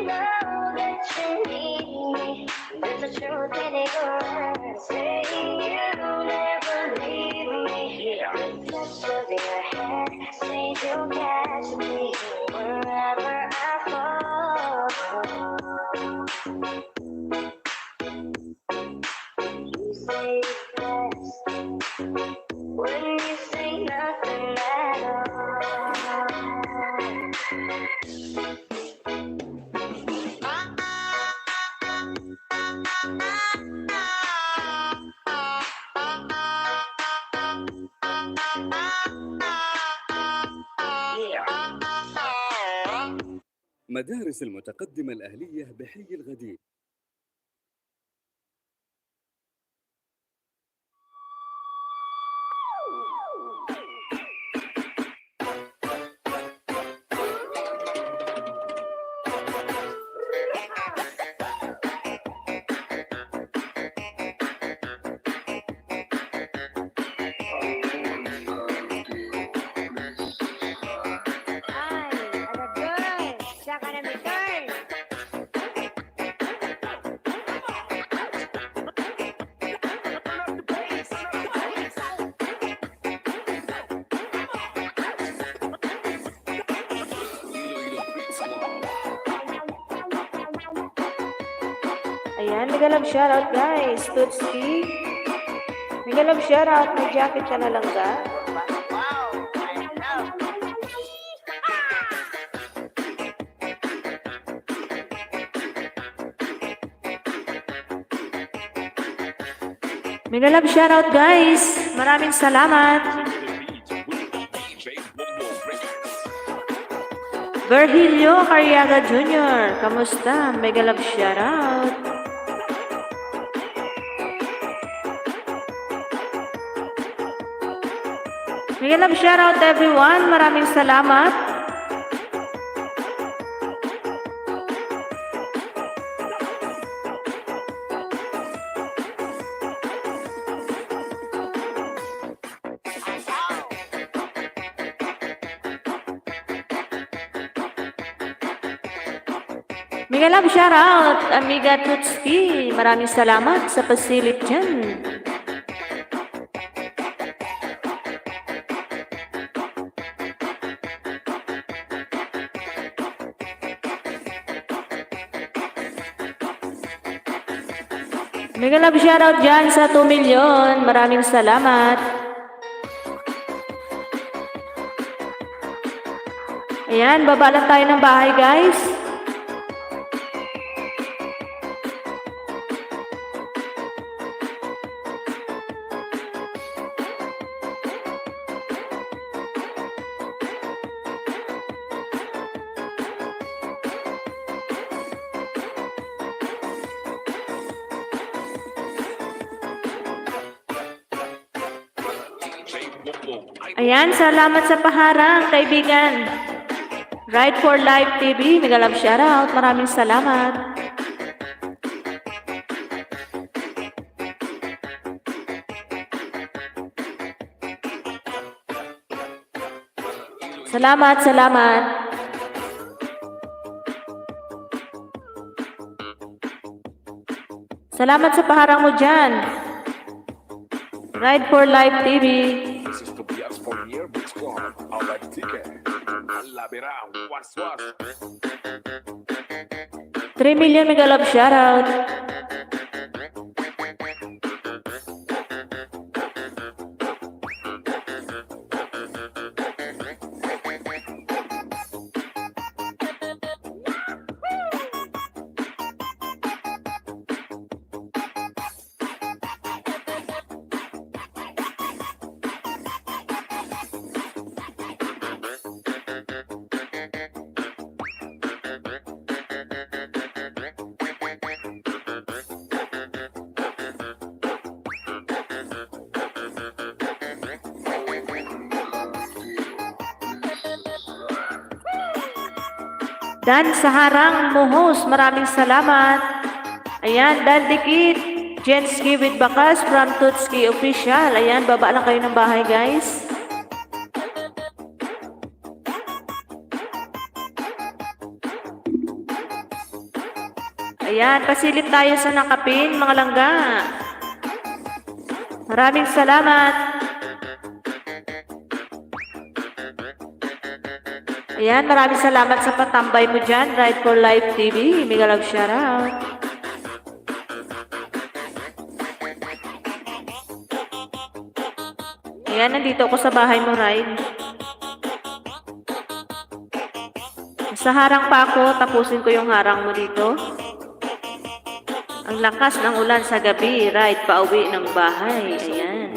know that you need me, but the truth ain't gonna say you'll never leave me. Yeah. The touch of your hand says you'll catch me wherever I fall. You say it's best when you say nothing at all. مدارس المتقدمة الأهلية بحي الغدير. Ayan, mega love shoutout guys. Tutski. Mega love shoutout. May jacket ka na lang ga. Mega love shoutout guys. Maraming salamat. Virgilio Carriaga Jr. Kamusta? Mega love shoutout. Mega love shoutout everyone. Maraming salamat. Mega love shoutout Amiga Tutski. Maraming salamat sa pagsilip dyan. Mega love shoutout dyan sa 2 million. Maraming salamat. Ayan, baba lang tayo ng bahay guys. Ayan, salamat sa paharang, kaibigan. Ride for Life TV, mega love shoutout. Maraming salamat. Salamat, salamat. Salamat sa paharang mo dyan. Ride for Life TV. 3 million mega love shoutout. Dan Saharang Muhos, maraming salamat. Ayan, Dan Dikit, Jenski with Bakas from Tutski Official. Ayan, baba lang kayo ng bahay guys. Ayan, pasilip tayo sa nakapin, mga langga. Maraming salamat. Ayan, maraming salamat sa patambay mo dyan. Ride for Life TV. Mega love shoutout. Ayan, nandito ako sa bahay mo, Ride. Sa harang pa ako, tapusin ko yung harang mo dito. Ang lakas ng ulan sa gabi, Ride pauwi ng bahay. Ayan.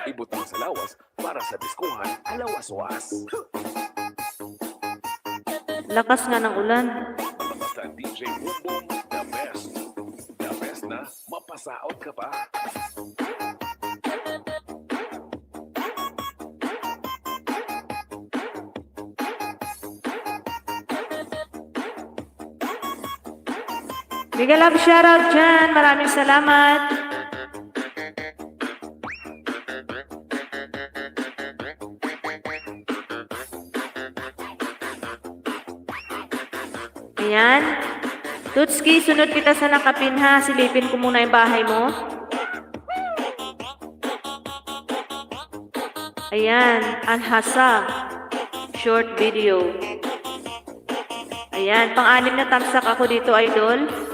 Ibutang sa lawas para sa diskuhan, alawas-was. Lakas nga ng ulan. Basta DJ Boom Boom, the best. The best na mapasaot ka pa. Mega love shoutout dyan. Maraming salamat. Ayan. Tutski, sunod kita sa nakapin ha. Silipin ko muna yung bahay mo. Ayan. Anhasa. Short video. Ayan. Pang-anim na tamsak ako dito, idol.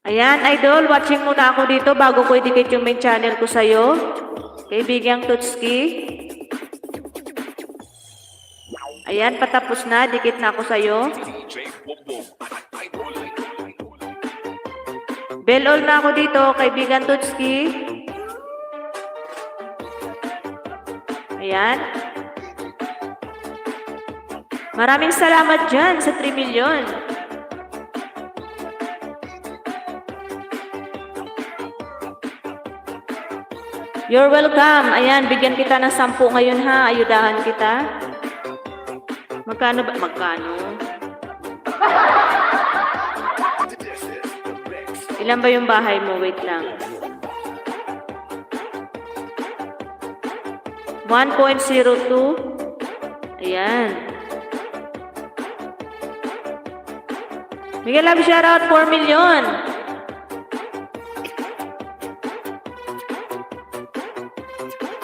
Ayan, idol, watching muna ako dito bago ko i-dikit yung main channel ko sa'yo. Kaibigang Tutski. Ayan, patapos na. Dikit na ako sa'yo. DJ Boom Boom, idol. Bell all na ako dito, kaibigan Tutski. Ayan. Maraming salamat dyan sa 3 million. You're welcome. Ayan, bigyan kita ng 10 ngayon ha. Ayudahan kita. Magkano ba? Magkano? Ilan ba yung bahay mo? Wait lang. 1.02. Ayan. Miguel Love shoutout 4 million.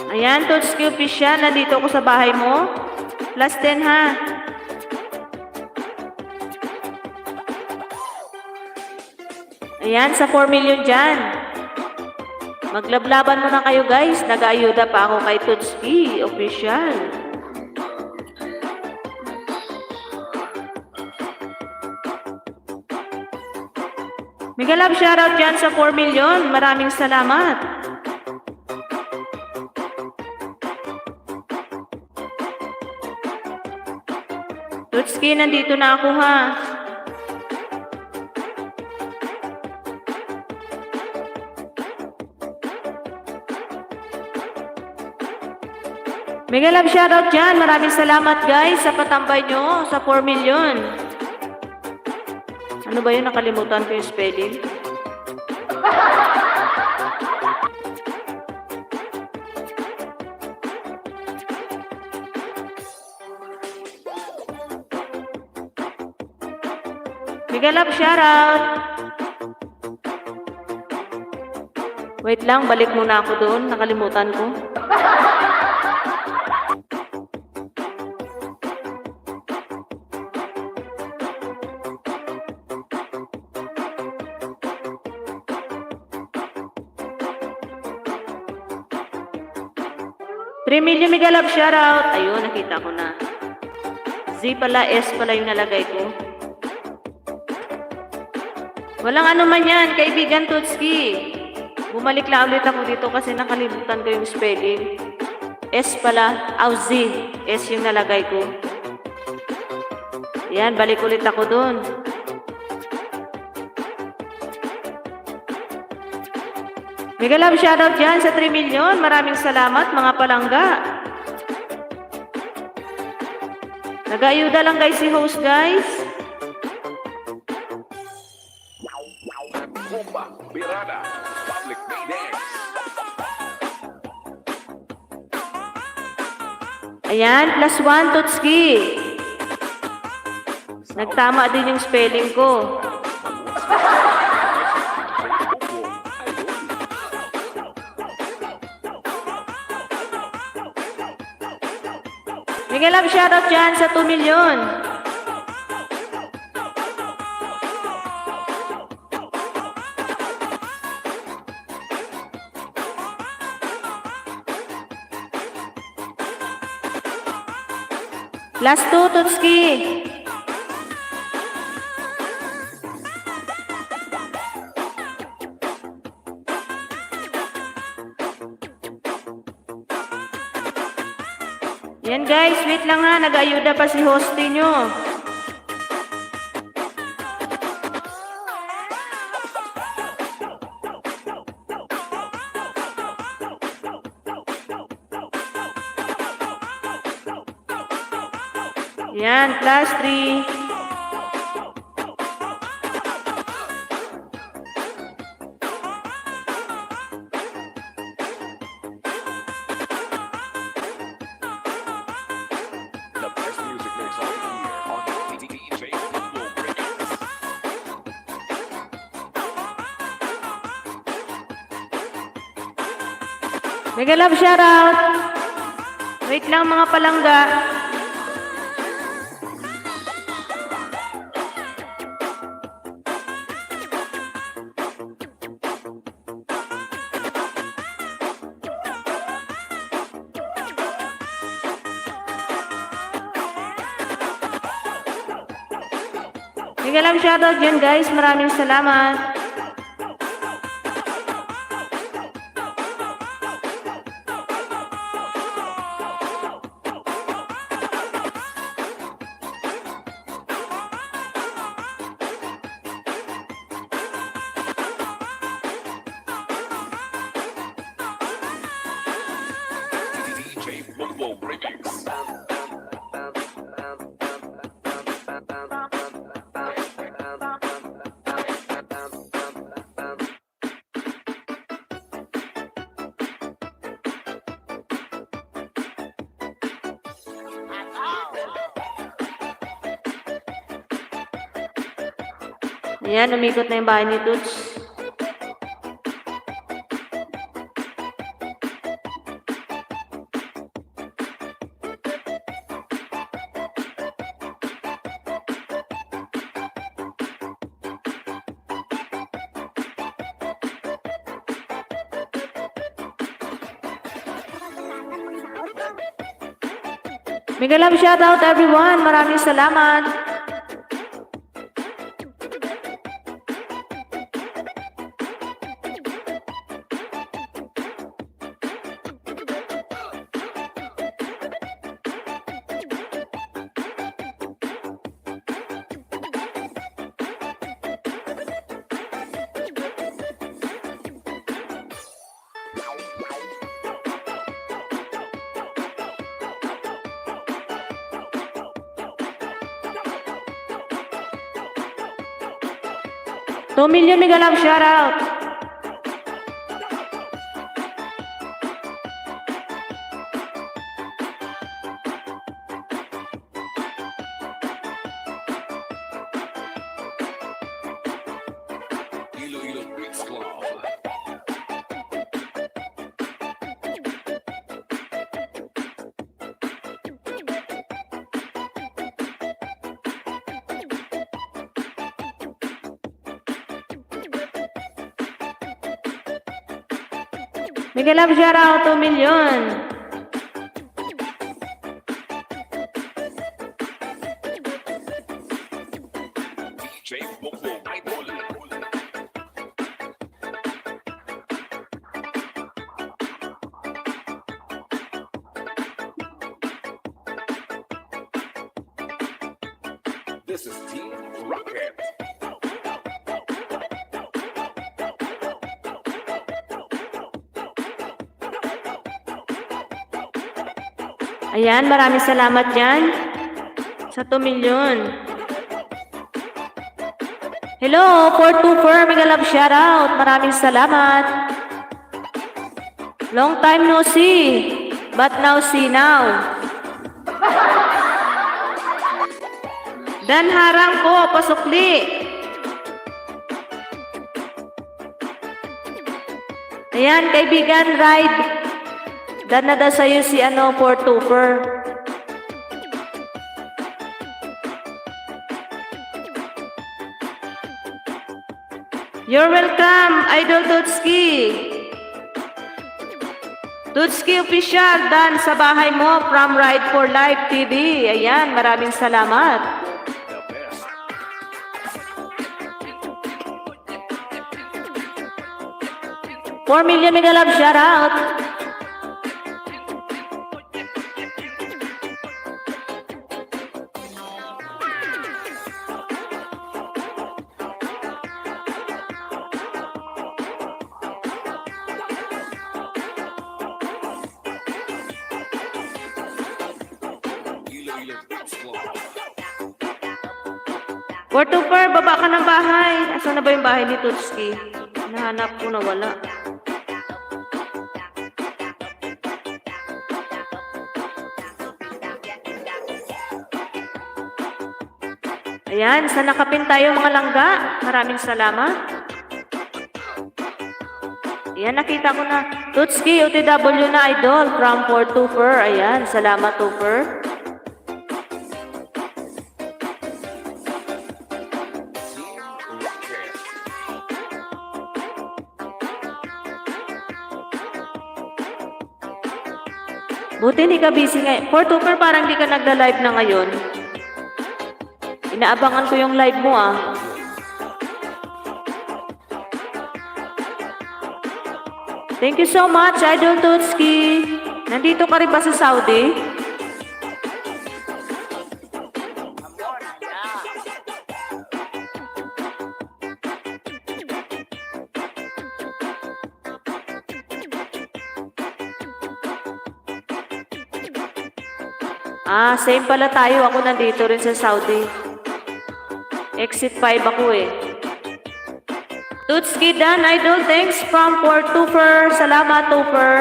Ayan, Tutski Official. Nandito ako sa bahay mo. Plus 10 ha. Ayan, sa 4 million dyan. Maglablaban muna kayo guys. Nag-aayuda pa ako kay Tutski Official. Miguel Love shoutout dyan sa 4 million. Maraming salamat. Tutski, nandito na ako ha. Mega love shoutout dyan. Maraming salamat guys sa patambay nyo sa 4 million. Ano ba yun? Nakalimutan ko yung spelling. Mega love shoutout. Wait lang, balik muna ako doon. Nakalimutan ko. $3 million Mega love shoutout. Ayun, nakita ko na. Z pala, S pala yung nalagay ko. Walang ano man yan, kaibigan Tutski. Bumalik lang ulit ako dito kasi nakalimutan ko yung spelling. S pala, Z. S yung nalagay ko. Yan, balik ulit ako dun. Mega love shoutout dyan sa 3 million. Maraming salamat mga palangga. Nag-ayuda lang guys si host guys. Bomba, Birada, Public Meetings. Ayan, +1, Tutski. Nagtama din yung spelling ko. Miguel, shoutout dyan sa 2 million. +2, Tutski. Yan guys, wait lang ha, nag-ayuda pa si hostie nyo. Yan, +3. The best music mix of the year on the DJ Pablo Remix. Mega love shoutout. Wait lang mga palangga. Mega love shoutout dyan guys. Maraming salamat. DJ Pablo Remix. Ayan, umikot na yung bahay ni Tuts. Mega love shoutout everyone. Maraming salamat. $2 million mega love shoutout. Iloilo Beats Club. Mega love shoutout 2 million. DJ Pablo Idol. This is Team Rocket. Ayan, maraming salamat dyan sa 2 million. Hello, 424, mega love shoutout. Maraming salamat. Long time no see, but now see now. Dan harang ko, pasukli. Ayan, kaibigan, ride. Dan nada sa'yo si 424. You're welcome, Idol Tutski. Tutski Official, Dan sa bahay mo from Ride for Life TV. Ayan, maraming salamat. The best. 4 million mega love shoutout. Iloilo Beach Club. 424, baba ka ng bahay. Asan na ba yung bahay ni Tutski? Nahanap ko na wala. Ayan, sa nakapin tayo mga langga. Maraming salamat. Ayan, nakita ko na. Tutski, OTW na idol from 424. Ayan, salamat, Tupper. Rocket. Buti hindi ka busy ngayon. 424, parang hindi ka nagla-live na ngayon. Inaabangan ko yung live mo ah. Thank you so much, Idol Tutski. Nandito ka rin ba sa Saudi? Same pala tayo. Ako nandito rin sa Saudi. Exit 5 ako eh. Tutski Dan, Idol. Thanks from 424. Salamat, Tupper.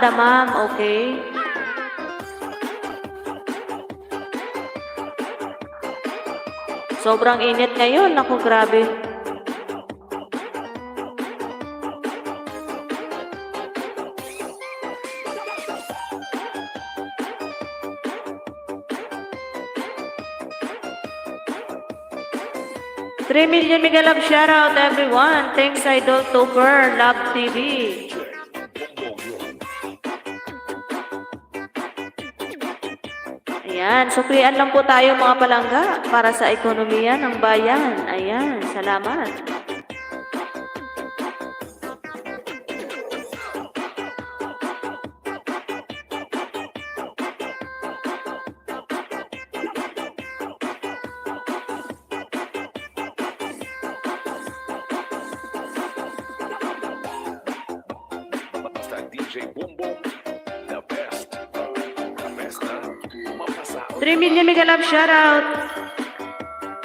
Damam. Okay. Sobrang init ngayon. Naku, grabe. $3 million mega love shoutout everyone. Thanks Idol Tupper, Love TV. Ayan, suklian lang po tayo mga palangga para sa ekonomiya ng bayan. Ayan, salamat. Basta DJ Boom Boom. The best. The best na mapasahod. 3 million mega love shoutout.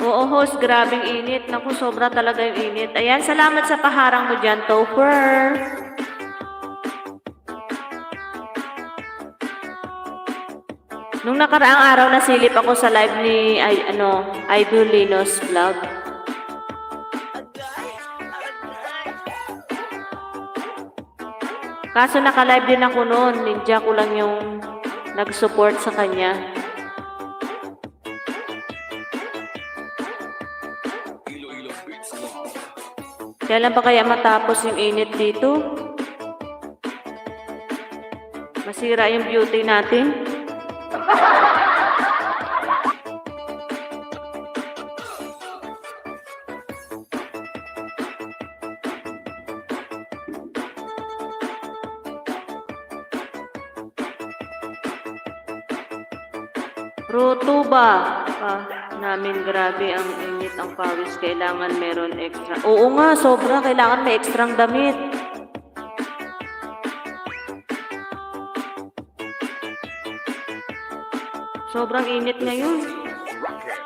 Oo, host, grabing init. Naku, sobra talaga yung init. Ayan, salamat sa paharang mo dyan, Topper. Nung nakaraang araw nasilip ako sa live ni Idol Linos Vlog. Kaso naka-live din ako noon. Ninja ko lang yung nag-support sa kanya. Iloilo Beach Club. Kailan pa kaya matapos yung init dito? Masira yung beauty natin. Rutuba namin, grabe ang init, ang pawis. Kailangan meron extra. Oo nga, sobra. Kailangan may extrang damit. Sobrang init ngayon. Rocket.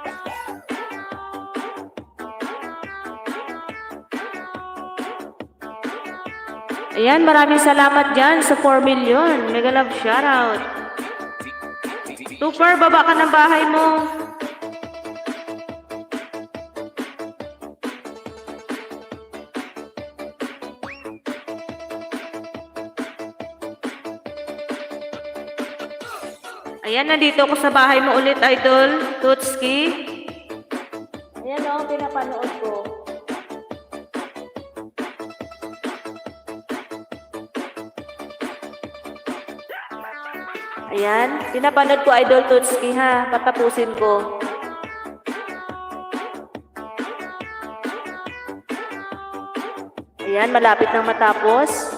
Ayan, maraming salamat dyan sa 4 million. Mega love shoutout. Super, baba ka ng bahay mo. Ayan, nandito ako sa bahay mo ulit, Idol. Tutski. Ayan o, pinapanood ko. Ayan, pinapanood ko, Idol Tutski, ha. Patapusin ko. Ayan, malapit nang matapos.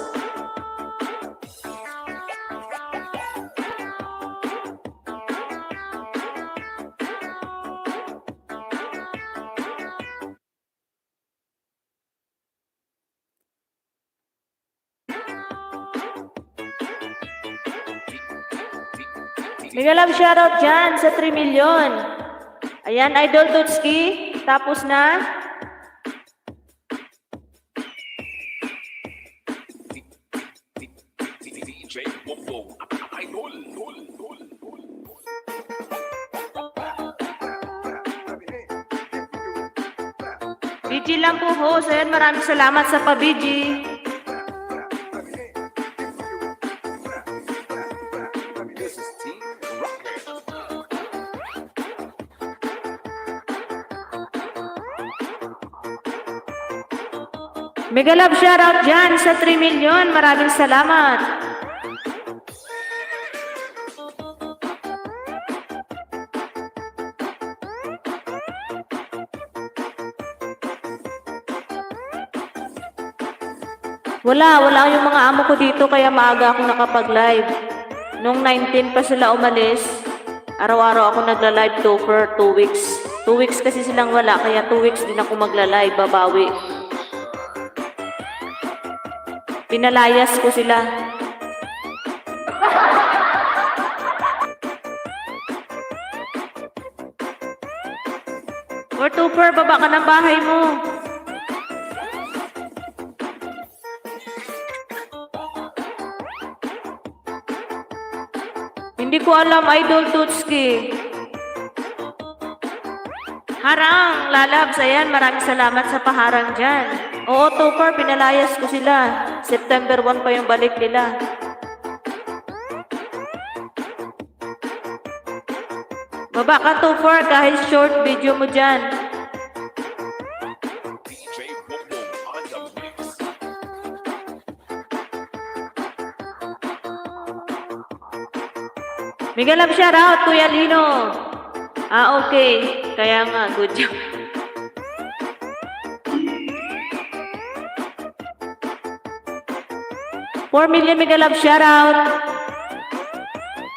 Mega love shoutout dyan sa 3 million. Ayan, Idol Tutski. Tapos na. DJ Bongbong, idol. BG lang po, host. Ayan, maraming salamat sa pa-BG. This is Team Rocket. Mega love shoutout dyan sa 3 million. Maraming salamat. Wala yung mga amo ko dito kaya maaga ako nakapag-live. Nung 19 pa sila umalis, araw-araw ako nagla-live to for 2 weeks. 2 weeks kasi silang wala, kaya 2 weeks din ako magla-live, babawi. Pinalayas ko sila. Or Tupper, baba ka ng bahay mo. Hindi ko alam, Idol Tutski. Harang, lalabs, ayan, maraming salamat sa paharang dyan. Oo, Tupper, pinalayas ko sila. September 1 pa yung balik nila. Baba ka, Tupper, kahit short video mo dyan. DJ Bongbong on the mix. Mega love shoutout, Kuya Lino. Okay. Kaya nga, good job. $4 million mega love shoutout.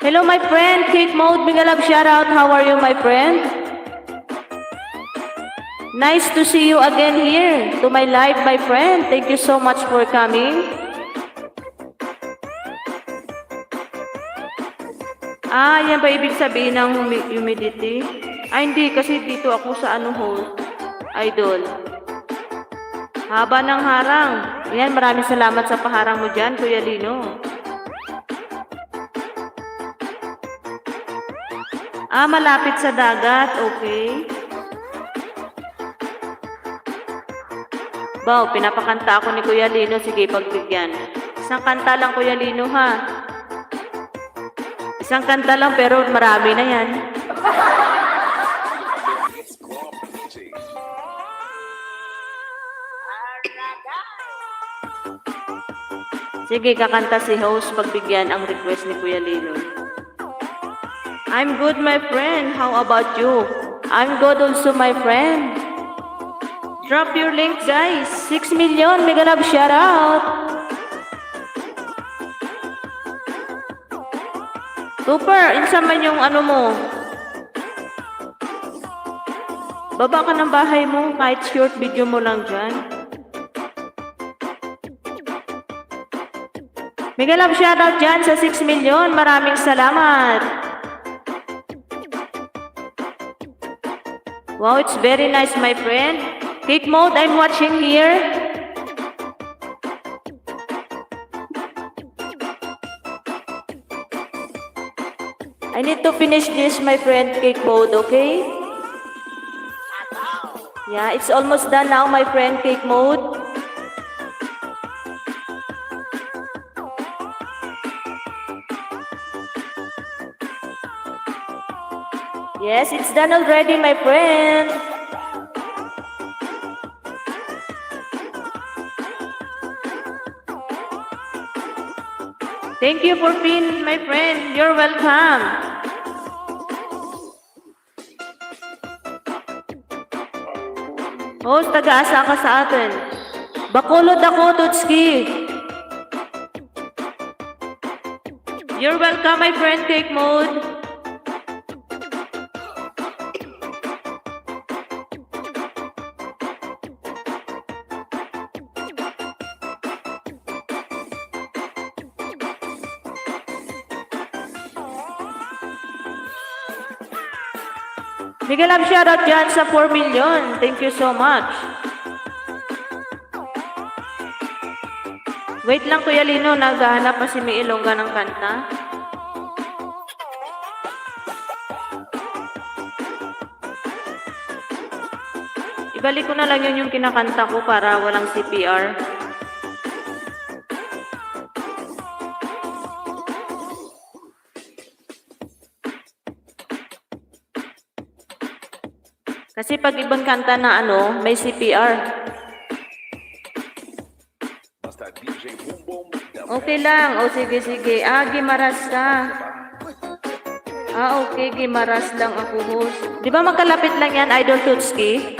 Hello, my friend. Cake Mode, mega love shoutout. How are you, my friend? Nice to see you again here to my live, my friend. Thank you so much for coming. Yan ba ibig sabihin ng humidity? Hindi, kasi dito ako sa host, Idol. Haba ng harang. Ayan, maraming salamat sa paharang mo dyan, Kuya Lino. Malapit sa dagat, okay. Wow, pinapakanta ako ni Kuya Lino. Sige, pagbigyan. Isang kanta lang, Kuya Lino, ha? Isang kanta lang, pero marami na yan. It's Club DJ. Sige, kakanta si host pagbigyan ang request ni Kuya Lino. I'm good, my friend. How about you? I'm good also, my friend. Drop your link, guys. 6 million, mega love shoutout. Super, insa man yung mo. Baba ka ng bahay mo, kahit short video mo lang dyan. Mega love shoutout dyan sa 6 million. Maraming salamat. Wow, it's very nice, my friend. Cake Mode, I'm watching here. I need to finish this, my friend, cake mode, okay? Yeah, it's almost done now, my friend, cake mode. Yes, it's done already, my friend. Thank you for being my friend. You're welcome. Host, taga-asa ka sa atin. Bakulod ako, Tutski. You're welcome, my friend, cake mode. Miguel, I'm shoutout dyan sa 4 million. Thank you so much. Wait lang, Kuya Lino. Naghahanap pa si May Ilongga ng kanta. Ibalik ko na lang yun yung kinakanta ko para walang CPR. Kasi pag ibang kanta na may CPR. Basta DJ Boom Boom, the Okay lang. O sige, sige. Gimaras ka. Okay. Gimaras lang ako, host. Di ba magkalapit lang yan, Idol Tutski?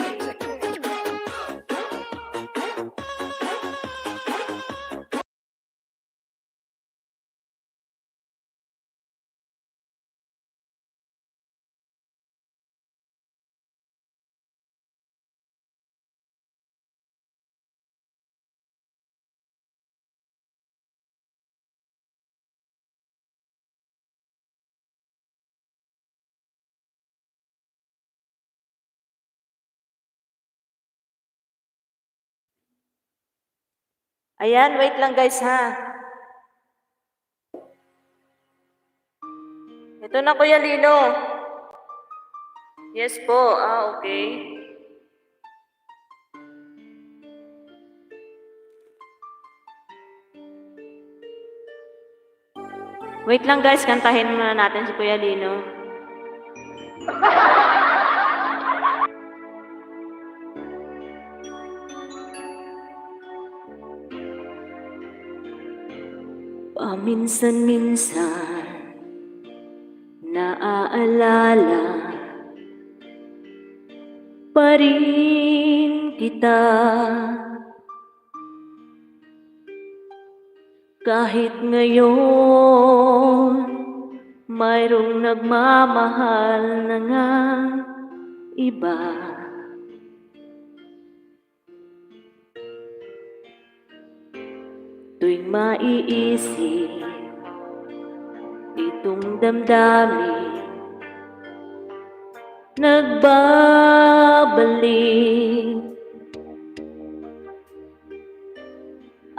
Ayan, wait lang guys ha. Ito na Kuya Lino. Yes po, okay. Wait lang guys, kantahin muna natin si Kuya Lino. Paminsan-minsan naaalala pa rin kita, kahit ngayon mayroong nagmamahal na nga iba. Tuwing maiisip itong damdamin, nagbabalik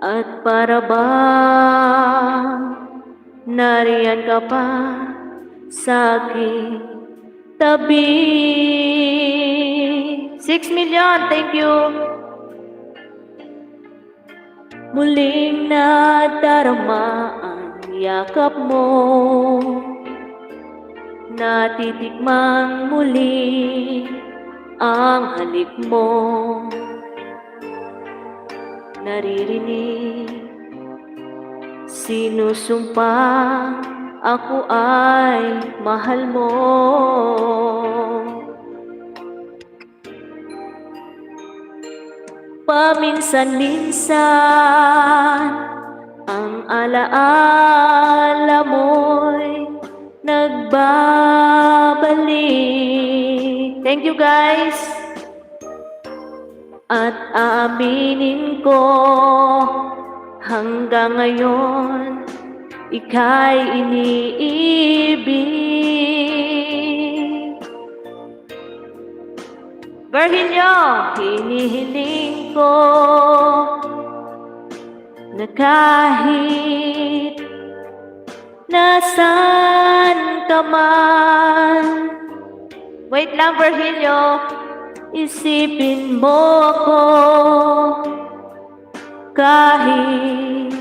at para bang nariyan ka pa sa aking tabi. 6 million, thank you. Muling nadarama ang yakap mo, natitikmang muli ang halik mo, naririnig sinusumpa ako ay mahal mo. Paminsan-minsan ang alaala mo'y nagbabalik. Thank you guys. At aaminin ko hanggang ngayon ika'y iniibig. Virginio, hinihiling ko na kahit Nasaan ka man? Wait lang, Virgilio. Isipin mo ako kahit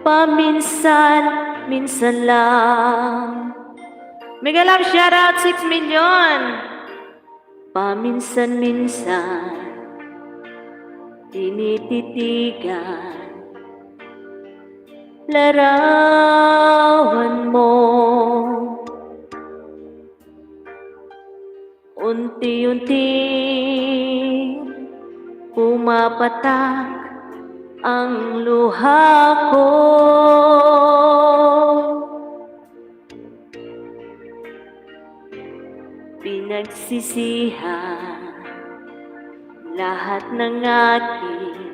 paminsan-minsan lang. Mega love shoutout 6 million. Paminsan-minsan tinititigan larawan mo. Unti-unting pumapatak ang luha ko. Pinagsisihan lahat ng aking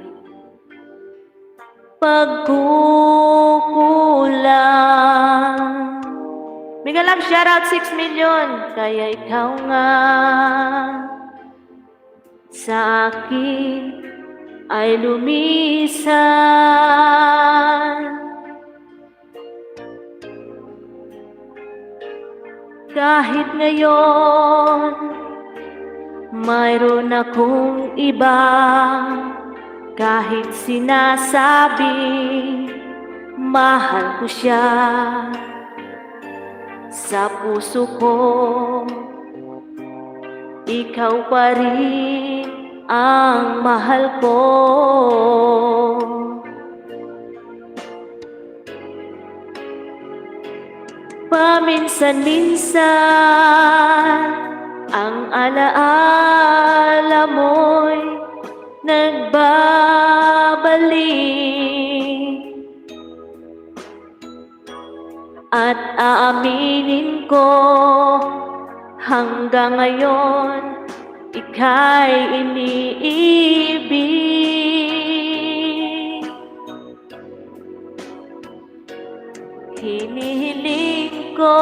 pagkukulang. Mega love shoutout 6 million. Kaya ikaw nga sa akin ay lumisan. Kahit ngayon mayroon akong iba, kahit sinasabi mahal ko siya, sa puso ko ikaw pa rin ang mahal ko. Paminsan-minsan ang alaala mo'y nagbabalik, at aaminin ko hanggang ngayon ika'y iniibig. Hinihiling ko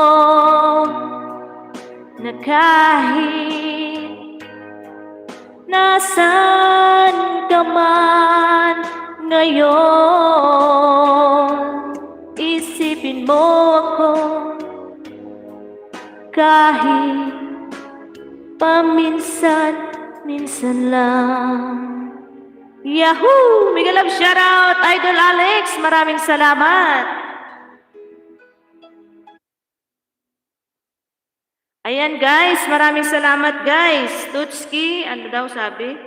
na kahit nasaan ka man ngayon, isipin mo ako kahit paminsan-minsan lang. Yahoo! Mega love shoutout, Idol Alex. Maraming salamat. Ayan guys, maraming salamat guys. Tutski, ano daw sabi?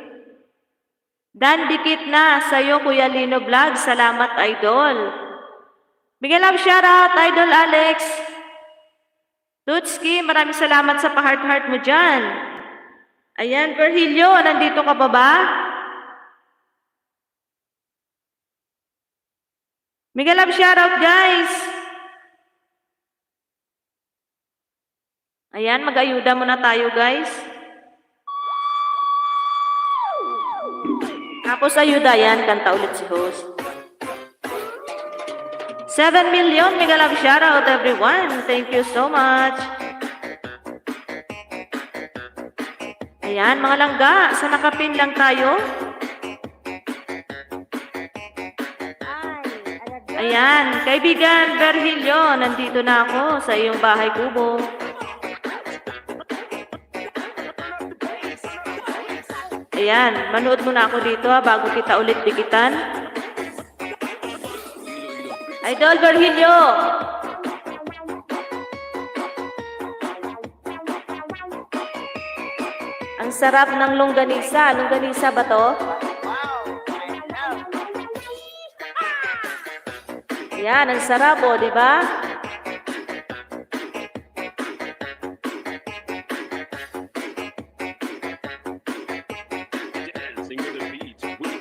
Dan dikit na sa'yo Kuya Lino Vlog. Salamat Idol. Mega love shoutout, Idol Alex. Tutski, maraming salamat sa pa-heart-heart mo dyan. Ayan, Virgilio, nandito ka ba ba? Mega love shoutout, guys. Ayan, mag-ayuda muna tayo, guys. Tapos ayuda, yan, kanta ulit si host. 7 million, mega love shoutout everyone. Thank you so much. Ayan, mga langga, sa nakapin lang tayo. Ayan, kaibigan Virgilio, nandito na ako sa iyong bahay kubo. Ayan, manood muna ako dito bago kita ulit dikitan. Idol Virgilio. Ang sarap ng longganisa. Longganisa ba to? Yan, ang sarap o, di ba?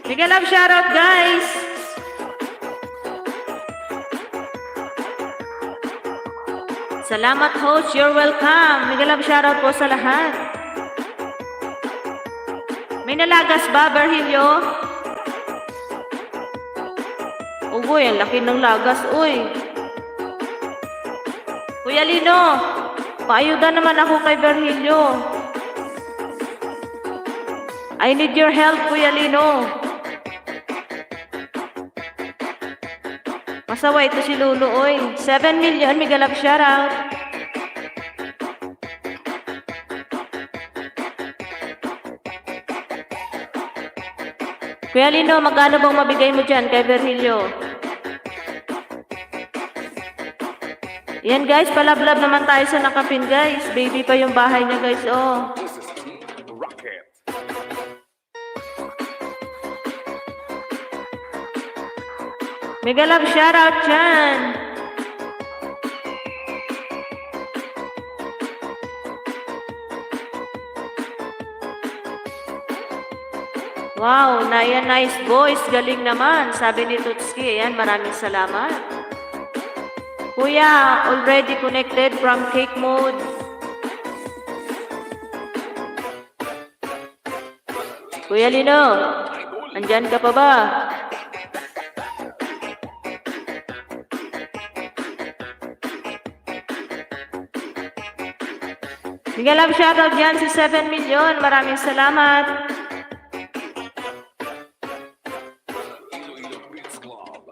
Mega love shoutout, guys! Salamat, host. You're welcome. Mega love shoutout po sa lahat. May nalagas ba, Virgilio? Uy, ang laki ng lagas, uy. Kuya Lino, paayuda naman ako kay Virgilio. I need your help, Kuya Lino. Pasaway ito si Lulu, oy. 7 million, mega love shoutout. Kuya Lino, magkano bang mabigay mo dyan kay Virgilio? Yan guys, palablab naman tayo sa nakapin guys. Baby pa yung bahay niya guys, oh. This is Team Rocket. Mega love shoutout dyan. Wow, Naya nice voice. Galing naman. Sabi ni Tutski. Ayan, maraming salamat. Kuya, already connected from Cake Mode. Kuya Lino, andyan ka pa ba? Mega love shoutout dyan si 7 million. Maraming salamat. Iloilo Beats Club.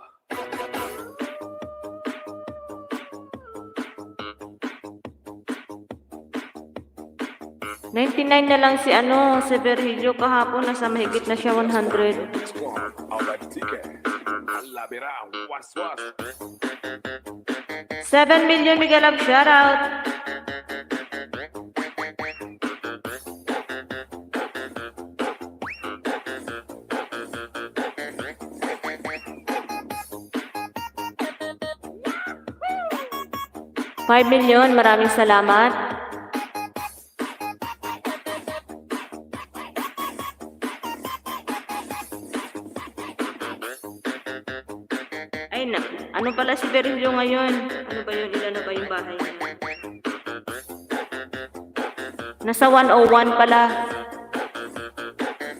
99 na lang si Virgilio kahapon. Nasa mahigit na siya 100. Beats Club. Alright, ticket. Alabira. Was. 7 million mega love shoutout. $5 million, maraming salamat. Ay na, ano pala si Virgilio ngayon? Ano ba yun? Ilan na ba yung bahay niya? Nasa 101 pala.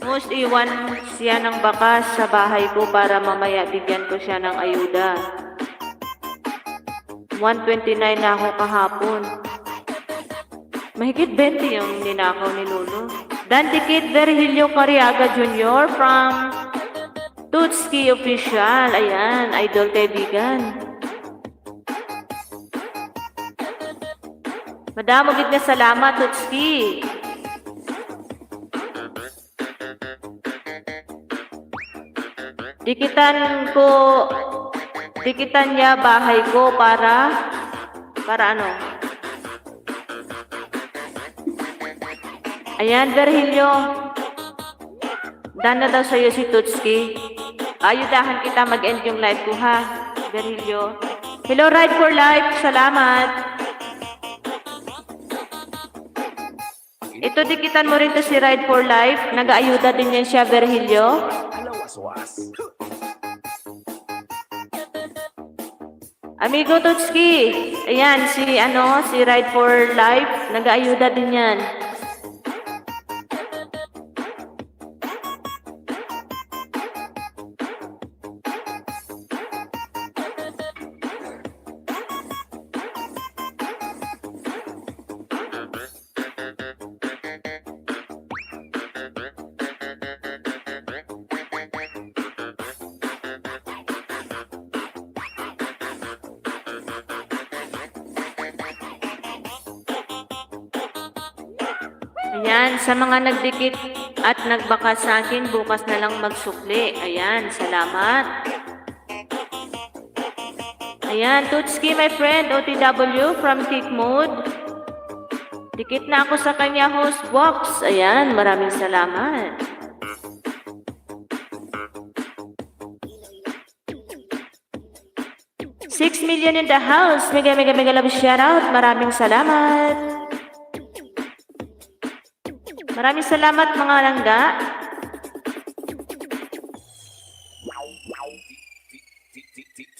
Most iwan siya ng bakas sa bahay ko para mamaya bigyan ko siya ng ayuda. 129 na ako kahapon. Mahigit 20 yung ninakaw ni Lolo. Dandikit Virgilio Cariaga Jr. from Tutski Official. Ayan, idol kaibigan. Madamo gid nga salamat, Tutski. Dikitan niya bahay ko para ano? Ayan, Virgilio. Dan na daw sa'yo si Tutski. Ayudahan kita mag-end yung live ko ha, Virgilio. Hello, Ride for Life. Salamat. Ito, dikitan mo rin to si Ride for Life. Nag-aayuda din yan siya, Virgilio. Was. Amigo Tutski, ayan, si Ride for Life, nag-aayuda din yan. Ayan, sa mga nagdikit at nagbaka sa akin, bukas na lang magsukli. Ayan, salamat. Ayan, Tutski, my friend, OTW from Kick Mode. Dikit na ako sa kanya host box. Ayan, maraming salamat. $6 million in the house. Mega love shoutout. Maraming salamat. Maraming salamat mga langga.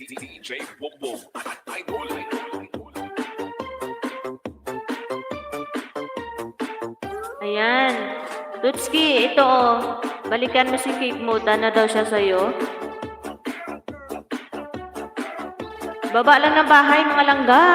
DJ Boom Boom. Idol. Ayan. Tutski, ito oh. Balikan mo si Cake Mode. Na daw siya sa'yo. Baba lang ng bahay mga langga.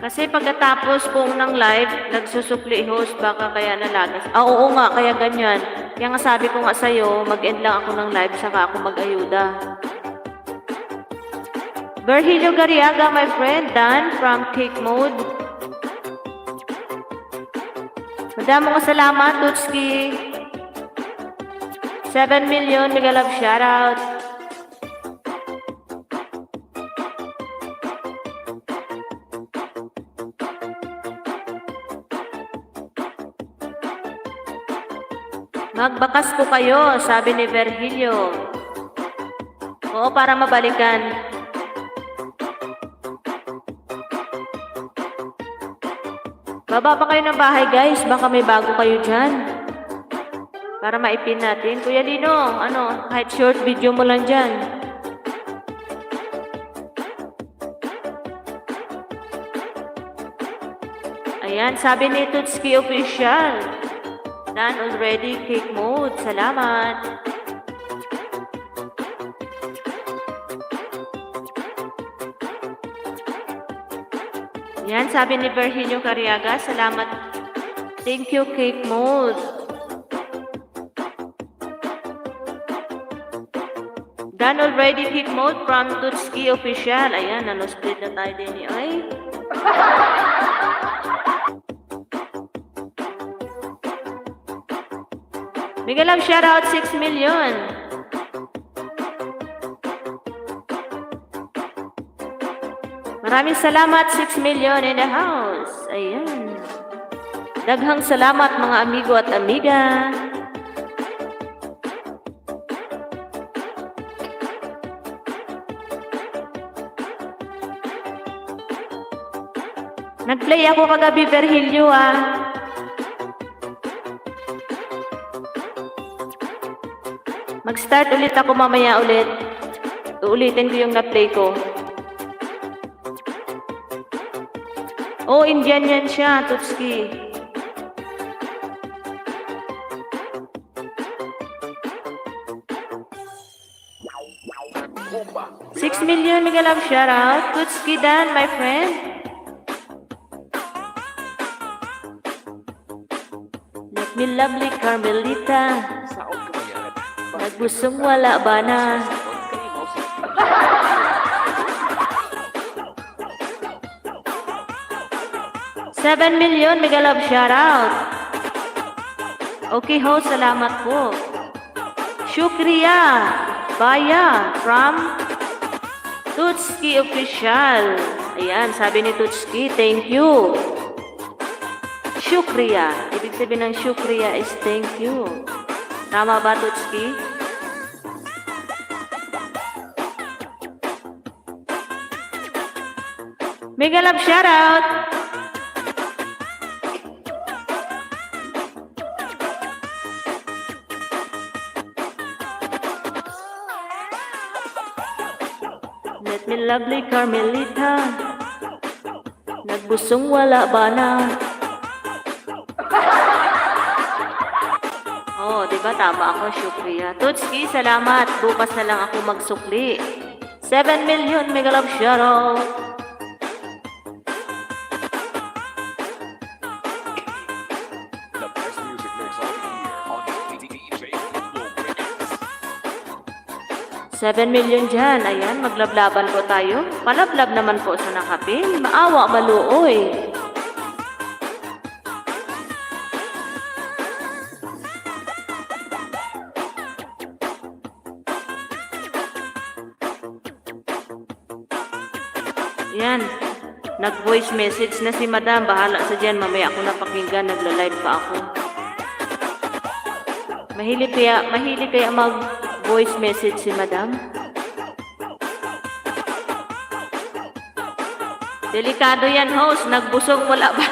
Kasi pagkatapos po ng live, nagsusukli host, baka kaya nalagas. Oo nga, kaya ganyan. Kaya nga sabi ko nga sa'yo, mag-end lang ako ng live, saka ako mag-ayuda. Virgilio Gariaga, my friend, Dan from Cake Mode. Madamong salamat, Tutski. 7 million, mega love shoutout. Magbakas po kayo, sabi ni Virgilio. Oo, para mabalikan. Baba pa kayo ng bahay, guys. Baka may bago kayo dyan. Para maipin natin. Kuya Lino, kahit short video mo lang dyan. Ayan, sabi ni Tutski Official. Done already, Cake Mode. Salamat. Yan, sabi ni Virgilio Cariaga. Salamat. Thank you, Cake Mode. Done already, Cake Mode from Tutski Official. Ayan, split na tayo din. Ay. Mega love shoutout 6 million. Maraming salamat 6 million in the house. Ayan. Daghang salamat mga amigo at amiga. Nag-play ako kagabi, Virgilio, Mag-start ulit ako mamaya ulit. Uulitin ko yung na-play ko. Oh, Indian yan siya, Tutski. Bomba. 6 million mega love shoutout. Tutski Dan, my friend. Let me lovely Carmelita. Saot ka yan. Nagbusong wala ba na? $7 million mega love shoutout. Okay ho, salamat po. Shukriya Baya from Tutski Official. Ayan, sabi ni Tutski, thank you. Shukriya. Ibig sabihin ng shukriya is thank you. Tama ba, Tutski? Mega love shoutout. Let me lovely Carmelita. Nagbusong wala ba na? Oh, diba tama ako, Shukriya. Tutski, salamat. Bukas na lang ako magsukli. 7 million mega love shoutout. The best music mix of the year on DJ Boom Records. 7 million dyan. Ayan, maglablaban po tayo. Palablab naman po sa nakapil. Maawa, maluoy. Yan. Nag-voice message na si Madam. Bahala sa dyan. Mamaya ako napakinggan. Nagla-live pa ako. Mahilig kaya mag-voice message si Madam. Delikado yan, host. Nagbusog, wala ba?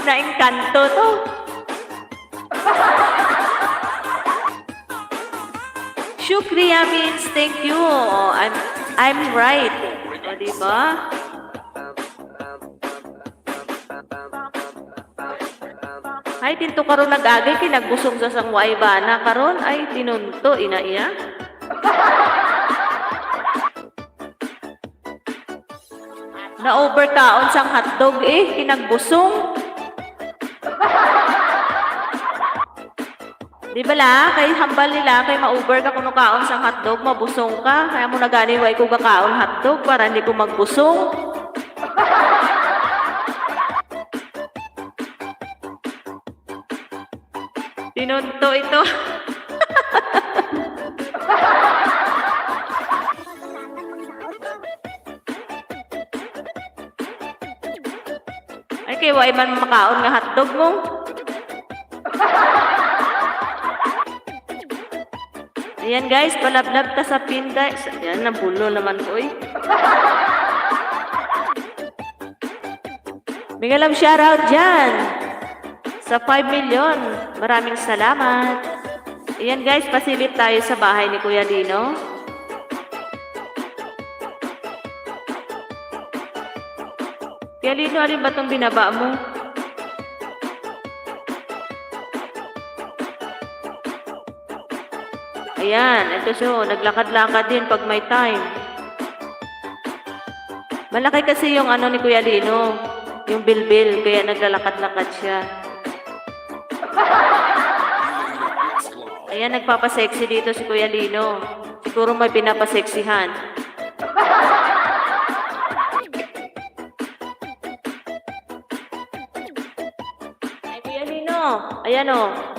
Naengkanto to. Shukriya means thank you. Oh, I'm right. O, diba? Ay, tinto karon nag-agay kay nagbusog sa sangway ba na karon ay tinunto ina iya. Na-over kaon sang hotdog kinagbusong. Di ba la, kay hambal nila, kay ma-over ka kung kaon sang hotdog, mabusong ka. Kaya mo nagani, way ko kakaon hotdog para hindi ko magbusong. Tinunto ito. Ay, kay way man makaon nga hotdog mo. Ayan guys, palablab ta sa pin guys. Ayan, nabulo naman ko Bigyan lang shoutout dyan sa 5 million. Maraming salamat. Ayan guys, pasilip tayo sa bahay ni Kuya Dino. Kuya Dino, alin ba itong binaba mo? Ayan, ito siya, naglakad-lakad din pag may time. Malaki kasi yung ano ni Kuya Lino, yung bilbil, kaya naglalakad-lakad siya. Ayan, nagpapasexy dito si Kuya Lino. Siguro may pinapaseksihan. Ay, Kuya Lino, ayan o.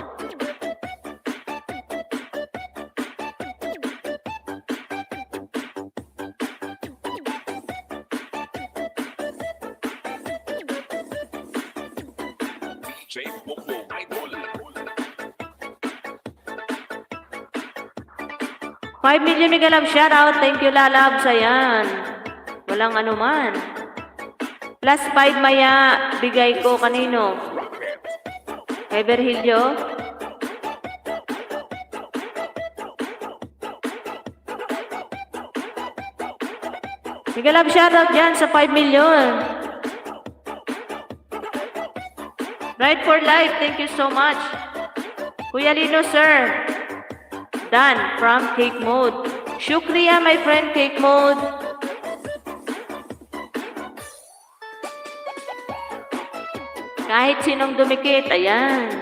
DJ Bongbong Idol. 5 million mega love shoutout. Thank you, Lalabs. Ayan. Walang anuman. Plus 5 maya, bigay ko kanino? Kay Berhilio. Mega love shoutout dyan sa 5 million. Right for life, thank you so much. Kuya Lino, sir. Dan from Cake Mode. Shukriya, my friend, Cake Mode. Kahit sinong dumikit, ayan.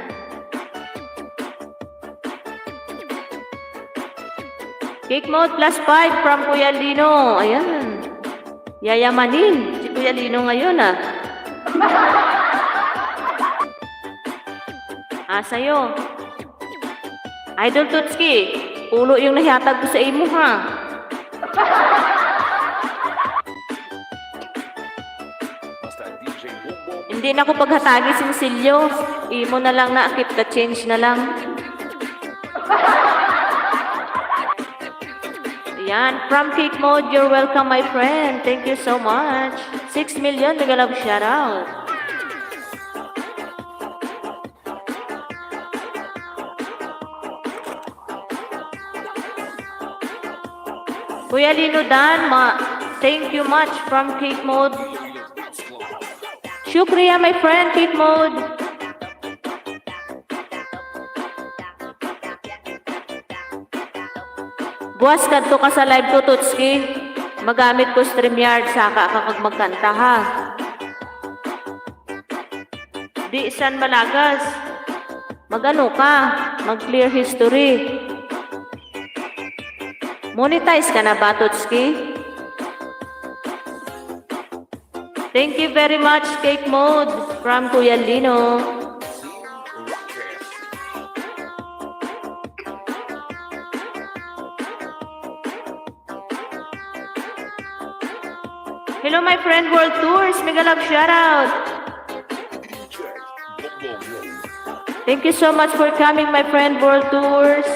Cake Mode plus 5 from Kuya Lino. Ayan. Yayamanin si Kuya Lino ngayon sa'yo. Idol Tutski, ulo yung nahihatag ko sa imo Basta DJ Bongbong. Hindi na ko paghatagi singsilyo. Imo na lang na, keep the change na lang. Ayan, from Cake Mode, you're welcome my friend. Thank you so much. 6 million, mega love shoutout. Kuya Lino Dan, thank you much from Cake Mode. Shukriya, my friend, Cake Mode. Buwas kadto ka sa live ko, Tutski. Magamit ko StreamYard, saka ka kag magkanta Di san malagas. Magano ka, mag-clear history. Monetize ka na ba, Tutski? Thank you very much, Cake Mode, from Kuya Lino. Hello, my friend, World Tours. Mega love shoutout. Thank you so much for coming, my friend, World Tours.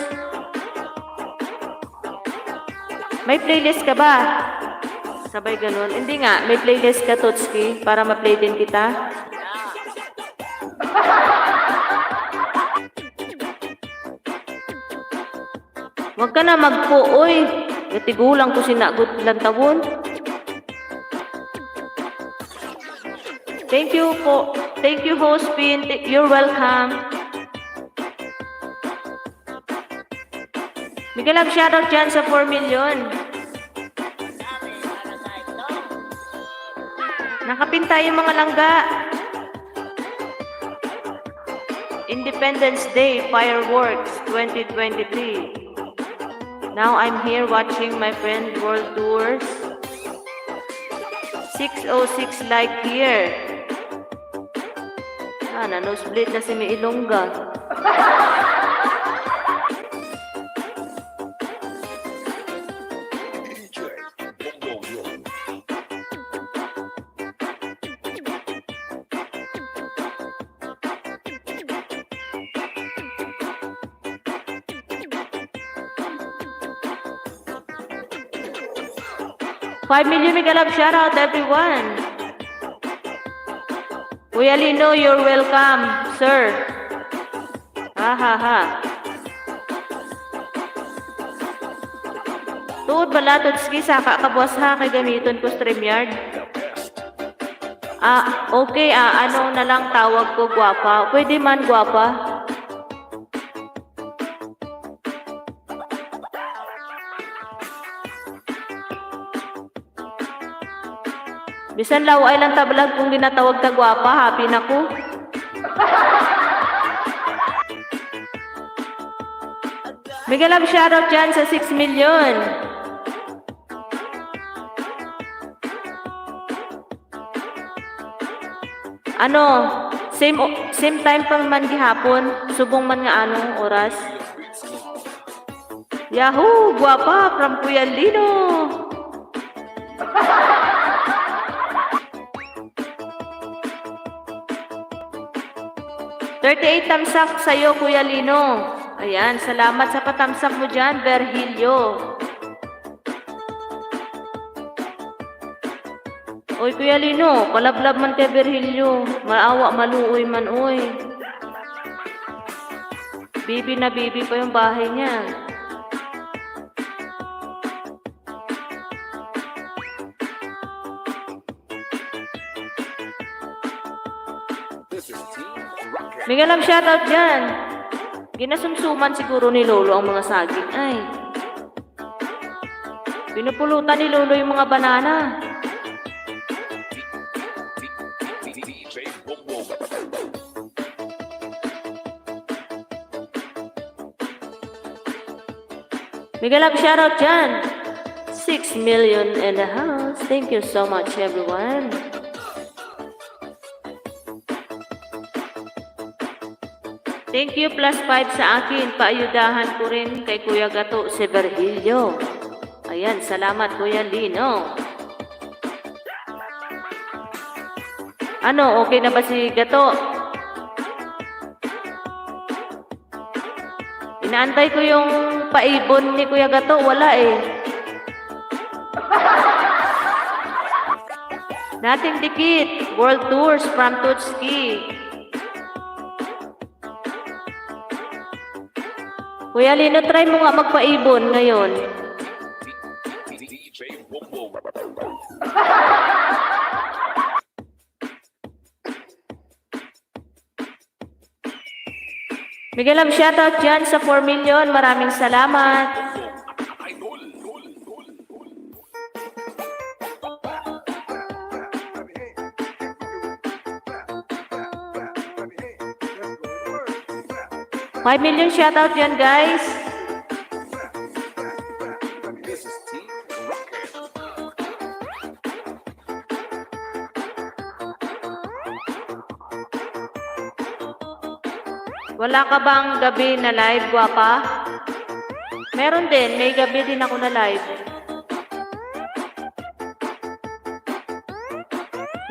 May playlist ka ba? Sabay ganun. Hindi nga, may playlist ka, Tutski, para ma-play din kita. Huwag ka na magpuoy. Natigulang ko sinagot lang tawon. Thank you po. Thank you, host Pin. You're welcome. Mega love shoutout dyan sa 4 million. Nakapinta yung mga langga. Independence Day Fireworks 2023. Now I'm here watching my friend World Tours. 606 like here. Nanosebleed na si May Ilongga. DJ Bongbong. 5 million mega love shout out everyone. Kuya Lino, you're welcome, sir. Ha ha ha. Tuod bala Tutski saka kabwas ha kay gamiton ko StreamYard. Okay, ano na lang tawag ko gwapa. Pwede man gwapa. Bisan laway lang tablag kung ginatawag ta gwapa, happy na ko. Mega love shoutout dyan sa 6 million. Same time pang man gihapon, subong man nga anong oras. Yahoo! Gwapa from Kuya Lino! $38 thumbs up sa'yo, Kuya Lino. Ayan, salamat sa patamsak mo dyan, Berhilio. Oy, Kuya Lino, palablab man kay Berhilio. Maawa, maluoy man, oy. Bibi na bibi pa yung bahay niya. This is Team Rocket. Mega love shoutout dyan. Ginasumsuman siguro ni Lolo ang mga saging. Ay. Pinupulutan ni Lolo yung mga banana. DJ Bongbong. Mega love shoutout dyan. 6 million in the house. Thank you so much, everyone. Thank you plus 5 sa akin. Paayudahan ko rin kay Kuya Gato si Berhilio. Ayan, salamat Kuya Lino. Okay na ba si Gato? Inaantay ko yung paibon ni Kuya Gato. Wala eh. Nating dikit. World Tours from Tutski. Kuya Lino, try mo nga magpaibon ngayon. DJ Bongbong. Miguel Love, shoutout dyan sa 4 million. Maraming salamat. Idol. $5 million shoutout dyan, guys. This is Team Rocket. Wala ka bang gabi na live, gwapa? Meron din. May gabi din ako na live.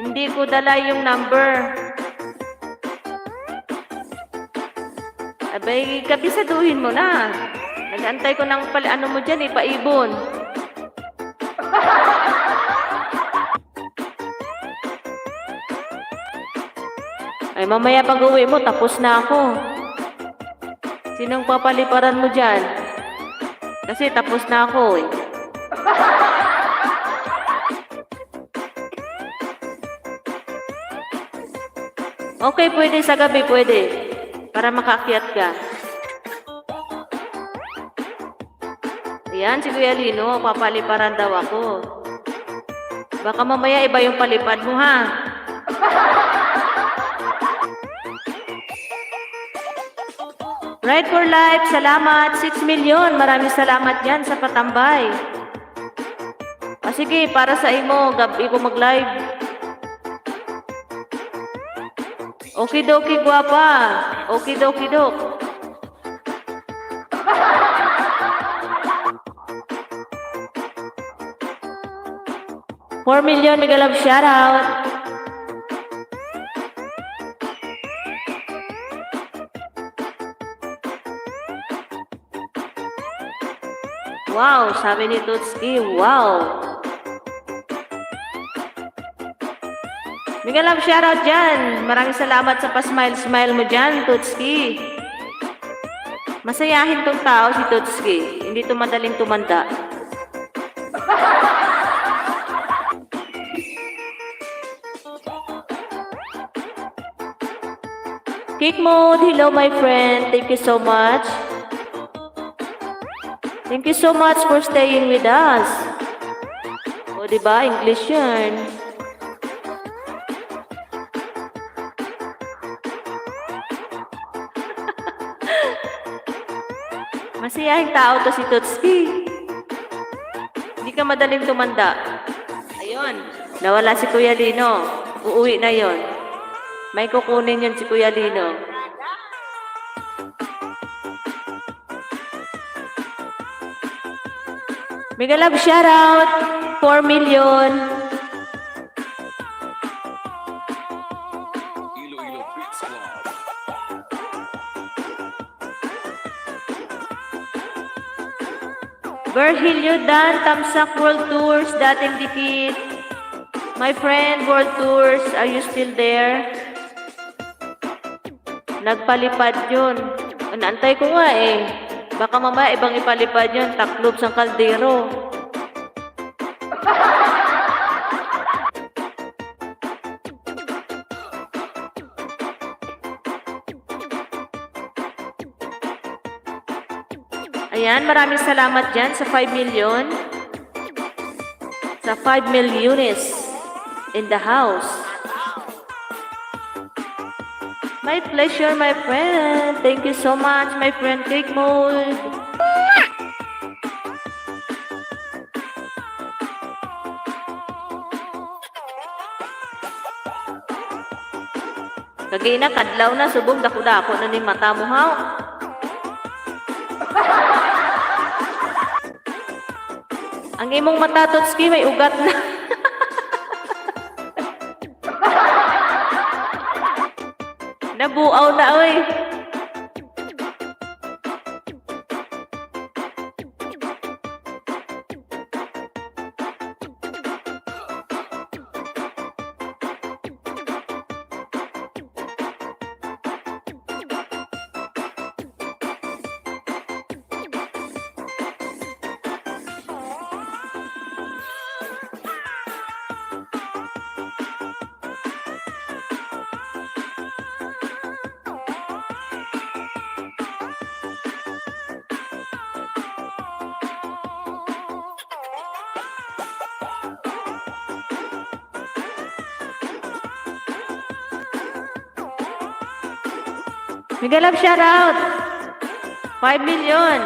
Hindi ko dala yung number. Abay, kabisaduhin mo na. Nag-antay ko ng ano mo dyan, paibon. Ay, mamaya pag uwi mo, tapos na ako. Sinong papaliparan mo dyan? Kasi tapos na ako eh. Okay, pwede sa gabi, pwede. Para makaakyat ka. Ayan, si Kuya Lino, papaliparan daw ako. Baka mamaya iba yung palipad mo, ha? Right for life, salamat. 6 million. Maraming salamat yan sa patambay. Sige, para sa imo, gabi ko mag-live. Okidoki, guwapa. Okidoki, dok. $4 million, mega love shoutout. Wow, sabi ni Tutski, wow. Mega love shoutout dyan. Maraming salamat sa pa-smile-smile mo dyan, Tutski. Masayahin tong tao si Tutski. Hindi to madaling tumanda. Cake mode, hello my friend. Thank you so much. Thank you so much for staying with us. O, diba? English yun. Masayahing tao to si Tutski. Hindi ka madaling tumanda. Ayun, nawala si Kuya Lino. Uuwi na yon. May kukunin yun si Kuya Lino. Mega love shoutout, 4 million. Iloilo Beats Club. Virgilio Dan, Tamsak World Tours, dating dikit. My friend, World Tours, are you still there? Nagpalipad yun. Naantay ko nga eh. Baka mamaya ibang ipalipad yun, taklob sa kaldero. Ayan, maraming salamat dyan sa 5 million. Sa 5 milliones in the house. My pleasure, my friend. Thank you so much, my friend Cake Mode. Kagina, kadlaw na, subong dako-dako na ni mata mo, ha? Ang imong mata, Tutski, may ugat na. Nabuaw na, oy. Mega love shoutout. 5 million.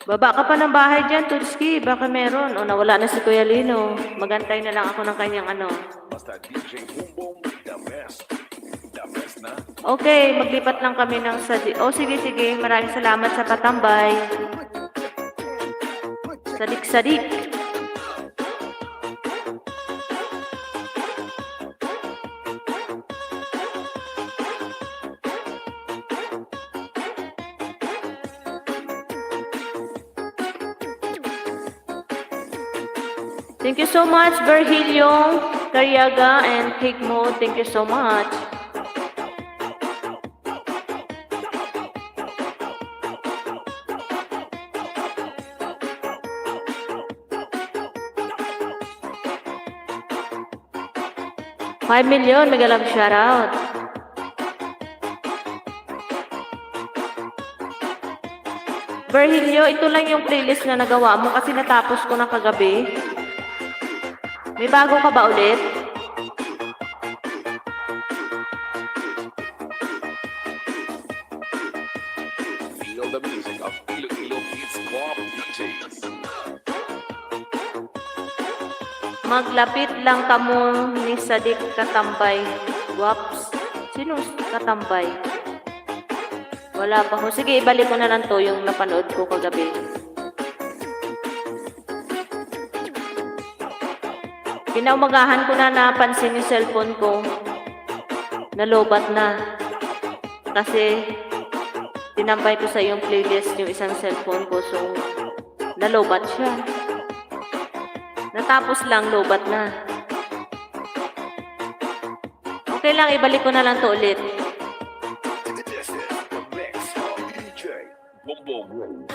Baba ka pa ng bahay dyan, Tutski. Baka meron. O nawala na si Kuya Lino. Magantay na lang ako ng kanyang ano. Basta DJ Boom Boom, the best. The best na. Okay, maglipat lang kami ng sadi. Oh, sige, sige. Maraming salamat sa patambay. Sadik-sadik. Thank you so much, Virgilio, Cariaga, and Cake Mode. Thank you so much. $5 million, mega love shoutout. Virgilio, ito lang yung playlist na nagawa mo kasi natapos ko na kagabi. May bago ka ba ulit? Feel the music of Iloilo Beats Pop DJs. Maglapit lang kamo ni Sadik Katambay. Waps. Sino Katambay? Wala pa ho. Sige, ibalik ko na lang to yung napanood ko kagabi. Kinaumagahan ko na napansin yung cellphone ko. Nalobat na. Kasi tinambay ko sa yung playlist yung isang cellphone ko. So, nalobat siya. Natapos lang, lobat na. Okay lang, ibalik ko na lang to ulit. This is the mix of DJ Bombom.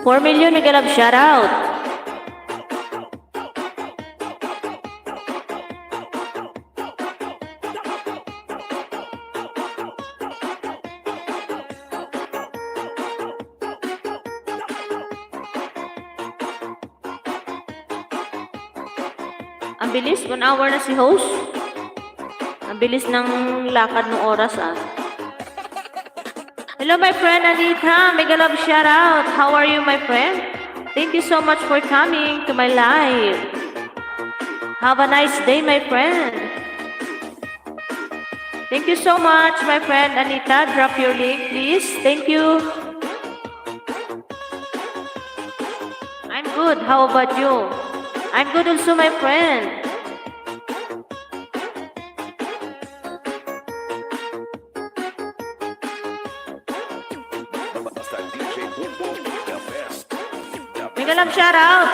$4 million na ganap shoutout. Ang bilis, 1 hour na si host. Ang bilis ng lakad ng oras ah. Hello, my friend Anita. Mega love shout out. How are you, my friend? Thank you so much for coming to my live. Have a nice day, my friend. Thank you so much, my friend Anita. Drop your link, please. Thank you. I'm good. How about you? I'm good also, my friend. Basta DJ Bombom, the best. Mega love shout out.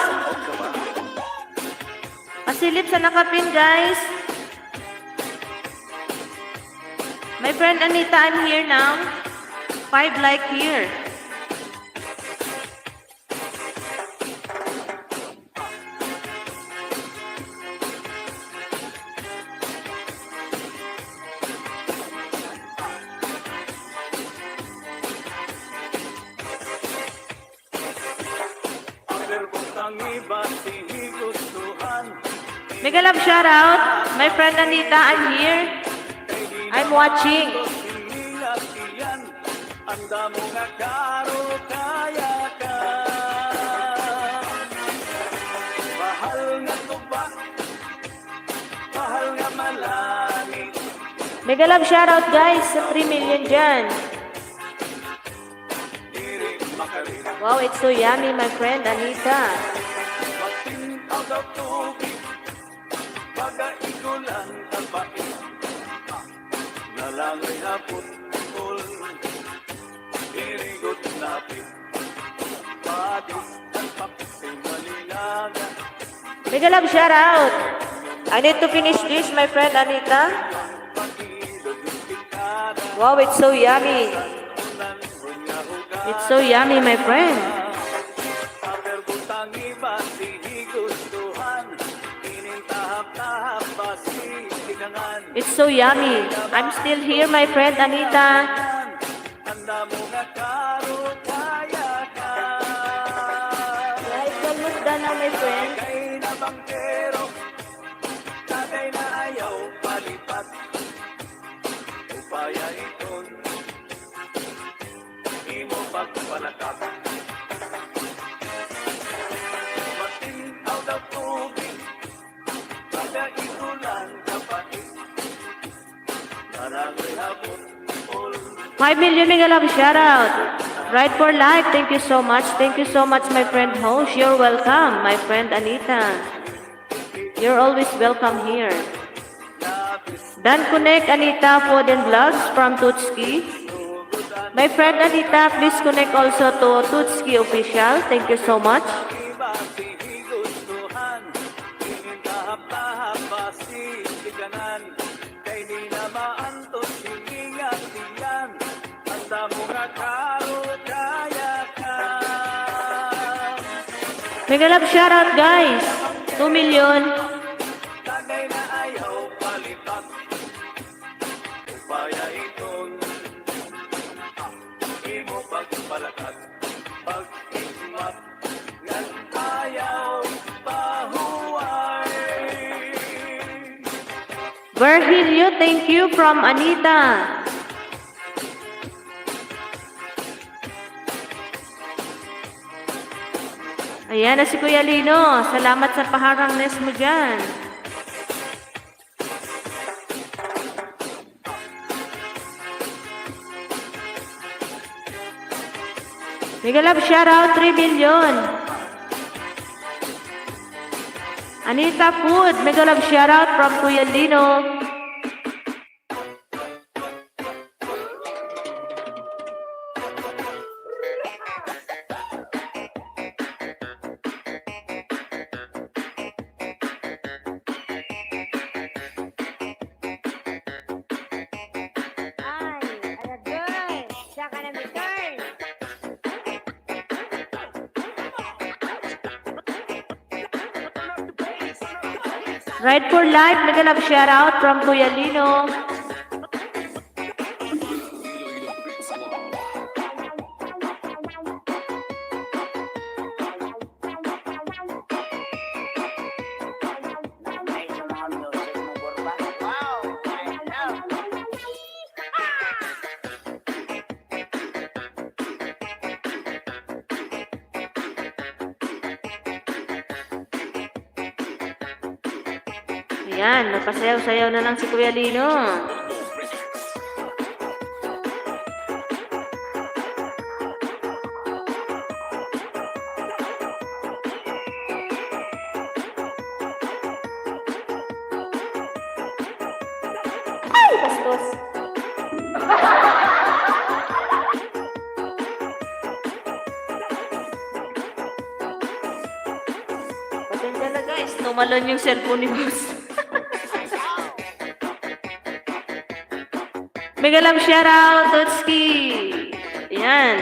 Pasilip sa nakapin, guys. My friend Anita, I'm here now. 5 like here. Mega love shout out. My friend Anita, I'm here. I'm watching. Mega love shout out, guys, sa 3 million dyan. Wow, it's so yummy, my friend Anita. Mega love shout out. I need to finish this, my friend Anita. Wow, it's so yummy. It's so yummy, my friend. It's so yummy. I'm still here, my friend Anita. Like, almost done now, my friend. $5 million mega love shout out. Right for life. Thank you so much. Thank you so much, my friend host. You're welcome, my friend Anita. You're always welcome here. Dan Connect Anita Food and Vlogs from Tutski. My friend Anita, please connect also to Tutski Official. Thank you so much. Mega love shoutout guys. 2 million. Virgilio, thank you from Anita. Ayan na si Kuya Lino. Salamat sa paharangnes mo dyan. Mega love shoutout 3 billion. Anita Food, mega love shoutout from Kuya Lino. Ride for Life, mega love shoutout from Kuya Lino. Ayan, napasayaw-sayaw na lang si Kuya Lino. Ay, bastos! Pasensya na guys, tumalon yung cellphone ni boss. Mega love shoutout, Tutski. Ayan.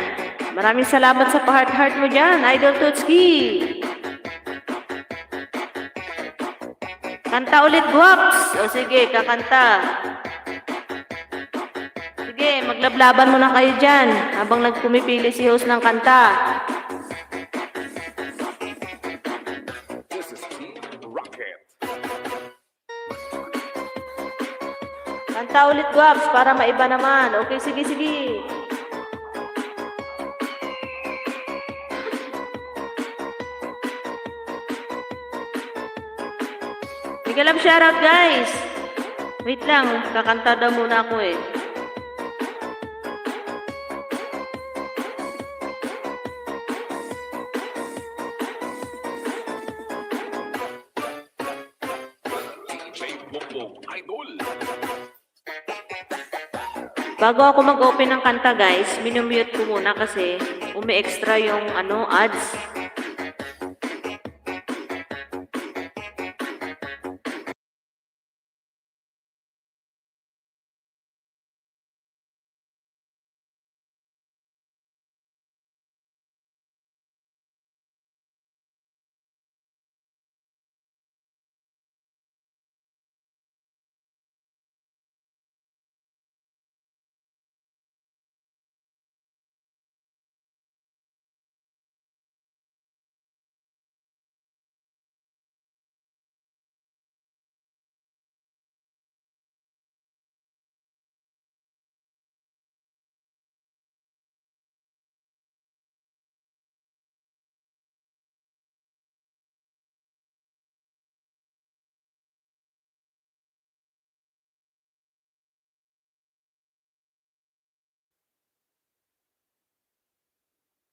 Maraming salamat sa pa-heart-heart mo dyan, Idol Tutski. Kanta ulit, Guaps. O sige, kakanta. Sige, maglablaban muna kayo dyan habang nagpumipili si host ng kanta. This is Team Rocket. Kanta ulit, Guaps, para maiba naman. Okay, sige, sige. Mega love shoutout, guys. Wait lang, kakanta daw muna ako eh. DJ Bongbong Idol. Bago ako mag-open ng kanta, guys, minumute ko muna kasi umi-extra yung ads.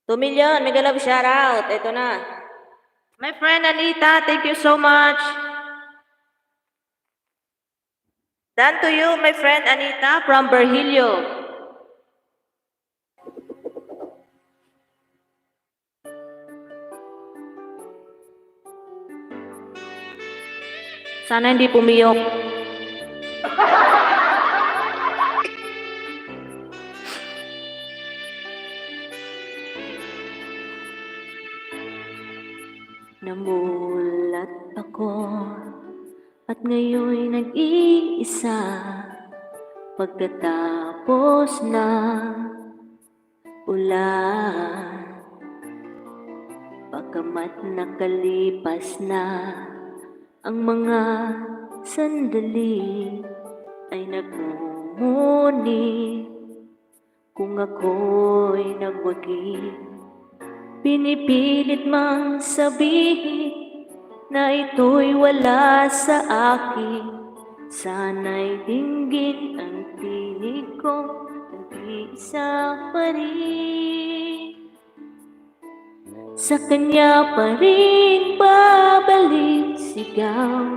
$2 million, mega love shoutout. Ito na. My friend Anita, thank you so much. Done to you, my friend Anita from Virgilio. Sana hindi pumiyok. Namulat ako at ngayon nag-iisa pagkatapos ng ulan. Pagkamat nakalipas na ang mga sandali ay nagmumuni kung ako'y nagwagi. Pinipilit mang sabihin na ito'y wala sa akin. Sana'y dinggin ang tinig ko, nag-iisa pa rin. Sa kanya pa rin babalik sigaw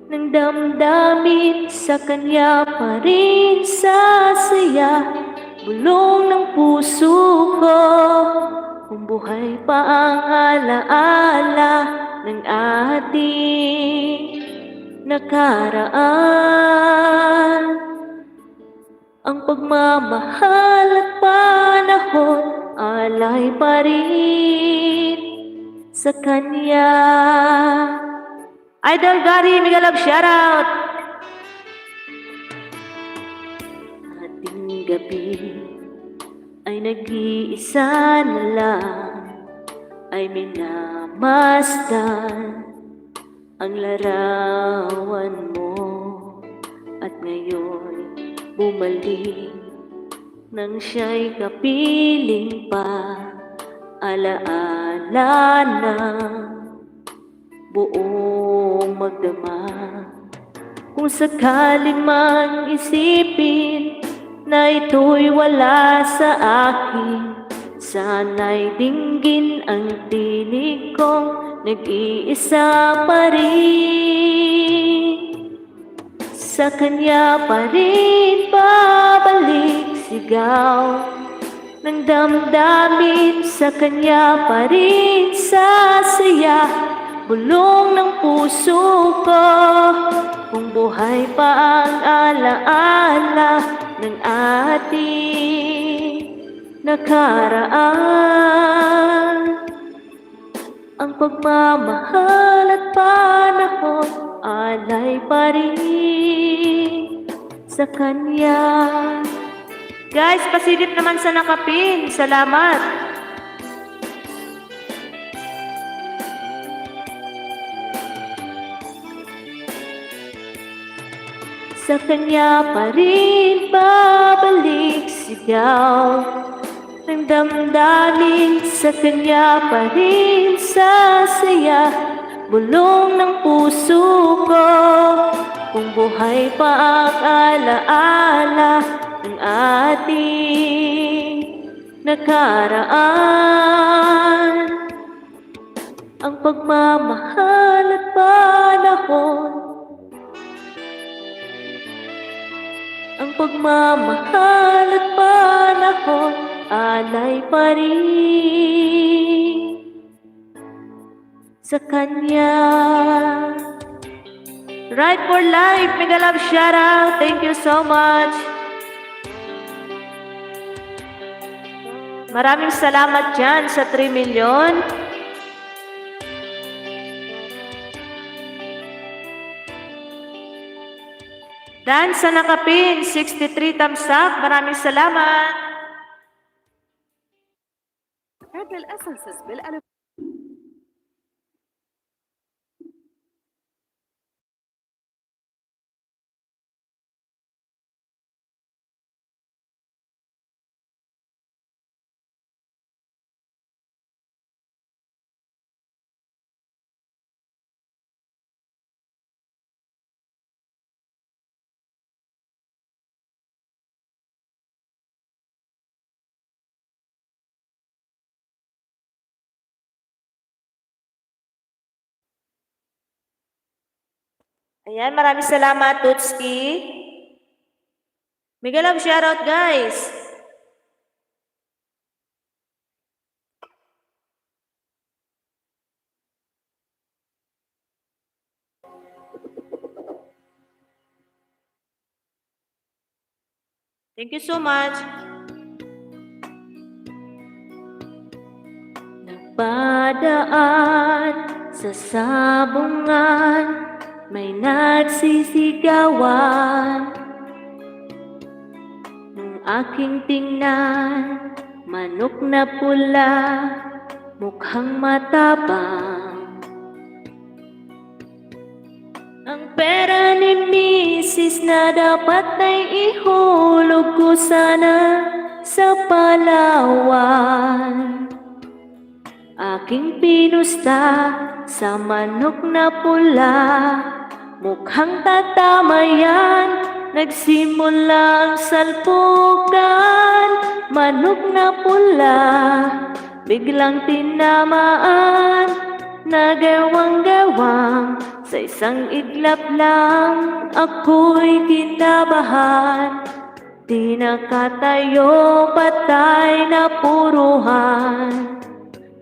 ng damdamin, sa kanya pa rin sasaya bulong ng puso ko. Kung buhay pa ang alaala ng ating nakaraan, ang pagmamahal at panahon alay pa rin sa kanya. Idol Gary, mega love shoutout! Ating gabi ay nag-iisa na lang, ay minamasdan ang larawan mo, at ngayon bumalik nang siya'y kapiling pa, alaala na buong magdama. Kung sakaling mang isipin na ito'y wala sa akin, sana'y dinggin ang tinig kong nag-iisa pa rin. Sa kanya pa rin babalik sigaw ng damdamin, sa kanya pa rin sasaya bulong ng puso ko. Kung buhay pa ang alaala ng ating nakaraan, ang pagmamahal at panahon alay pa rin sa kanya. Guys, pasilip naman sa nakapin. Salamat. Sa kanya pa rin babalik sigaw ng damdamin, sa kanya pa rin sasaya bulong ng puso ko. Kung buhay pa ang alaala ng ating nakaraan, ang pagmamahal at panahon, ang pagmamahal at panahon alay pa rin sa kanya. Right for life, mega love shoutout. Thank you so much. Maraming salamat dyan sa 3 million. Dan sa nakapin, 63 thumbs up. Maraming salamat. Herbal Essences بالألف. Ayan, maraming salamat, Tutski. Mega love shoutout, guys. Thank you so much. Nagpadaan sa sabungan, may nagsisigawan. Nung aking tingnan, manok na pula, mukhang matapang. Ang pera ni Mrs. na dapat ay ihulog ko sana sa Palawan. Aking pinusta sa manok na pula, mukhang tatama yan. Nagsimula ang salpukan, manok na pula, biglang tinamaan. Nagawang-gawang sa isang iglap lang, ako'y kinabahan. Di nakatayo, patay na puruhan.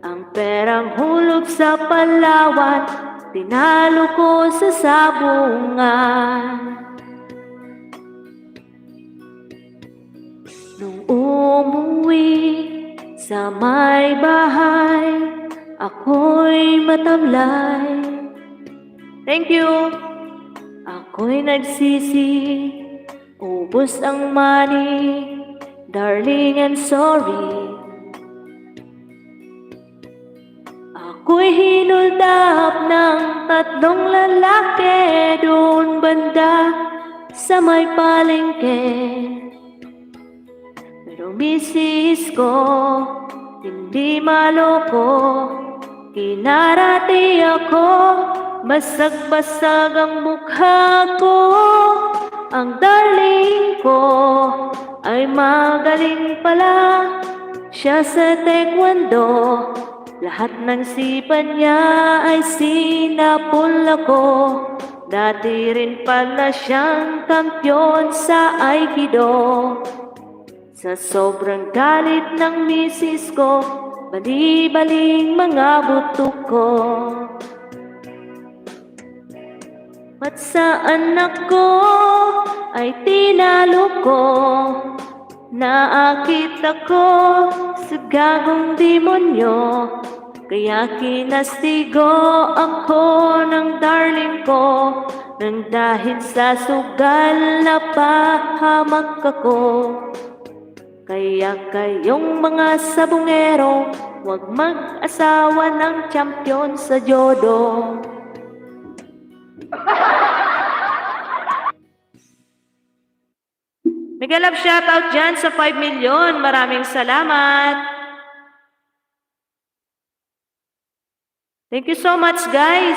Ang perang hulog sa Palawan, tinalo ko sa sabungan. Nung umuwi sa may bahay, ako'y matamlay. Thank you. Ako'y nagsisi, ubos ang money, darling, I'm sorry. Ako'y hinuldap ng tatlong lalaki doon banda sa may palengke. Pero misis ko, hindi maloko, kinarati ako, basag-basag ang mukha ko. Ang darling ko ay magaling pala, siya sa taekwondo. Lahat ng sipan niya ay sinapol ako. Dati rin pala siyang kampyon sa Aikido. Sa sobrang galit ng misis ko, bali-baling mga buto ko. At sa anak ko ay tinalo ko. Naakit ako sa gagong demonyo, kaya kinastigo ako ng darling ko. Nang dahil sa sugal na pahamak ako. Kaya kayong mga sabungero, huwag mag-asawa ng champion sa jodo. Mega love shoutout dyan sa 5 million. Maraming salamat. Thank you so much, guys.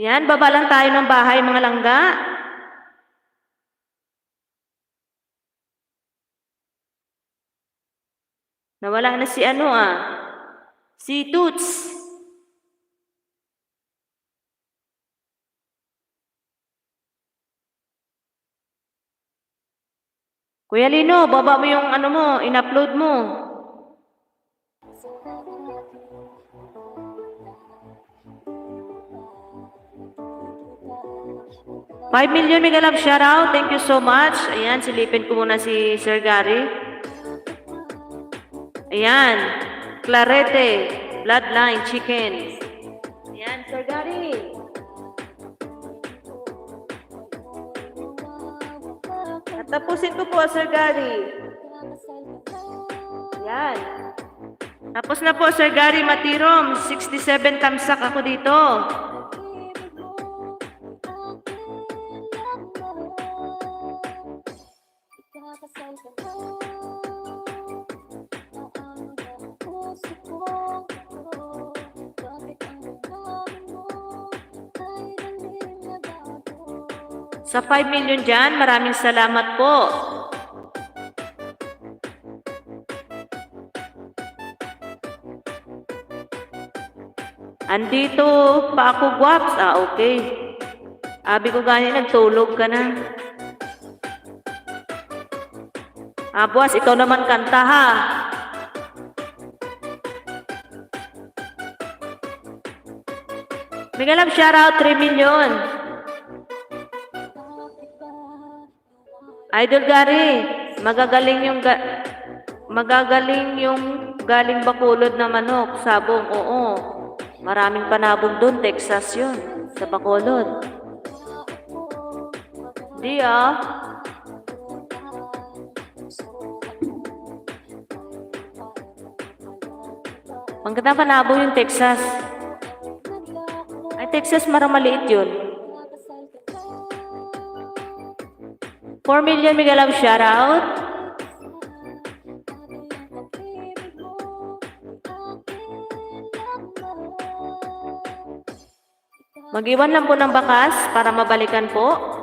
Yan, baba lang tayo ng bahay, mga langga. Nawala na si si Toots. Kuya Lino, baba mo yung in-upload mo. $5 million mega love shoutout. Thank you so much. Ayan, silipin ko muna si Sir Gary. Ayan, Clarete, Bloodline Chicken. Ayan, Sir Gary. At tapusin ko po, Sir Gary. Ayan. Tapos na po, Sir Gary Matirom. 67 tamsak ako dito. Sa 5 million dyan, maraming salamat po. Andito pa ako, Guaps. Okay. Abi ko gani, nagtulog ka na. Boss, ikaw naman kanta, ha? Mega love shoutout 3 million. Idol Gary, magagaling yung galing Bacolod na manok, sabong, oo. Maraming panabong doon, Texas yun, sa Bacolod. Di Maganda panabong yung Texas. Ay, Texas, marang maliit yun. 4 million mega love shoutout. Mag-iwan lang po ng bakas para mabalikan po.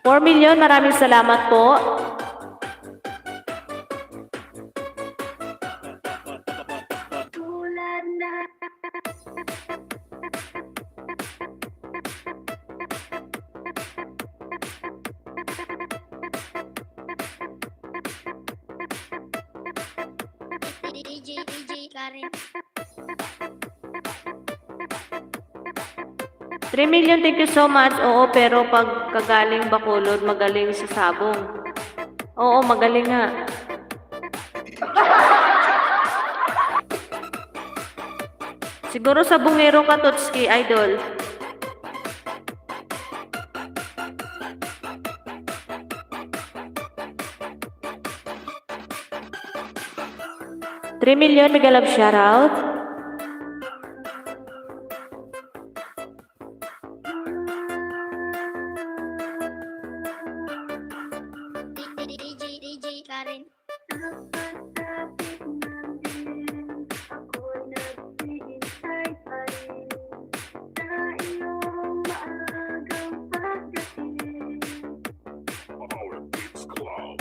$4 million, maraming salamat po. Tulad na DJ Karen. 3 million, thank you so much. Oo, pero pag kagaling Bacolod, magaling sa sabong. Oo, magaling nga. Siguro sa bungero ka, Totski, idol. $3 million, mega love shoutout. DJ Karen. Power Beats Club.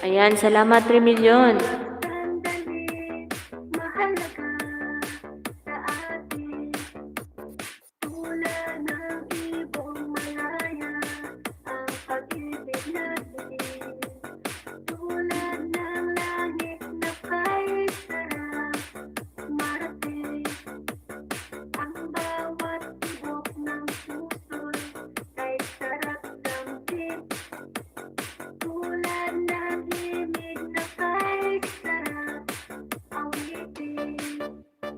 Ayan, salamat 3 million.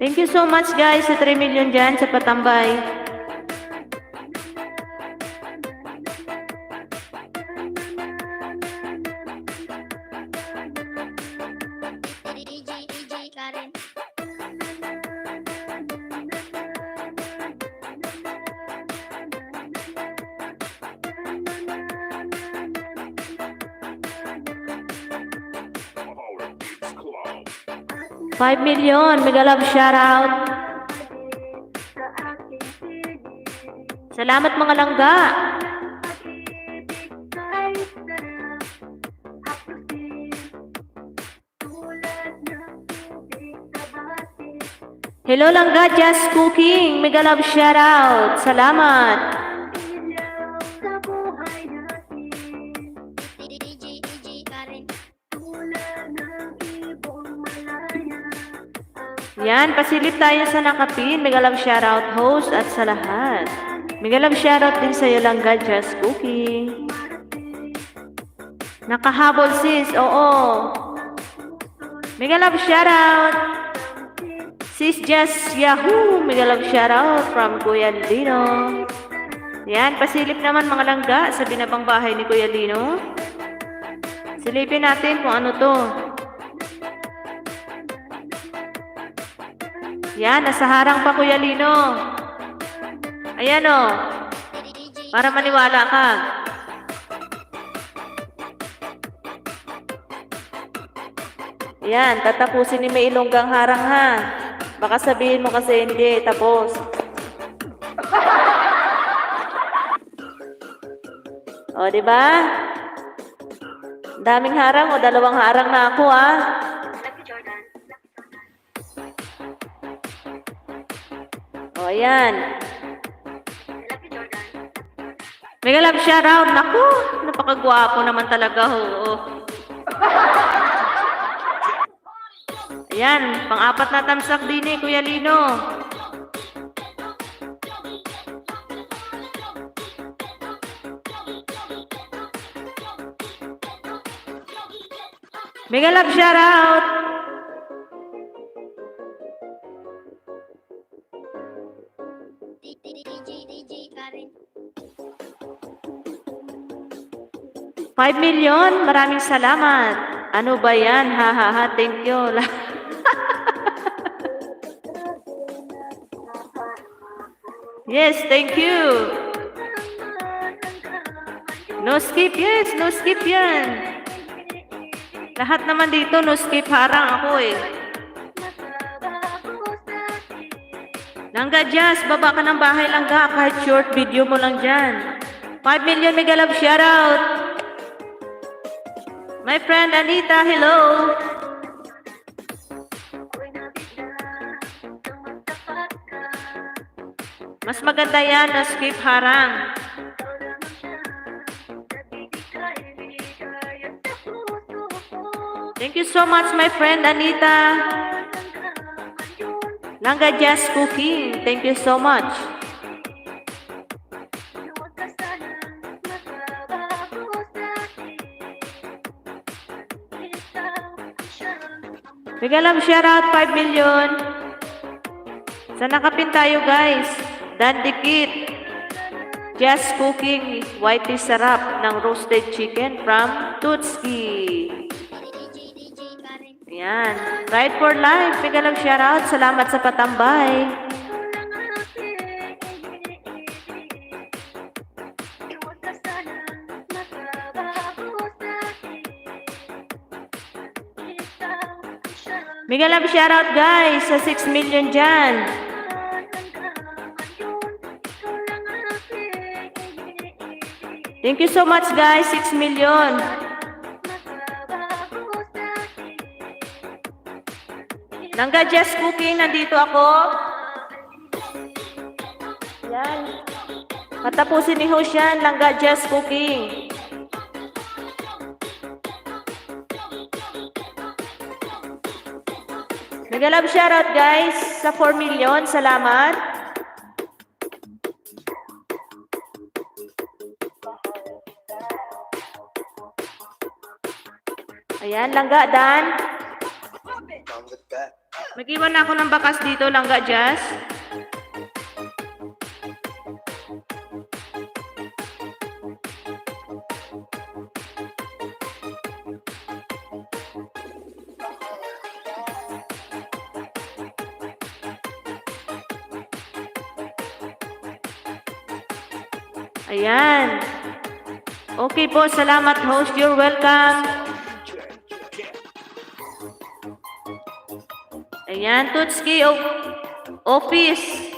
Thank you so much guys sa 3 million dyan sa patambay. DJ Karen. Power Beats Club. 5 million, mega love shoutout. Salamat mga langga. Hello langga, just cooking. Mega love shoutout. Salamat. DJ Karen. Yan, pasilip tayo sa nakapin. Mega love shoutout host at sa lahat. Mega love shoutout din sa'yo langga, just cooking. Nakahabol sis, oo. Mega love shoutout. Sis Just Yahoo! Mega love shoutout from Kuya Lino. Yan, pasilip naman mga langga sa binabang bahay ni Kuya Lino. Silipin natin kung ano to. Yan, nasa harang pa Kuya Lino. Ayan o. Para maniwala ka. Yan, tatapusin ni May Ilonggang harang ha. Baka sabihin mo kasi hindi, tapos. O, di ba? Daming harang o dalawang harang na ako, ah. ayan. Mega love shoutout. Naku, napakagwapo naman talaga. Oo. Ayan, pang-apat na tamsak din eh, Kuya Lino. Mega love shoutout. DJ Karen. 5 million, maraming salamat. Ano ba yan? Ha ha ha, thank you. Yes, thank you. No skip, yes, no skip yan. Lahat naman dito, no skip, harang ako eh. Langga Jazz, baba ka ng bahay langga, kahit short video mo lang dyan. 5 million mega love shoutout. My friend Anita, hello. Mas maganda yan na skip harang. Thank you so much, my friend Anita. Langga Jazz Cooking, thank you so much. Mega love shoutout 5 million. Sa nakapin tayo guys. Dan Dikit. Just Cooking Whitey Sarap ng roasted chicken from Tutski. Ayan. Ride for life. Mega love shoutout. Salamat sa patambay. Mega love shoutout guys sa 6 million dyan. Thank you so much guys, 6 million. Langga Just Cooking, nandito ako. Yan. Patapusin ni host yan, Langga Just Cooking. Mega love shoutout guys sa 4 million. Salamat. Ayan, Langga Dan. Mag-iwan na ako ng bakas dito, Langga Jazz. Ayan. Okay po, salamat host. You're welcome. Ayan, Tutski Office.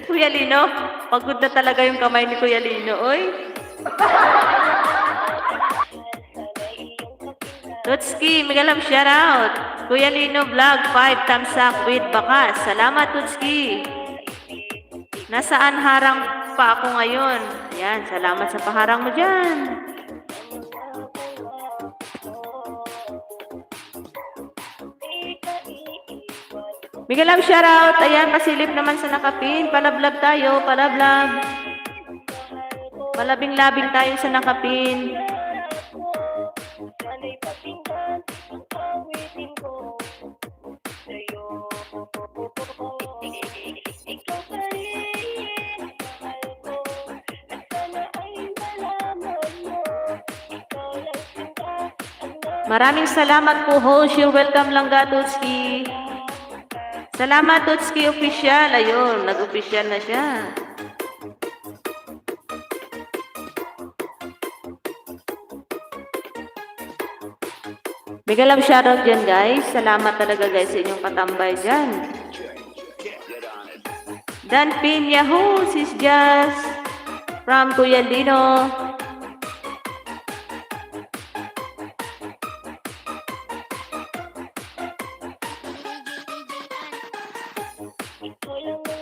Kuya Lino, pagod na talaga yung kamay ni Kuya Lino, oy. Tutski, mega love shoutout. Kuya Lino Vlog, 5 thumbs up with bakas. Salamat, Tutski. Nasaan harang pa ako ngayon? Ayan, salamat sa paharang mo dyan. Mega love shoutout. Ayan, pasilip naman sa nakapin. Palablab tayo, palablab. Palabing-labing tayo sa nakapin. Maraming salamat po, host. You're welcome, Langga Tutski. Salamat, Tutski Official. Ayun, nag-official na siya. Mega love shoutout dyan, guys. Salamat talaga, guys, sa inyong patambay dyan. Dan Pin Yahoo, Sis Jazz. From Kuya Lino.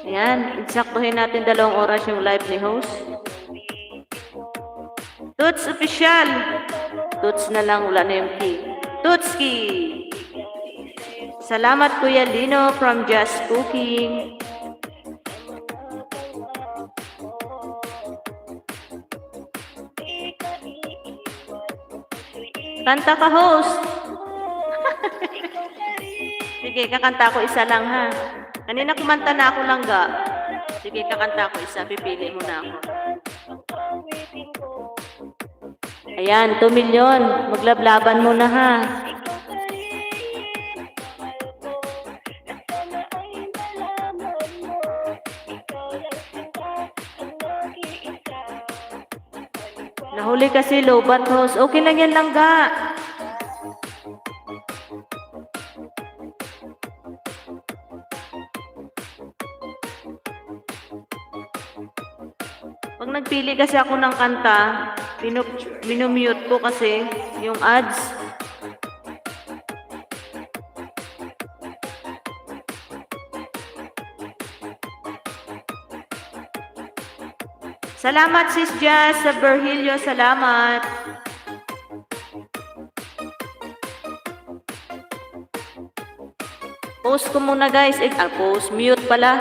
Ayan, insaktuhin natin 2 oras yung live ni host. Toots Official. Toots na lang, wala na yung key. Tootski. Salamat Kuya Lino from Just Cooking. Kanta ka, host. Sige, kakanta ko isa lang ha. Kanina kumanta na ako langga. Sige, kakanta ko isa. Pipili mo na ako. Ayan, 2 milyon. Maglablaban muna ha. Nahuli kasi lobat, host. Okay lang yan langga. Pag nagpili kasi ako ng kanta, minumute ko kasi yung ads. Salamat Sis Jazz sa Virgilio, salamat. Post ko muna guys. Post, mute pala.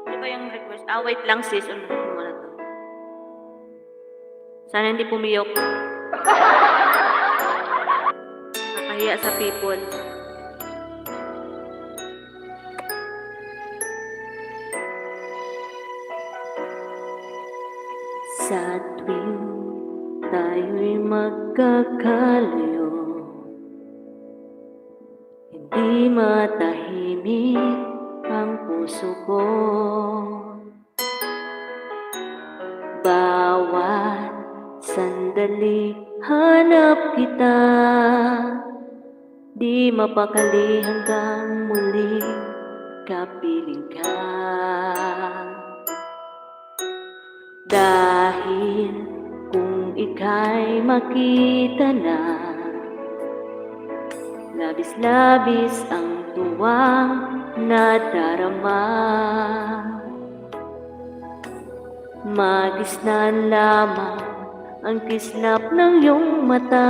Ano ba yung request? Wait lang sis. Ano muna to? Sana hindi pumiyok. Nakahiya sa people. Sa tuwing tayo'y magkakalayo, hindi matahimik ang puso ko. Bawat sandali hanap kita, di mapakali hanggang muli kapiling ka. Dahil kung ika'y makita na, labis-labis ang tuwang nadarama. Magisnan lamang ang kislap ng iyong mata,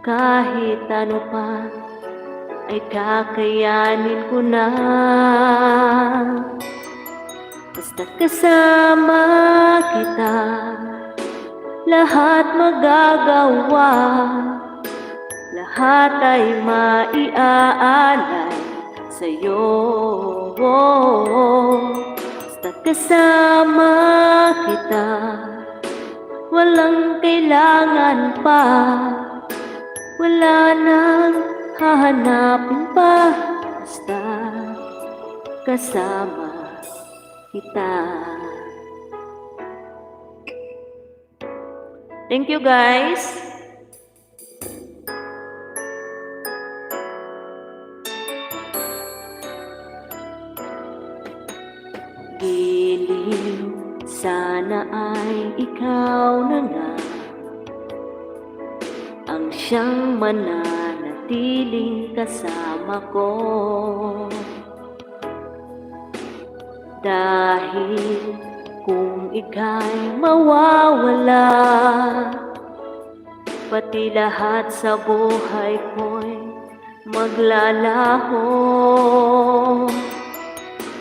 kahit ano pa ay kakayanin ko na. Basta't kasama kita, lahat magagawa, lahat ay maiaalay sa'yo. Basta't kasama kita, walang kailangan pa, wala nang hahanapin pa. Basta kasama kita. Thank you guys. Giliw, sana ay ikaw na nga ang siyang mananatiling kasama ko. Dahil kung ika'y mawawala, pati lahat sa buhay ko'y maglalaho.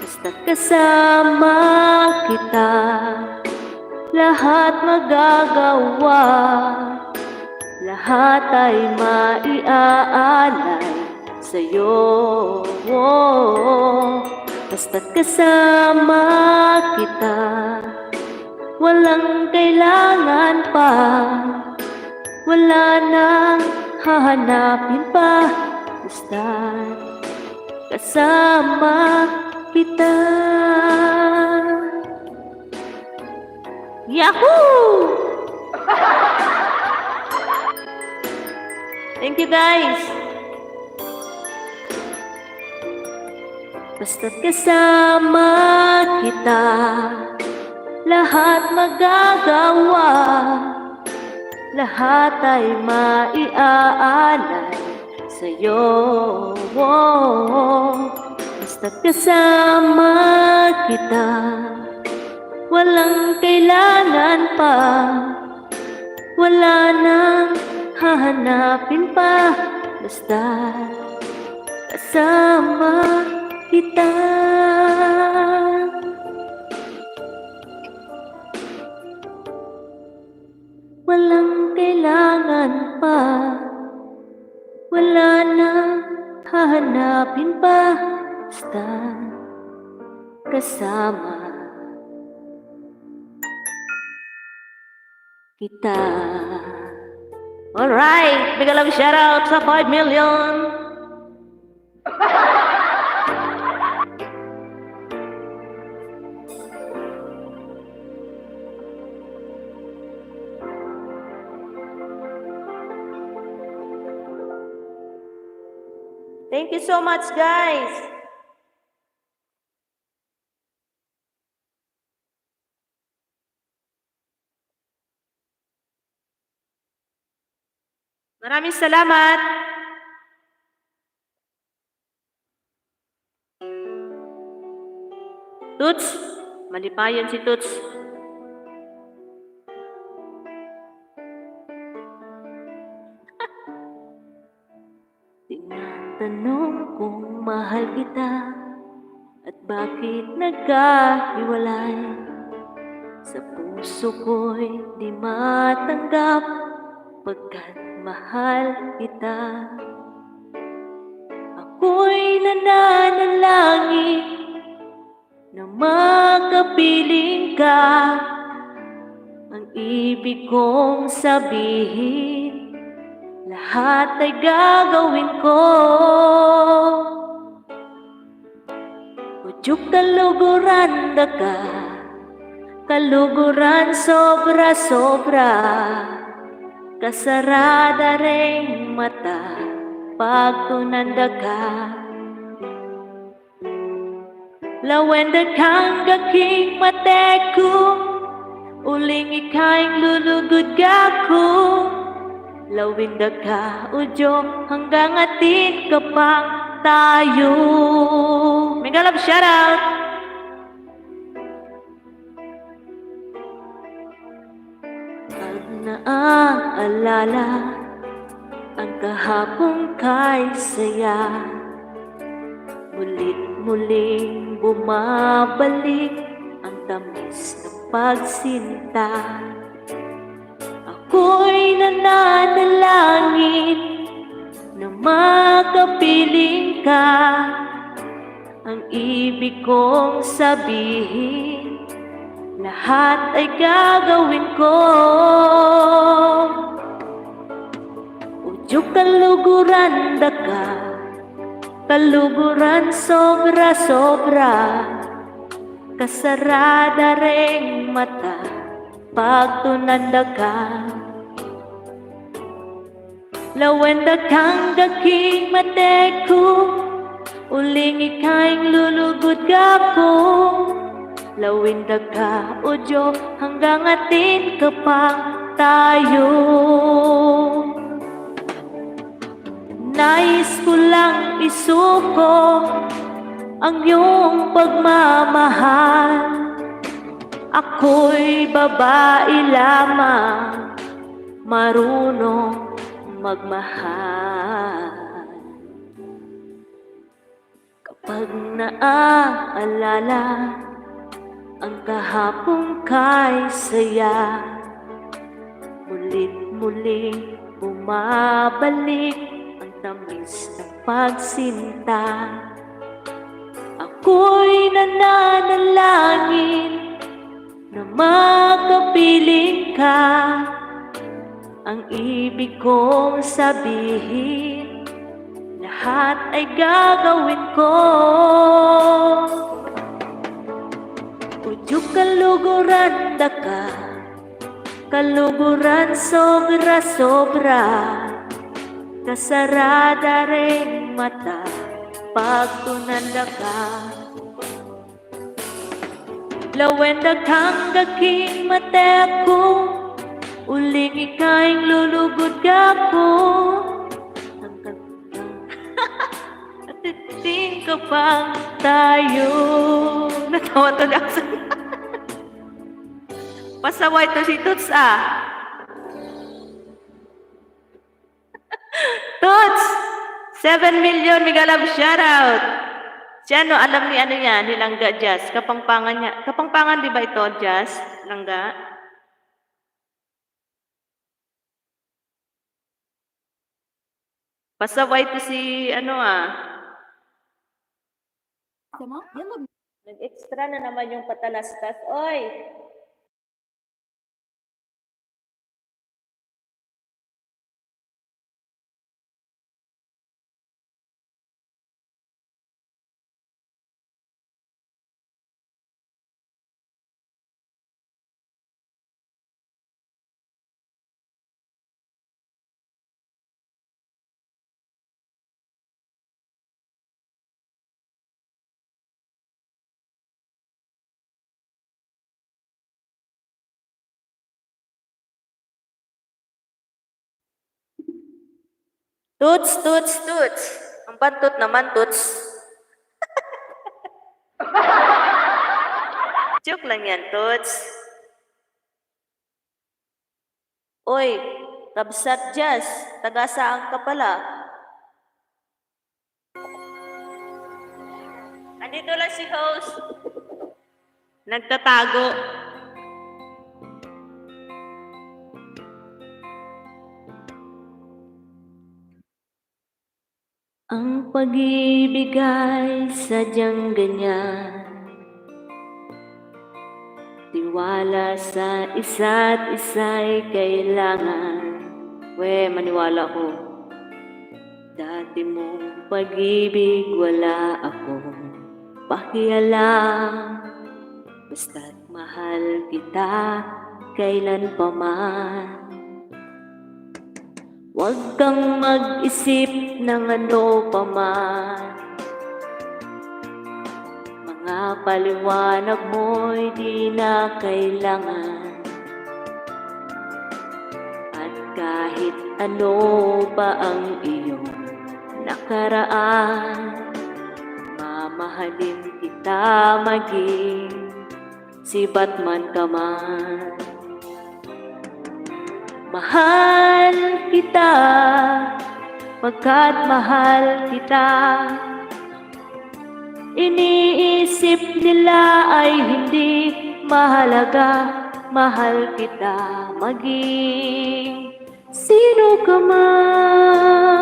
Basta't kasama kita, lahat magagawa, lahat ay maiaalay sa'yo. Basta't kasama kita, walang kailangan pa, wala nang hahanapin pa. Basta't kasama kita. Yahoo! Thank you guys. Basta't kasama kita, lahat magagawa, lahat ay maiaalay sa'yo. Basta't kasama kita, walang kailangan pa, wala nang hahanapin pa. Basta't kasama kita. Walang kailangan pa, wala nang hahanapin pa. Basta kasama kita. Alright, bigyan lang shoutout sa 5 million. Thank you so much, guys. Maraming salamat. Toots, malipayan si Toots. Tinatanong kung mahal kita at bakit nagkahiwalay. Sa puso ko'y di matanggap pagkat mahal kita. Ako'y nananalangin na makapiling ka. Ang ibig kong sabihin, lahat ay gagawin ko. Udyok kaluguran da ka, kaluguran sobra-sobra. Kasarada ring mata pag tunanda ka. Lawenda kang gaking mateku, uling ika'y lulugod gaku. Lawenda ka udyo hanggang atin ka pang tayo. Mega love shoutout! Pag naaalala ang kahapong kay saya, mulit-muling bumabalik ang tamis ng pagsinta. Ako'y nananalangin na makapiling ka. Ang ibig kong sabihin, lahat ay gagawin ko. Udyok kaluguran da ka, kaluguran sobra-sobra. Kasarada ring mata pag tunanda ka. Lawenda kang gaking mateku, uling ika'y lulugod gapo. Lawenda ka udyo hanggang atin ka pang tayo. Nais ko lang isuko ang iyong pagmamahal. Ako'y babae lamang, marunong magmahal. Kapag naaalala ang kahapong kay saya, mulit-muling bumabalik ang tamis ng pagsinta. Ako'y nananalangin na makapiling ka. Ang ibig kong sabihin, lahat ay gagawin ko. Udyok kaluguran da ka, kaluguran sobra-sobra. Kasarada ring mata pag tunanda ka. Lawenda kang gaking mate ko, uling ikaing lulugod ka ko. At titing ka pang tayo. Natawa to Jackson. Pasaway to si Toots Toots! 7 million mega love shoutout! Si ano, alam ni ano yan, ni Langga Jazz. Kapangpangan niya. Kapangpangan di ba ito, Jazz? Langga? Pasaway to si ano تمام يلا Nag-extra na naman yung patalastas. Oy! Toots, Toots, Toots. Ang bantot naman, Toots. Joke lang yan, Toots. Oy, Kabsat Jazz, taga-saan ka pala? Andito lang si host. Nagtatago. Ang pag-ibig ay sadyang ganyan. Tiwala sa isa't isa'y kailangan. We, maniwala ko. Dati mong pag-ibig wala akong pakialam. Basta't mahal kita kailan pa man. Huwag kang mag-isip ng ano pa man. Mga paliwanag mo'y di na kailangan. At kahit ano pa ang iyong nakaraan, mamahalin kita maging si Batman ka man. Mahal kita, pagkat mahal kita. Iniisip nila ay hindi mahalaga. Mahal kita maging sino ka man.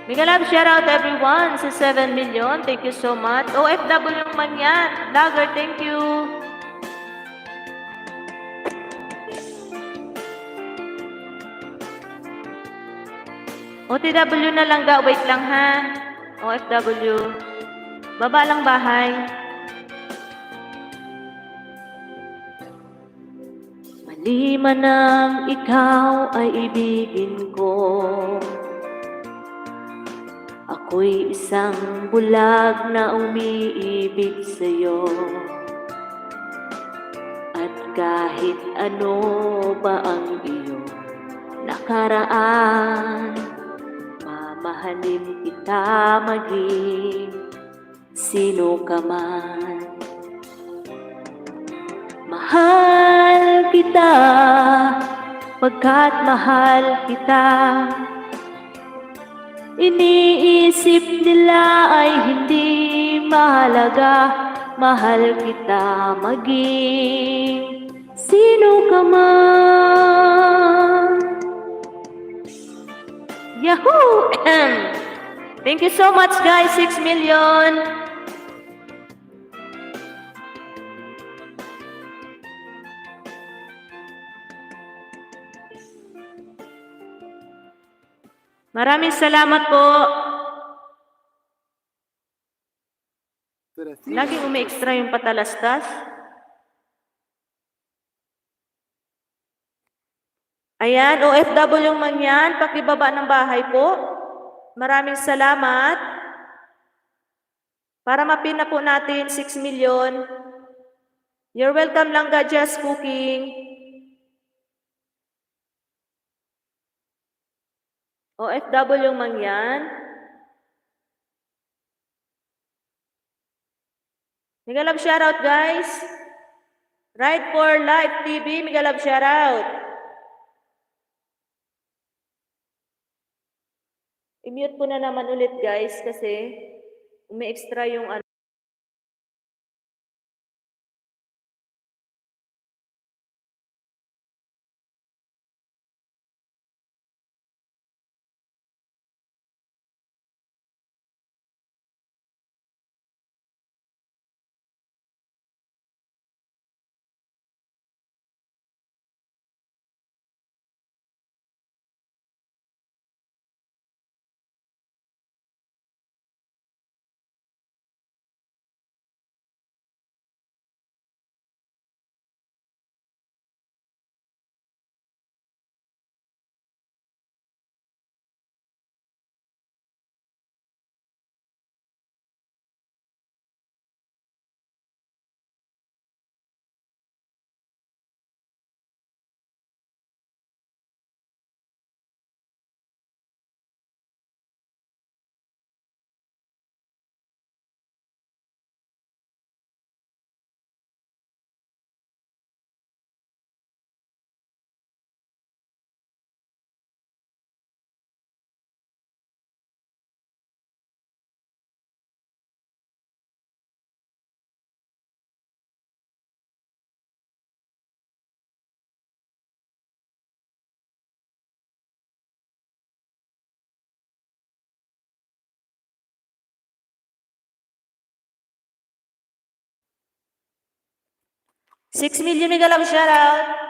Mega love shoutout everyone sa 7 million. Thank you so much. OFW man yan. Dagger, thank you. OTW na lang ga. Wait lang ha. OFW. Baba lang bahay. Mali man ang ikaw ay ibigin ko. Ako'y isang bulag na umiibig sa'yo. At kahit ano pa ang iyong nakaraan, mamahalin kita maging sino ka man. Mahal kita, pagkat mahal kita. Iniisip nila ay hindi mahalaga. Mahal kita maging sino ka man. Yahoo! Thank you so much, guys. 6 million. Maraming salamat po. 30 Laging umi-extra yung patalastas. Ayan, OFW man yan. Pakibaba ng bahay po. Maraming salamat. Para mapin na po natin 6 million. You're welcome lang, Just Cooking. OFW man yan. Mega love shoutout, guys. Ride for Life TV, mega love shoutout. I-mute ko na naman ulit, guys, kasi umi-extra yung ano. $6 million mega love shoutout.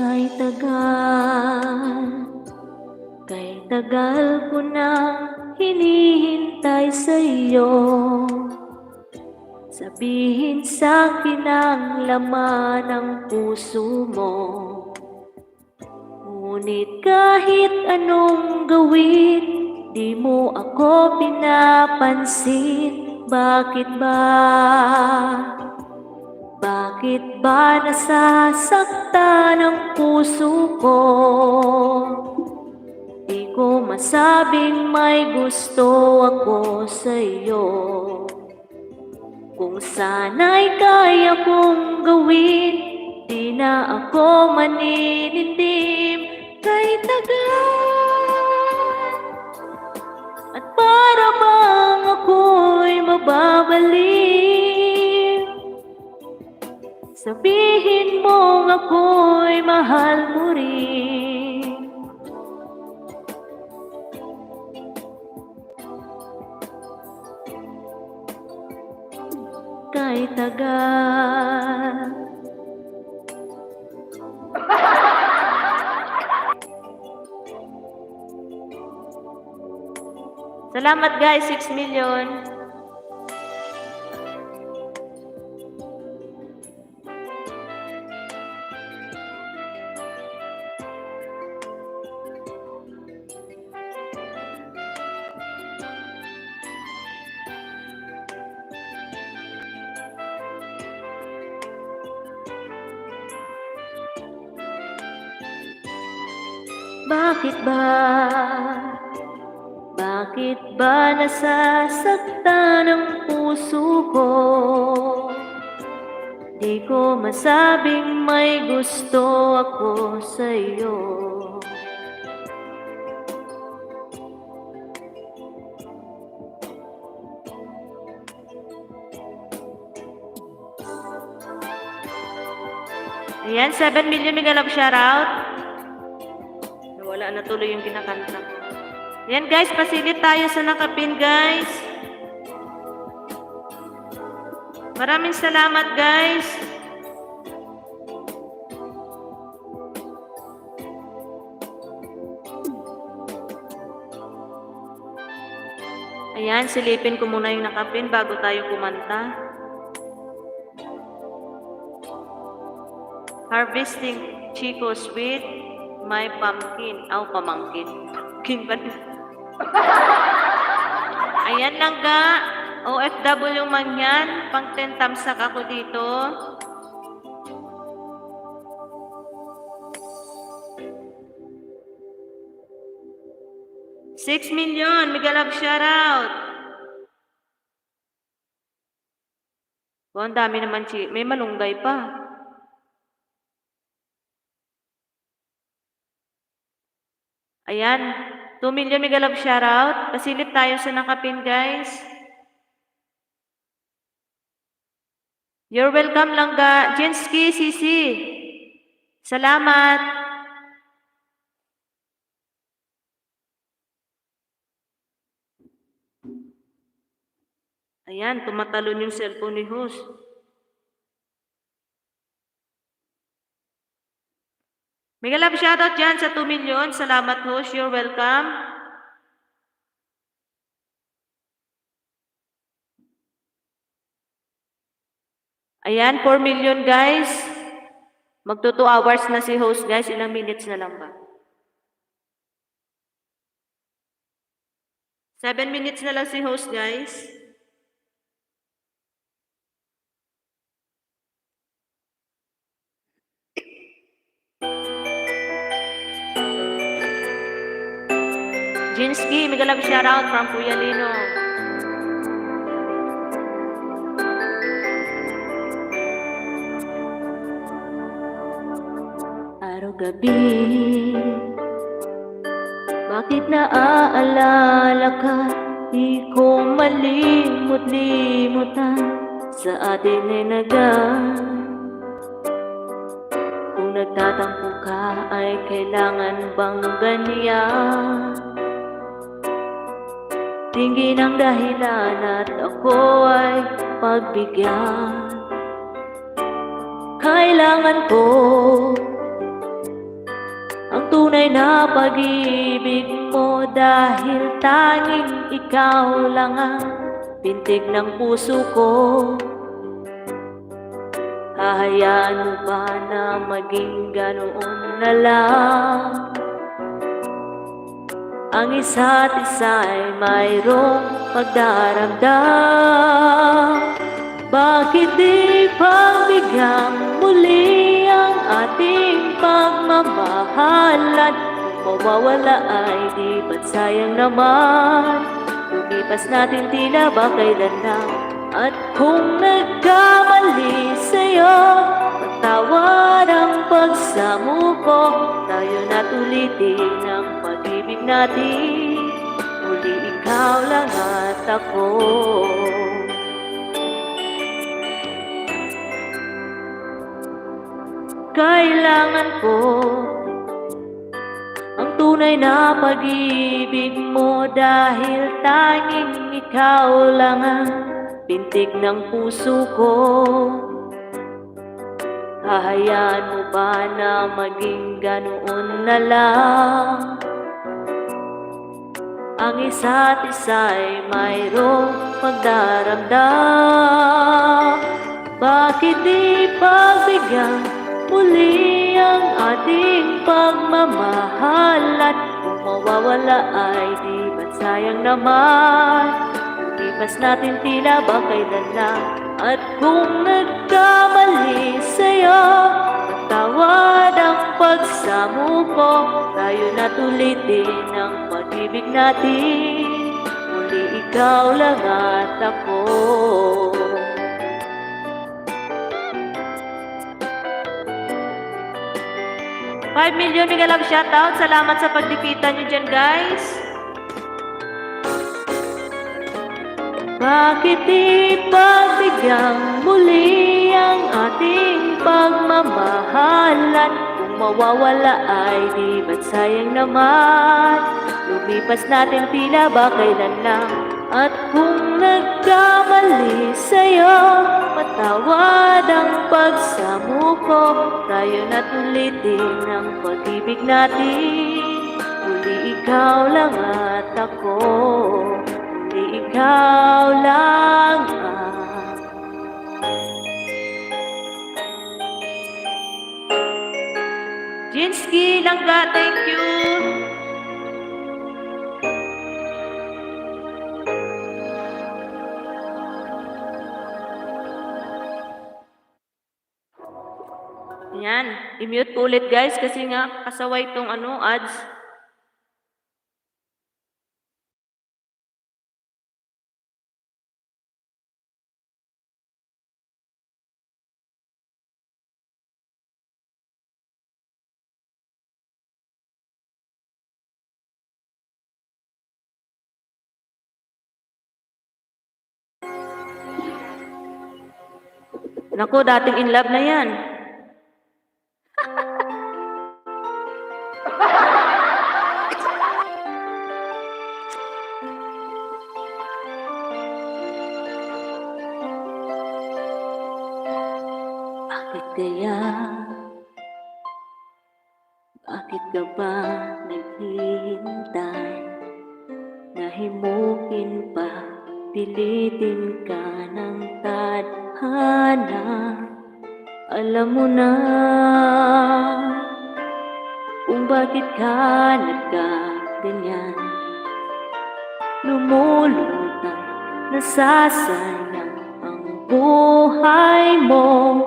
Kay tagal ko nang hinihintay sa iyo. Sabihin sa'kin ang laman ng puso mo. Ngunit kahit anong gawin, di mo ako pinapansin. Bakit ba? Bakit ba nasasaktan ang puso ko? Di ko masabing may gusto ako sa iyo. Kung sana'y kaya kong gawin, di na ako maninindim. Kay tagal at para bang ako'y mababalik. Sabihin mong ako'y mahal mo rin. Kay tagal. Salamat guys, 6 million. Bakit ba? Bakit ba nasasaktan ang puso ko? Di ko masabing may gusto ako sa'yo. Ayan, 7 million mega love shoutout. Nawala na tuloy yung kinakanta ko. Ayan guys, pasilip tayo sa nakapin guys. Maraming salamat guys. Ayan, silipin ko muna yung nakapin bago tayo kumanta. Harvesting Chico Sweet, my pumpkin. Pamangkin. Pumpkin ba? Ayan lang ga. OFW man yan. Pang 10 tamsak ako dito. $6 million. Mega love shoutout. Ang dami naman, may malunggay pa. Ayan, 2 million mega love shoutout. Pasilip tayo sa nakapin, guys. You're welcome lang ga. Jenski, Sisi. Salamat. Ayan, tumatalon yung cellphone ni host. Mega love shoutout dyan sa 2 million. Salamat host. You're welcome. Ayan, 4 million guys. Magto 2 hours na si host guys. Ilang minutes na lang ba? 7 minutes na lang si host guys. Jinsky, mega love shoutout from Kuya Lino. Araw-gabi, bakit naaalala ka? Di ko malimot-limutan sa atin ay kung nagtatampo ka ay kailangan bang ganyan? Tingin ang dahilan at ako ay pagbigyan. Kailangan ko ang tunay na pag-ibig mo dahil tanging ikaw lang ang pintig ng puso ko. Hahayaan mo ba na maging ganoon na lang? Ang isa't isa ay mayroong pagdaramdam. Bakit di pagbigyan muli ang ating pagmamahal? At kung mawawala ay di ba't sayang naman? Lumipas natin tila ba kailan lang? At kung nagkamali sa'yo, patawad ang pagsamo ko. Tayo na't ulitin ang pag-ibig natin. Muli ikaw lang at ako. Kailangan ko ang tunay na pag-ibig mo dahil tanging ikaw lang ang pintig ng puso ko. Hahayaan mo ba na maging ganoon na lang? Ang isa't isa ay mayroong pagdaramdam. Bakit di pagbigyan muli ang ating pagmamahal? At kung mawawala ay di ba't sayang naman? Lipas natin tila ba kailan lang? At kung nagkamali sa'yo, patawad ang pagsamo ko. Tayo na't ulitin ang pag-ibig natin. Muli ikaw lang at ako. 5 million mega love shoutout. Salamat sa pagdikita nyo dyan, guys. Bakit ipagbigyan muli ang ating pagmamahalan? Kung mawawala ay di ba't sayang naman? Lumipas natin tila ba kailan lang? At kung nagkamali sa'yo, patawad ang pagsamo ko. Tayo na't ulitin ang pag-ibig natin. Muli ikaw lang at ako. Muli ikaw lang at Jinsky Langga, thank you. Yan, i-mute ko ulit guys kasi nga kasaway tong ads. Naku, dating in love na yan. Bakit kaya? Bakit ka ba naghihintay? Nahimukin pa, pilitin ka ng tadhana. Alam mo na kung bakit ka nagkaganyan. Lumulutang, nasasayang ang buhay mo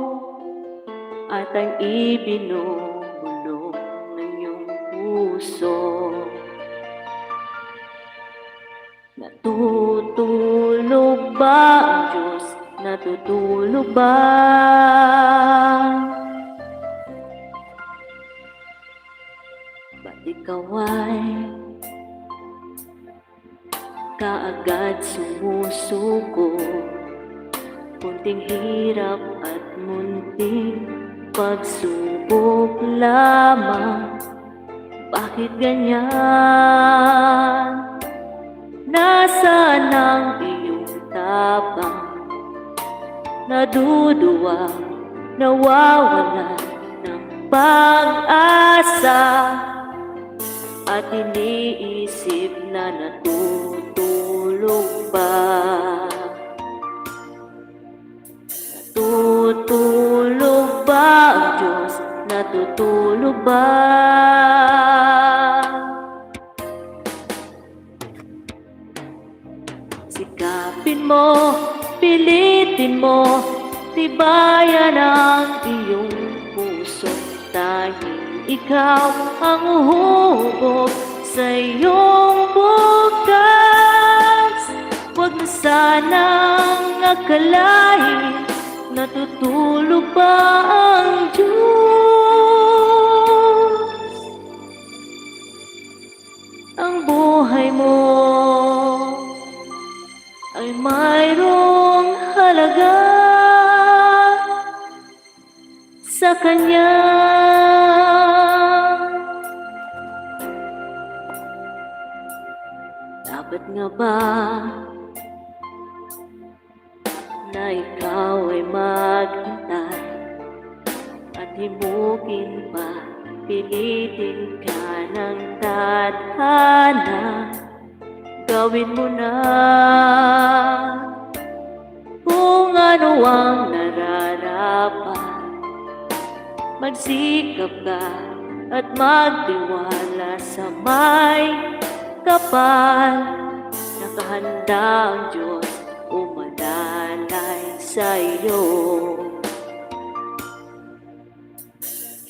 at ang ibinubulong ng iyong puso. Natutulog ba ang Diyos? Natutulog ba? Ba't ikaw ay kaagad sumusuko? Kunting hirap at munting pagsubok lamang. Bakit ganyan? Nasaan ang iyong tapang? Naduduwang, nawawalan ng pag-asa, at iniisip na natutulog ba? Natutulog ba ang Diyos? Natutulog ba? Sikapin mo, pilitin mo, tibayan ang iyong puso. Tanging ikaw ang uhubog sa iyong bukas. Huwag na sanang akalain, natutulog ba ang Diyos? Ang buhay mo ay mayroong halaga sa Kanya. Dapat nga ba na ikaw ay maghintay at himukin pa, pilitin ka ng tadhana? Gawin mo na kung ano ang nararapat. Magsikap ka at magtiwala sa may kapal. Nakahanda ang Diyos umalalay sa iyo.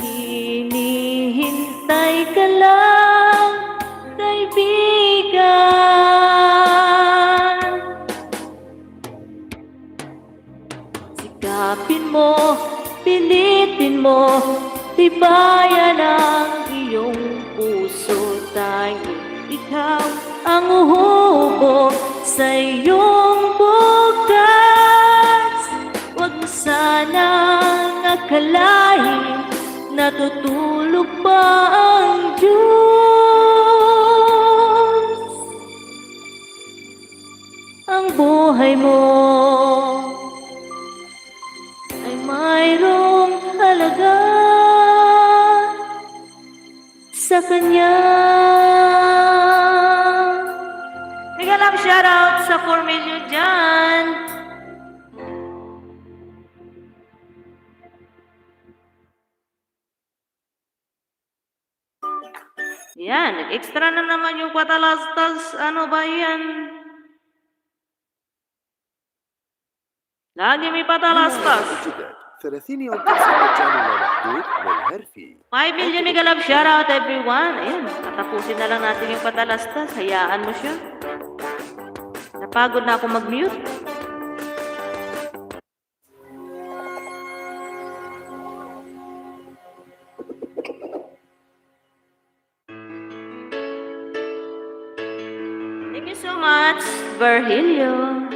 Hinihintay ka lang, kaibigan. Pilitin mo, tibayan ang iyong puso. Tanging ikaw ang uhubog sa iyong bukas. Huwag mo sanang akalain natutulog pa ang Diyos. Ang buhay mo ay mayroong halaga sa Kanya. Mega love shoutout sa 4 million dyan. Yan, extra na naman yung patalastas. Ano ba yan? Lagi may patalastas. جدد 30 يوم تحصل مجانا ومحدود للهرفي 5 million mega love shoutout everyone. Ayan, tatapusin na lang natin yung patalastas. Hayaan mo siya. Napagod na ako mag-mute. Thank you so much, Virgilio.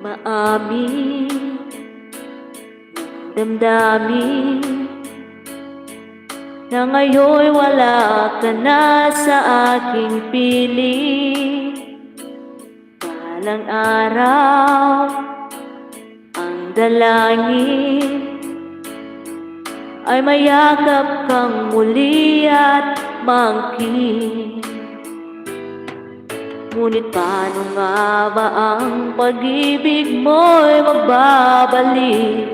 Maamin, damdamin na ngayon'y wala ka na sa aking piling. Balang araw, ang dalangin ay mayakap kang muli at mangkin. Ngunit paano nga ba ang pag-ibig mo'y magbabalik?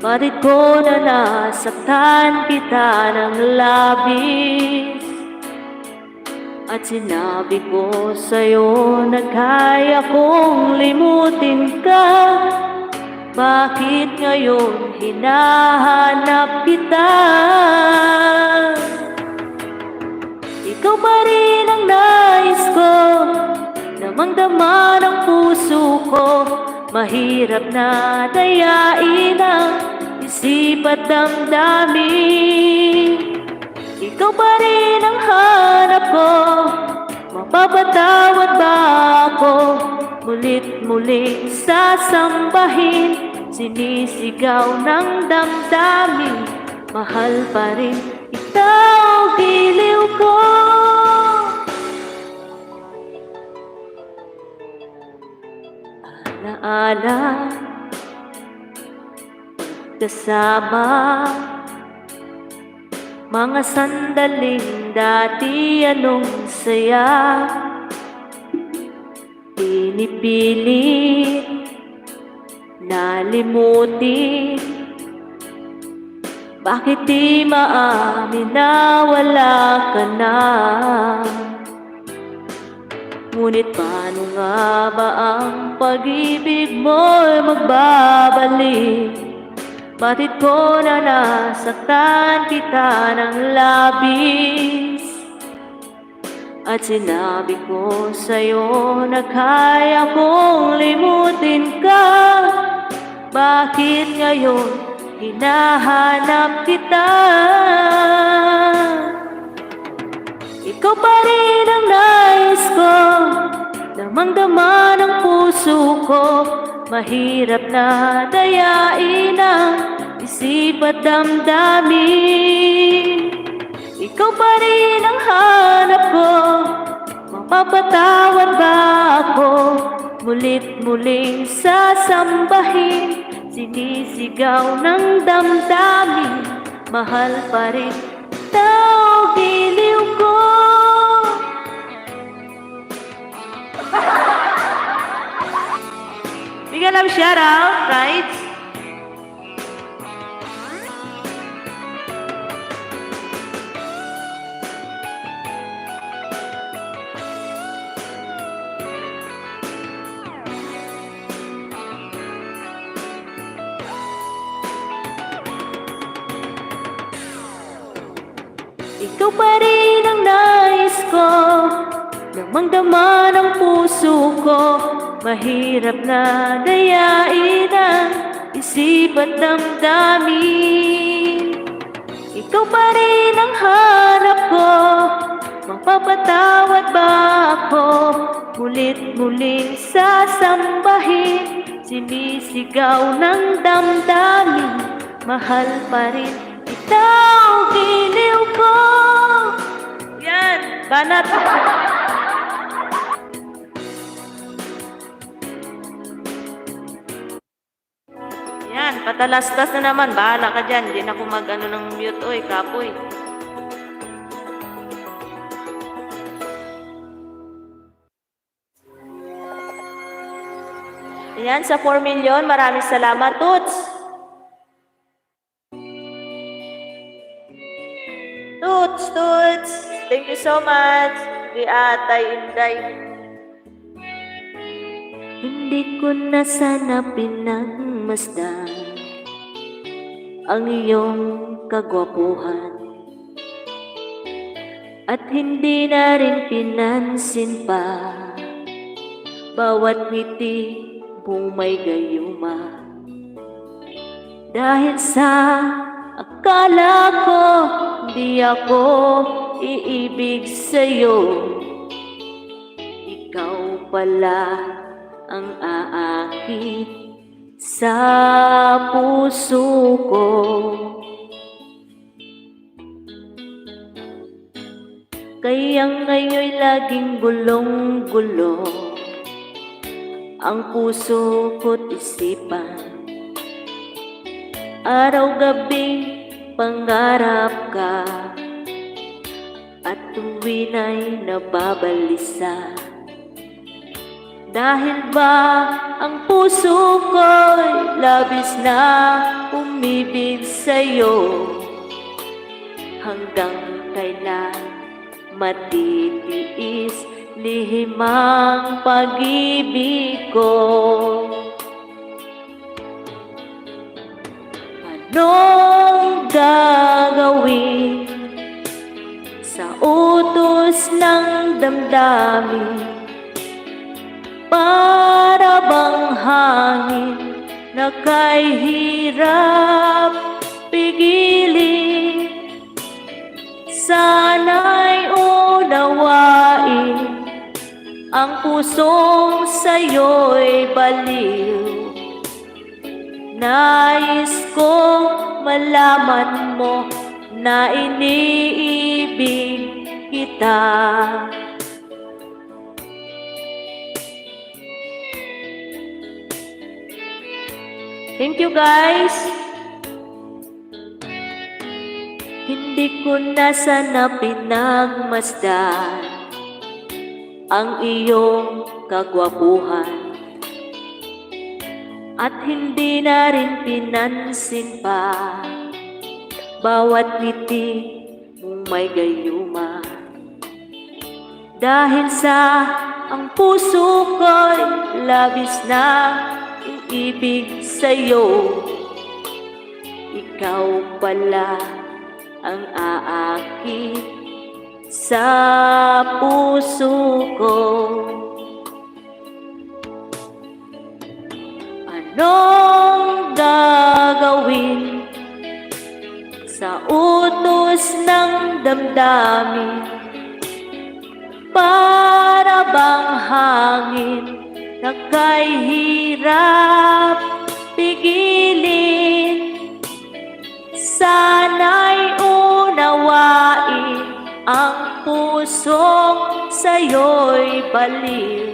Bakit ko na nasaktan kita ng labis? At sinabi ko sa'yo na kaya kong limutin ka. Bakit ngayon hinahanap kita? Ikaw pa rin ang nais ko, damang-dama ng puso ko. Mahirap na dayain ang isip at damdamin. Ikaw pa rin ang hanap ko, mapapatawad ba ako? Mulit-muling sasambahin, sinisigaw ng damdamin. Mahal pa rin ikaw, giliw ko. Alaala, kasama mga sandaling dati anong saya. Pinipilit nalimutin, bakit di maamin na wala ka na? Ngunit paano nga ba ang pag-ibig mo'y magbabalik? Bakit ko na nasaktan kita ng labis? At sinabi ko sa'yo na kaya kong limutin ka. Bakit ngayon hinahanap kita? Ikaw pa rin ang nais ko, damang-dama ng puso ko. Mahirap na dayain ang isip at damdamin. Ikaw pa rin ang hanap ko, mapapatawad ba ako? Mulit-muling sasambahin, sinisigaw ng damdamin. Mahal pa rin tao, giliw ko. Bigyan lang shoutout, right? Ikaw pa rin ang nais ko, damang-dama ng puso ko. Mahirap na dayain ang isip at damdamin. Ikaw pa rin ang hanap ko, mapapatawad ba ako? Mulit-muling sasambahin, sinisigaw ng damdamin. Mahal pa rin ikaw, giliw ko. Yan, banat. Yan, patalastas na naman. Bahala ka dyan. Hindi na ako mag-ano ng mute. Oy, kapoy. Ayan, sa 4 million. Maraming salamat, Toots. Toots. Thank you so much. Di Atay Inday. Hindi ko na sana pinagmasdan ang iyong kagwapuhan, at hindi na rin pinansin pa bawat ngiti mong may gayuma. Dahil sa akala ko hindi ako iibig sa'yo, ikaw pala ang aakit sa puso ko. Kaya ngayon'y laging gulong-gulo ang puso ko't isipan. Araw-gabi pangarap ka, at tuwin ay nababalisa. Dahil ba ang puso ko'y labis na umibig sa'yo, hanggang kailan matitiis lihim ang pag-ibig ko? Anong gagawin sa utos ng damdamin? Para bang hangin na kay hirap pigilin? Sana'y unawain ang pusong sa'yo'y baliw. Nais kong malaman mo na iniibig kita. Thank you, guys. Hindi ko na sana pinagmasdan ang iyong kagwapuhan, at hindi na rin pinansin pa bawat ngiti mong may gayuma. Dahil sa ang puso ko'y labis na ibig sa'yo, ikaw pala ang aakit sa puso ko. Anong gagawin sa utos ng damdamin? Para bang hangin na kay hirap pigilin? Sana'y unawain ang pusong sa'yo'y baliw.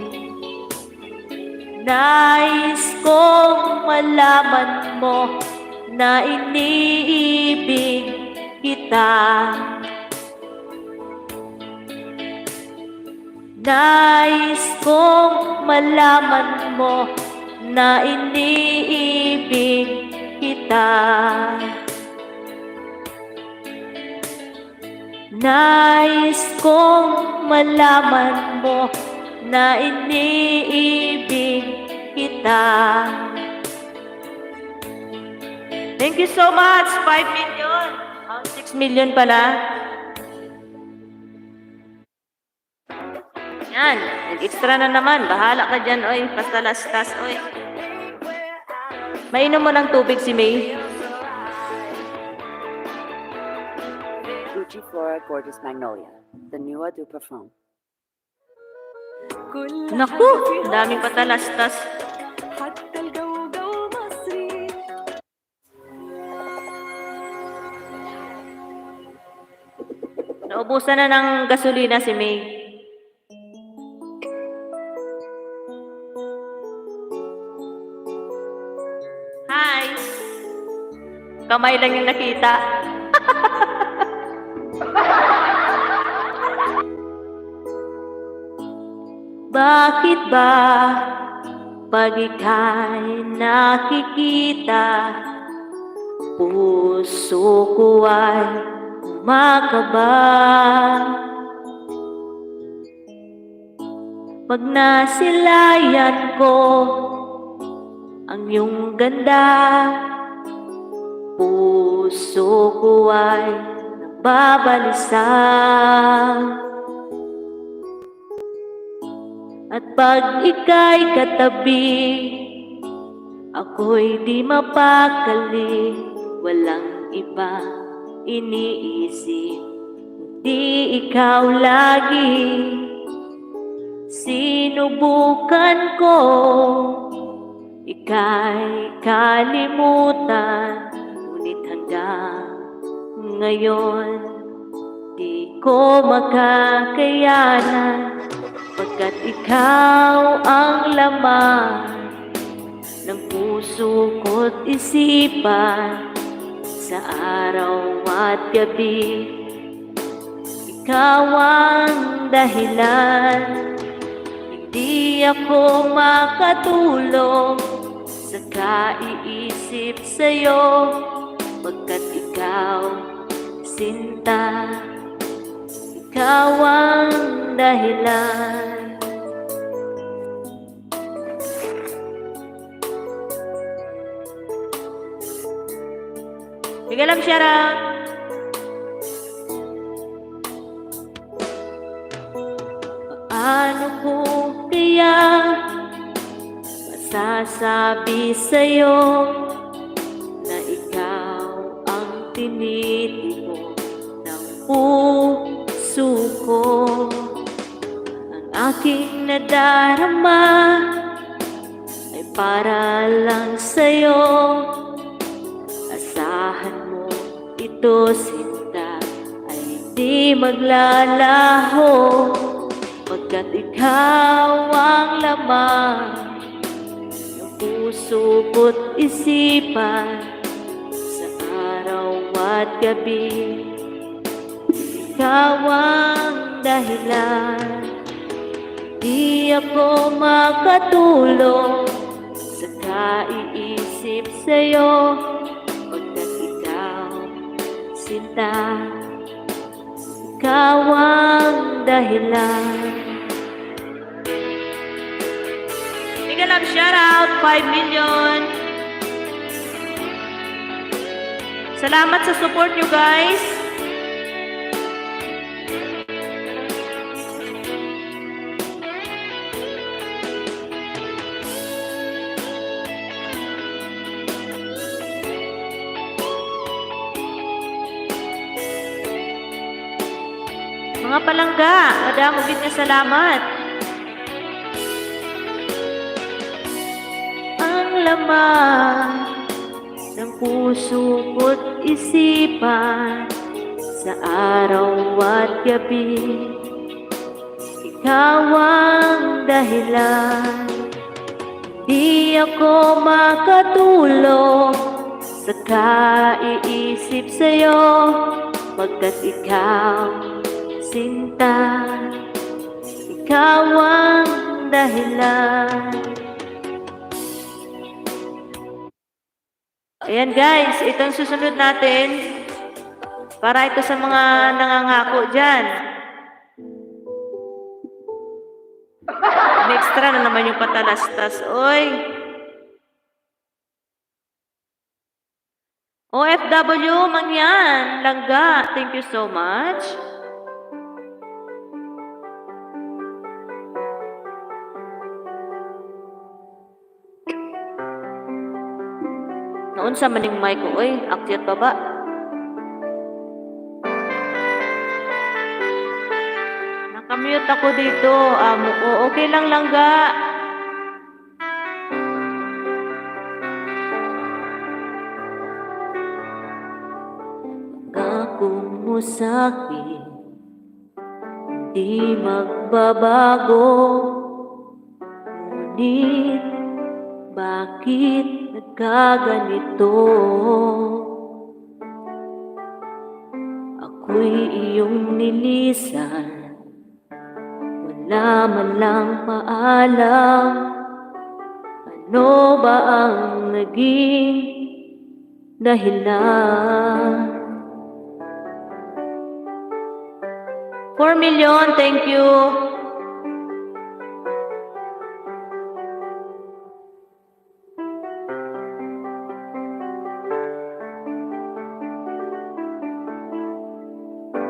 Nais kong malaman mo na iniibig kita. Nais kong malaman mo na iniibig kita. Nais kong malaman mo na iniibig kita. Thank you so much. 5 million. 6 million pala. Yan, nag-extra na naman. Bahala ka dyan, oy. Pastalastas, oy. Mainom mo ng tubig si May. Gucci Flora Gorgeous Magnolia, the new Eau de Parfum. Naku, ang daming patalastas. Naubusan na ng gasolina si May. Hi! Kamay lang yung nakita. Bakit ba pag ika'y nakikita, puso ko ay kumakaba? Pag nasilayan ko ang iyong ganda, puso ko ay nagbabalisa. At pag ika'y katabi, ako'y di mapakali. Walang iba iniisip, di ikaw lagi. Sinubukan ko, ika'y kalimutan. Ngunit hanggang ngayon, di ko makakayanan. Pagkat ikaw ang laman ng puso ko't isipan, sa araw at gabi. Ikaw ang dahilan, hindi ako makatulog sa kaiisip sa'yo. Pagkat ikaw, sinta, ikaw ang dahilan. Bigyan lang siya ra. Paano ko kaya masasabi sa'yo na ikaw ang tinitimo ng puso ko? Ang aking nadarama ay para lang sa'yo. Asahan mo ito, sinta, ay di maglalaho. Pagkat ikaw ang laman ng puso ko't isipan, sa araw at gabi. Ikaw ang dahilan, di ako makatulog sa kaiisip sa'yo. Pagkat ikaw, sinta, ikaw ang dahilan. Bigyan lang shoutout, 5 million. Salamat sa support nyo, guys. Mga palangga, madamo gid nga salamat. Ang laman ng puso ko't isipan, sa araw at gabi. Ikaw ang dahilan, di ako makatulog sa kaiisip sa'yo. Pagkat ikaw, sinta, ikaw ang dahilan. Ayan guys, itong susunod natin para ito sa mga nangangako dyan. Extra na naman yung patalastas. Oy! OFW, mangyan, langga. Thank you so much. Unsa maning mic ko, oy, akyat baba. Nakamute ako dito. Amo ko, okay lang langga. Pangako mo sa'kin, di magbabago. Ngunit, bakit nagkaganito? Ako'y iyong nilisan, wala man lang paalam. Ano ba ang naging dahilan? 4 million, thank you.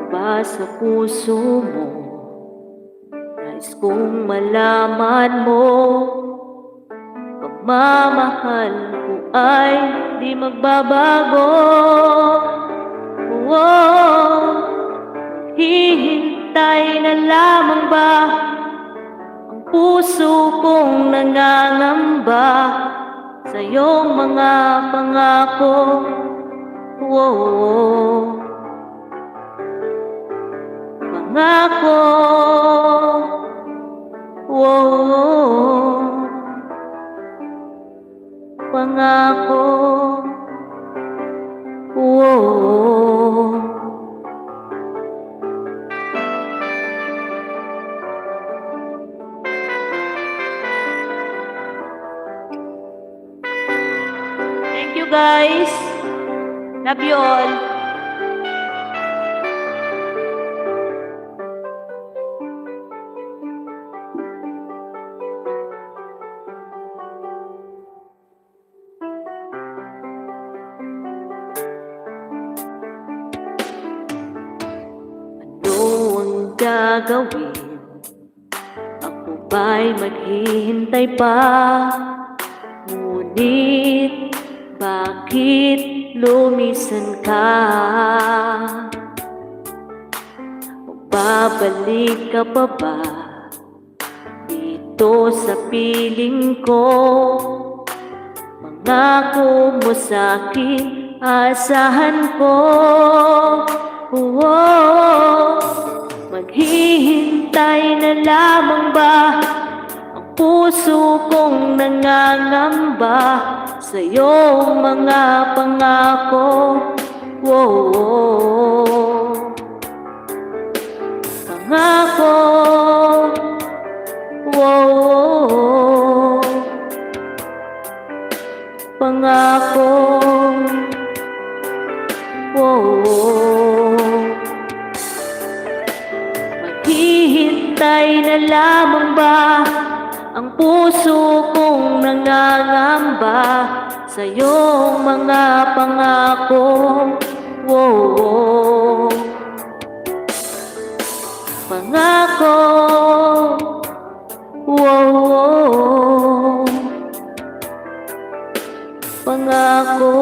Ba sa puso mo, nais kong malaman mo, pagmamahal ko ay di magbabago. Hihintay na lamang ba ang puso kong nangangamba sa iyong mga pangako? Pangako, pangako, Thank you guys. Love you all. Ano ang gagawin? Ako ba'y maghihintay pa? Ngunit bakit lumisan ka? Babalik ka pa ba dito sa piling ko? Pangako mo sa'kin, asahan ko. Maghihintay na lamang ba ang puso kong nangangamba sa iyong mga pangako? Pangako, pangako, maghihintay na lamang ba ang puso kong nangangamba sa iyong mga pangako? Pangako, pangako,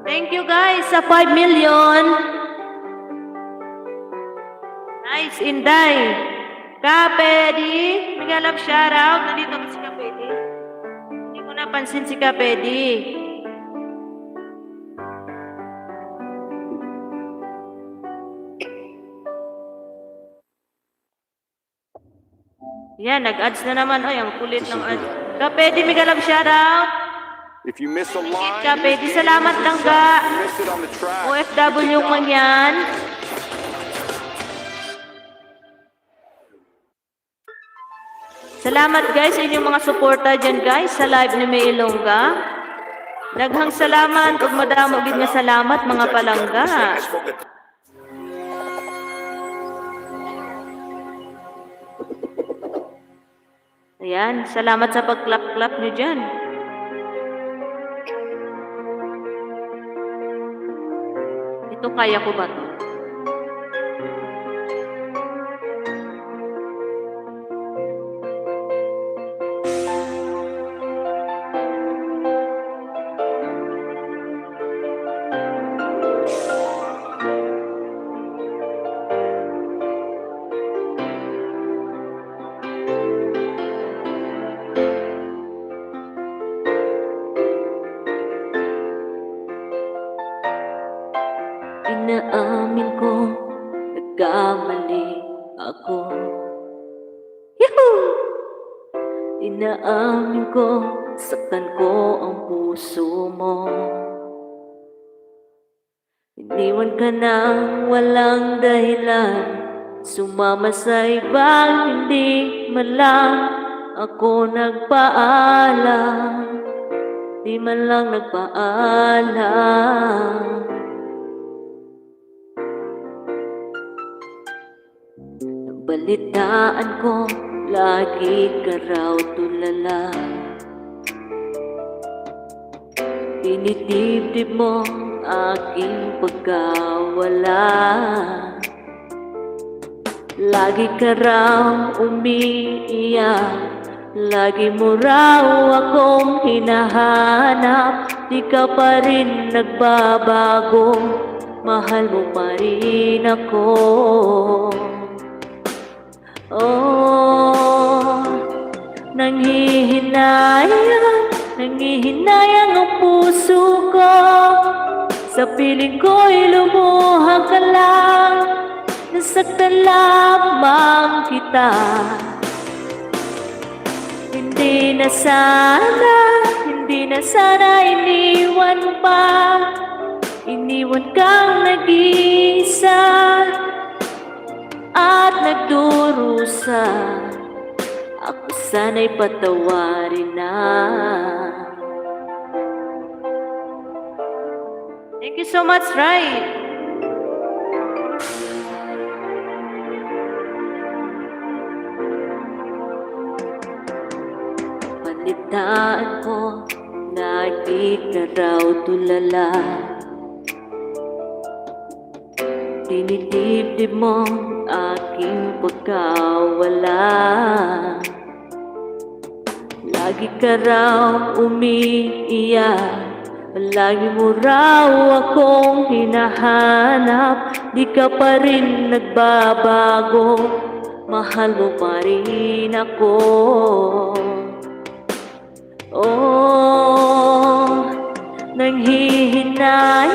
Thank you guys sa 5 million. Nice, Inday. Kapedi, mega love shoutout. Nandito ba si Kapedi? Hindi ko napansin si Kapedi. Yan, nag-ads na naman. Ay, ang kulit ng ads. Kapedi, mega love shoutout. If you miss a line, Kapedi, salamat lang ka. you missed it on the track. OFW man yan. Salamat guys sa inyong mga suporta dyan guys sa live ni May Ilongga. Daghang salamat ug madamo gid nga salamat mga palangga. Ayan, salamat sa pag-clap-clap nyo dyan. Ito kaya ko ba to? ako. Yahoo! Inaamin ko, saktan ko ang puso mo. Iniwan ka nang walang dahilan, sumama sa ibang hindi man lang ako nagpaalam. Di man lang nagpaalam. Balitaan ko, lagi ka raw tulala. Tinitibdib mo aking pagkawala. Lagi ka raw umiiyak, lagi mo raw akong hinahanap. Di ka pa rin nagbabago, mahal mo pa rin ako. Oh, nanghihinayang ang puso ko. Sa piling ko'y lumuha ka lang, nasaktan lamang kita. Hindi na sana iniwan pa. Iniwan kang nag-iisa at nagdurusa. Ako sana'y patawarin na. Thank you so much, Rai. Balitaan ko, lagi ka raw tulala. Tinitibdib mo aking pagkawala. Lagi ka raw umiiyak, lagi mo raw akong hinahanap. Di ka pa rin nagbabago, mahal mo pa rin ako. Oh, nanghihinayang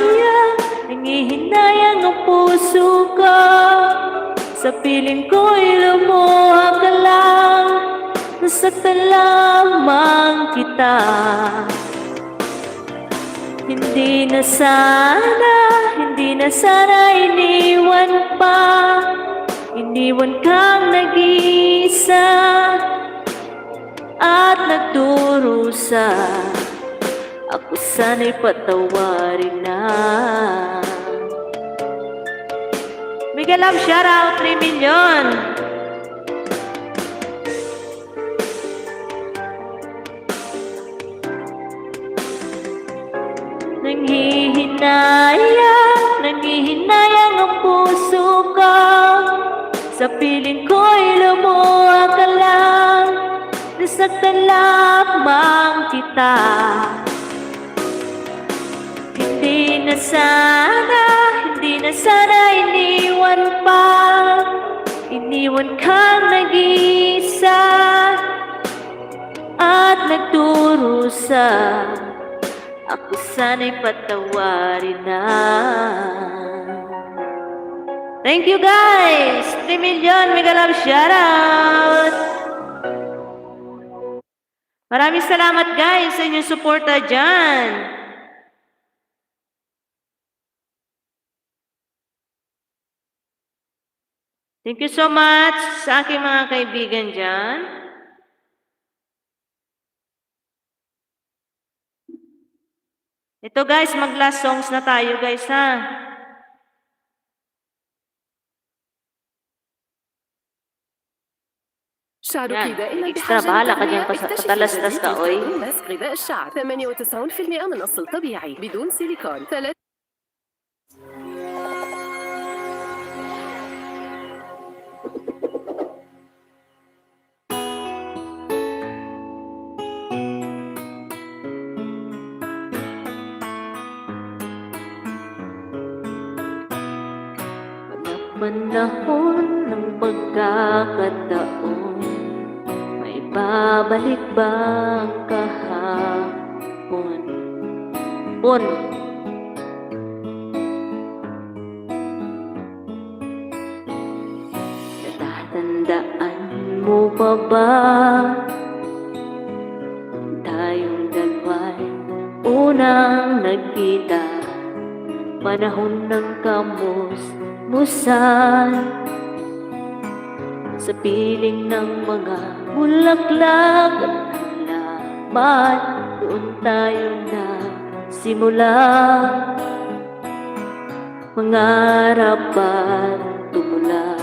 ang puso ko. Sa piling ko'y lumuha ka lang, nasaktan lamang kita. Hindi na sana iniwan pa. Iniwan kang nag-iisa at nagdurusa. Ako sana'y patawarin na. Mega love shoutout 3 million. Nanghihinayang ang puso ko. Sa piling ko'y lumuha ka lang, nasaktan lamang kita. Hindi na sana iniwan pa. Iniwan kang nag-iisa at nagdurusa. Ako sana'y patawarin na. Thank you guys! 3 million mega love shoutout! Maraming salamat guys sa inyong suporta dyan. Thank you so much sa aking mga kaibigan dyan. Ito guys, mag-last songs na tayo guys ha. شعرك دائما إكسترا بحالة قد للتقوية. ينقص اكتشف تلس الجديد تسكا أوي. لتقويم مسك غذاء الشعر 98% من أصل طبيعي بدون سيليكون. Panahon ng pagkakataon, may babalik bang kahapon? Natatandaan mo pa ba? Tayong dalawa'y unang nagkita, panahon ng kamus-musan, sa piling ng mga bulaklak at halaman, doon tayo nagsimula mangarap at tumula.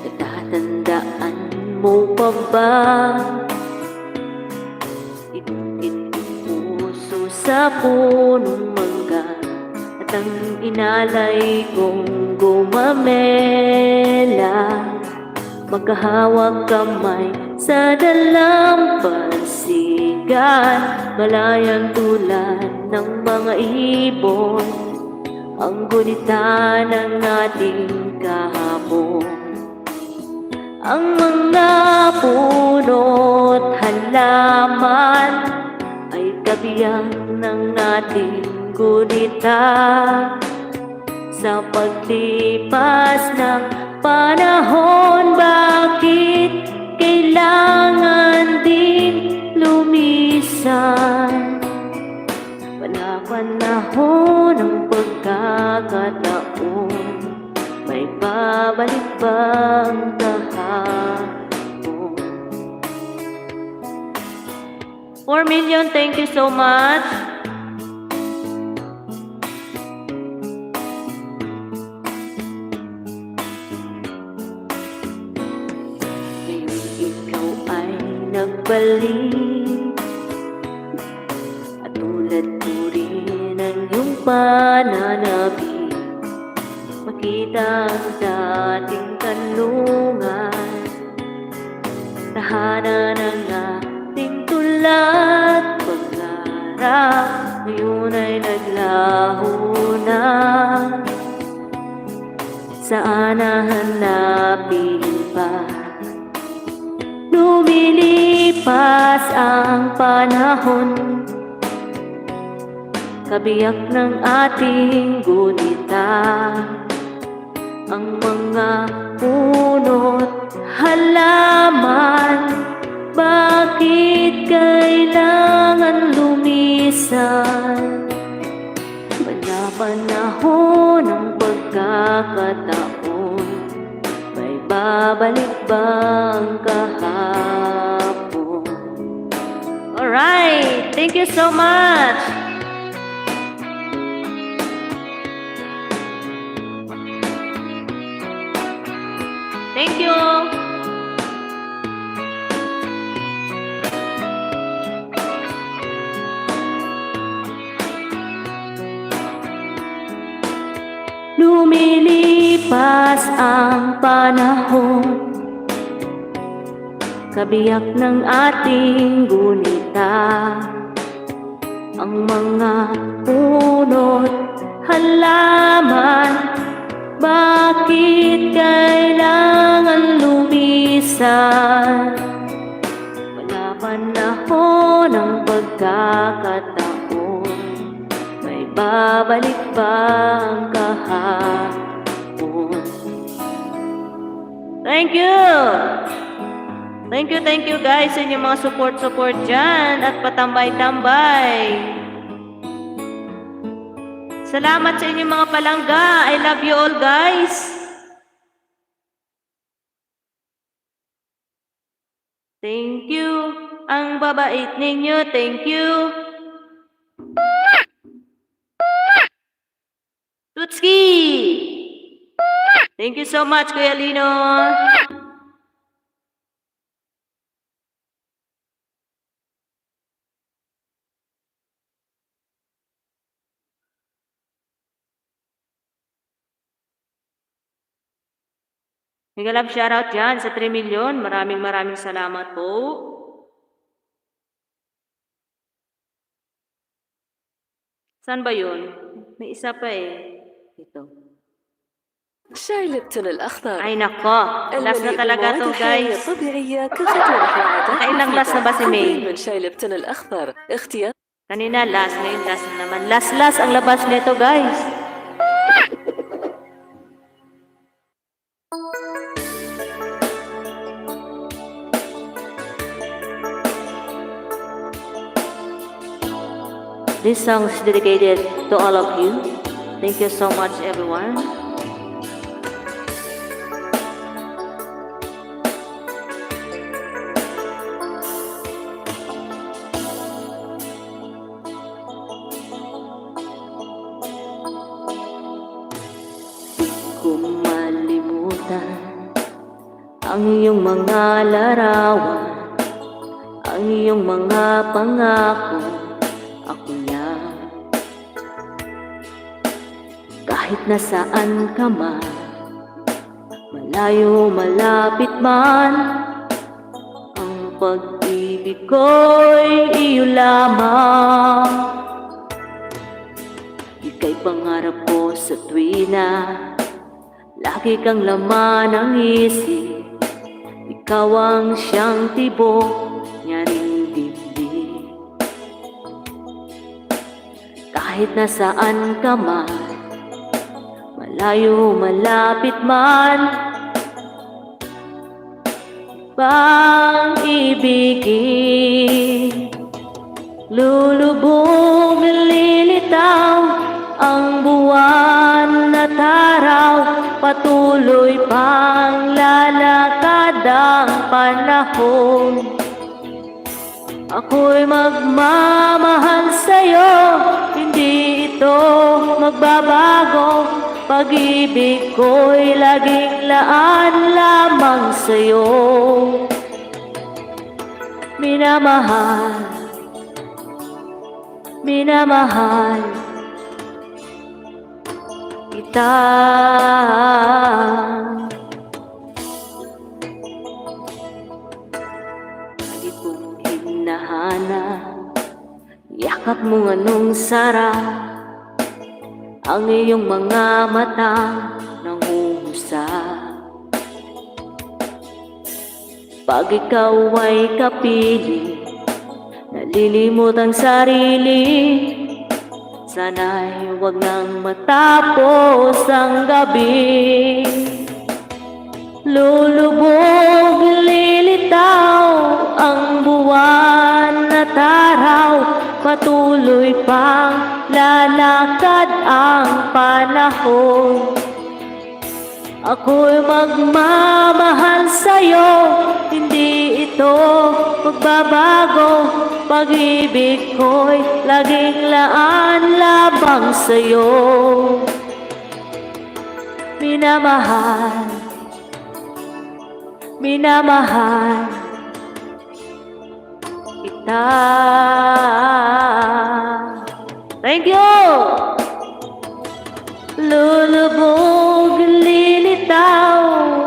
Natatandaan mo pa ba? Inutin puso sa punong mangga, at ang inalay kong gumamela, magkahawak kamay sa dalampasigan, malayang tulad ng mga ibon, ang gunita ng ating kahapon. Ang mga puno't halaman ay kabiyak ng ating gunita, sa paglipas ng panahon. Bakit kailangan din lumisan? Wala panahon ng pagkakataon, may babalik bang kahapon? 4 million, thank you so much. Ikaw ay nagbalik, at tulad ko rin ang iyong pananabik, makita ang dating kanlungan, tahanan ng ating tulad, pangarap ngayon ay naglaho na. Saan hahanapin pa? Lumilipas ang panahon, kabiyak ng ating gunita, ang mga puno't halaman. Bakit kailangan lumisan? Wala panahon ng pagkakataon, may babalik bang kahapon? Alright, thank you so much. Thank you. Lumilipas ang panahon, kabiyak ng ating gunita, ang mga puno't halaman. Bakit kailangan lumisan? Wala panahon ng pagkakataon, may babalik bang kahapon? Thank you! Thank you guys sa inyong mga support dyan at patambay-tambay. Salamat sa inyong mga palangga. I love you all guys. Thank you. Ang babait ninyo. Thank you. Tutski! Thank you so much, Kuya Lino. Mega love shoutout dyan sa 3 million. Maraming salamat po. Saan ba yun? May isa pa eh. Ito. شاي لبتون الأخضر Ay nako. Last na talaga to guys. طبيعية كخطوة نحو عادة Nakailang last na ba si May? من شاي لبتون الأخضر اختيار Kanina last, ngayon last na naman. Last ang labas nito, guys. This song is dedicated to all of you. Thank you so much, everyone. Kung malimutan ang iyong mga larawan, ang iyong mga pangako, ako lang. Kahit nasaan ka man, malayo malapit man, ang pag-ibig ko'y iyo lamang. Ika'y pangarap ko sa tuwina, lagi kang laman ng isip. Ikaw ang siyang tibok niya ring dibdib. Kahit nasaan ka man, malayo malapit man, bang ibigin. Lulubog lilitaw ang buwan at araw, patuloy pang lalakad ang panahon. Ako'y magmamahal sa'yo, hindi ito magbabago. Pag-ibig ko'y laging laan lamang sa'yo. Minamahal, minamahal kita. Lagi kong hinahanap, yakap mo anong sarap, ang iyong mga mata nangungusap. Pag ikaw ay kapili, nalilimot ang sarili. Sana'y huwag nang matapos ang gabi. Lulubog lilitaw ang buwan at araw, patuloy pang lalakad ang panahon. Ako'y magmamahal sa'yo, hindi ito magbabago. Pag-ibig ko'y laging laan labang sa'yo. Minamahal, minamahal kita. Thank you! Lulubog lilitaw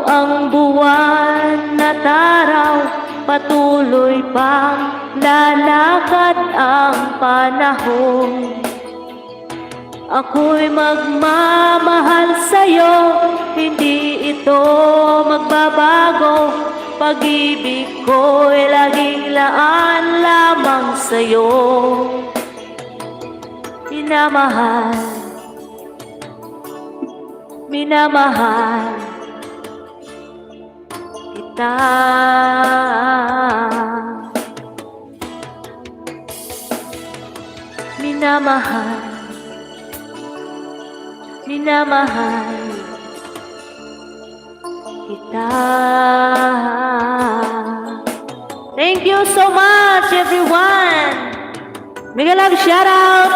ang buwan at araw, patuloy pang lalakad ang panahon. Ako'y magmamahal sa'yo, hindi ito magbabago. Pag-ibig ko'y laging laan lamang sa'yo. Minamahal, minamahal kita. Minamahal, minamahal kita. Thank you so much, everyone. Mega love shoutout.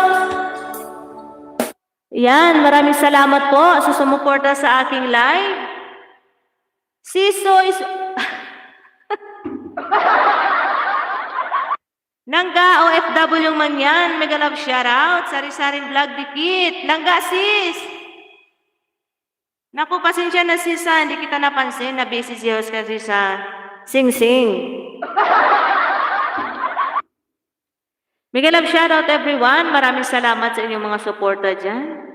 Yan, maraming salamat po sa sumuporta sa aking live. Siso is... Nangga OFW man yan. Mega love shoutout. Sari-saring vlog dikit. Langga sis. Naku, pasensya na sis ha. Hindi kita napansin na busy si host kasi sa sing-sing. Mega love shoutout everyone. Maraming salamat sa inyong mga suporta dyan.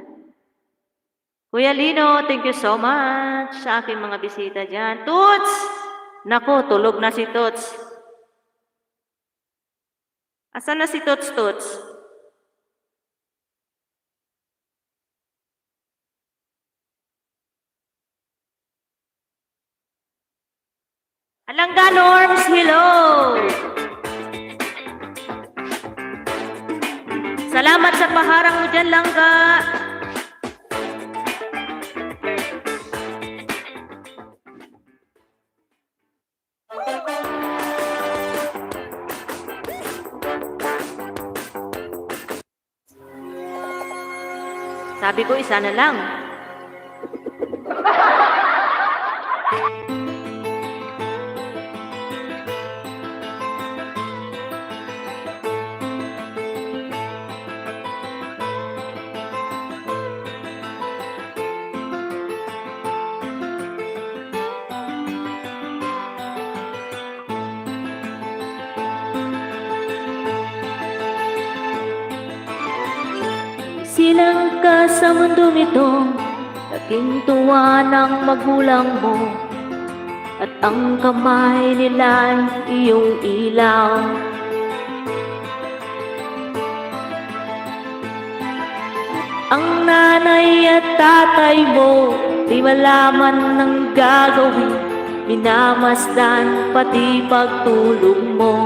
Kuya Lino, thank you so much sa aking mga bisita dyan. Toots! Naku, tulog na si Toots. Asan na si Toots? Alangga Norms, hello! Salamat sa paharang mo dyan, Langga. Sabi ko, isa na lang. Silang ka sa mundong ito, naging tuwa ng magulang mo, at ang kamay nila'y iyong ilaw. Ang nanay at tatay mo, di malaman ng gagawin, minamasdan pati pagtulog mo.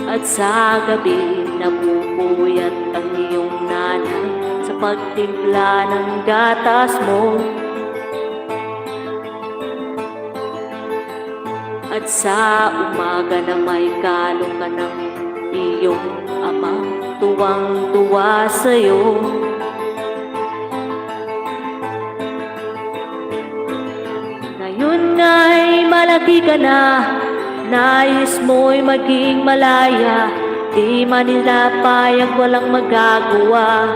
At sa gabi, napupuyat ang iyong nanay sa pagtimpla ng gatas mo. At sa umaga na may kalong ka ng iyong ama, tuwang-tuwa sa'yo. Ngayon nga'y malaki ka na, nais mo'y maging malaya, di man nila payag, walang magagawa.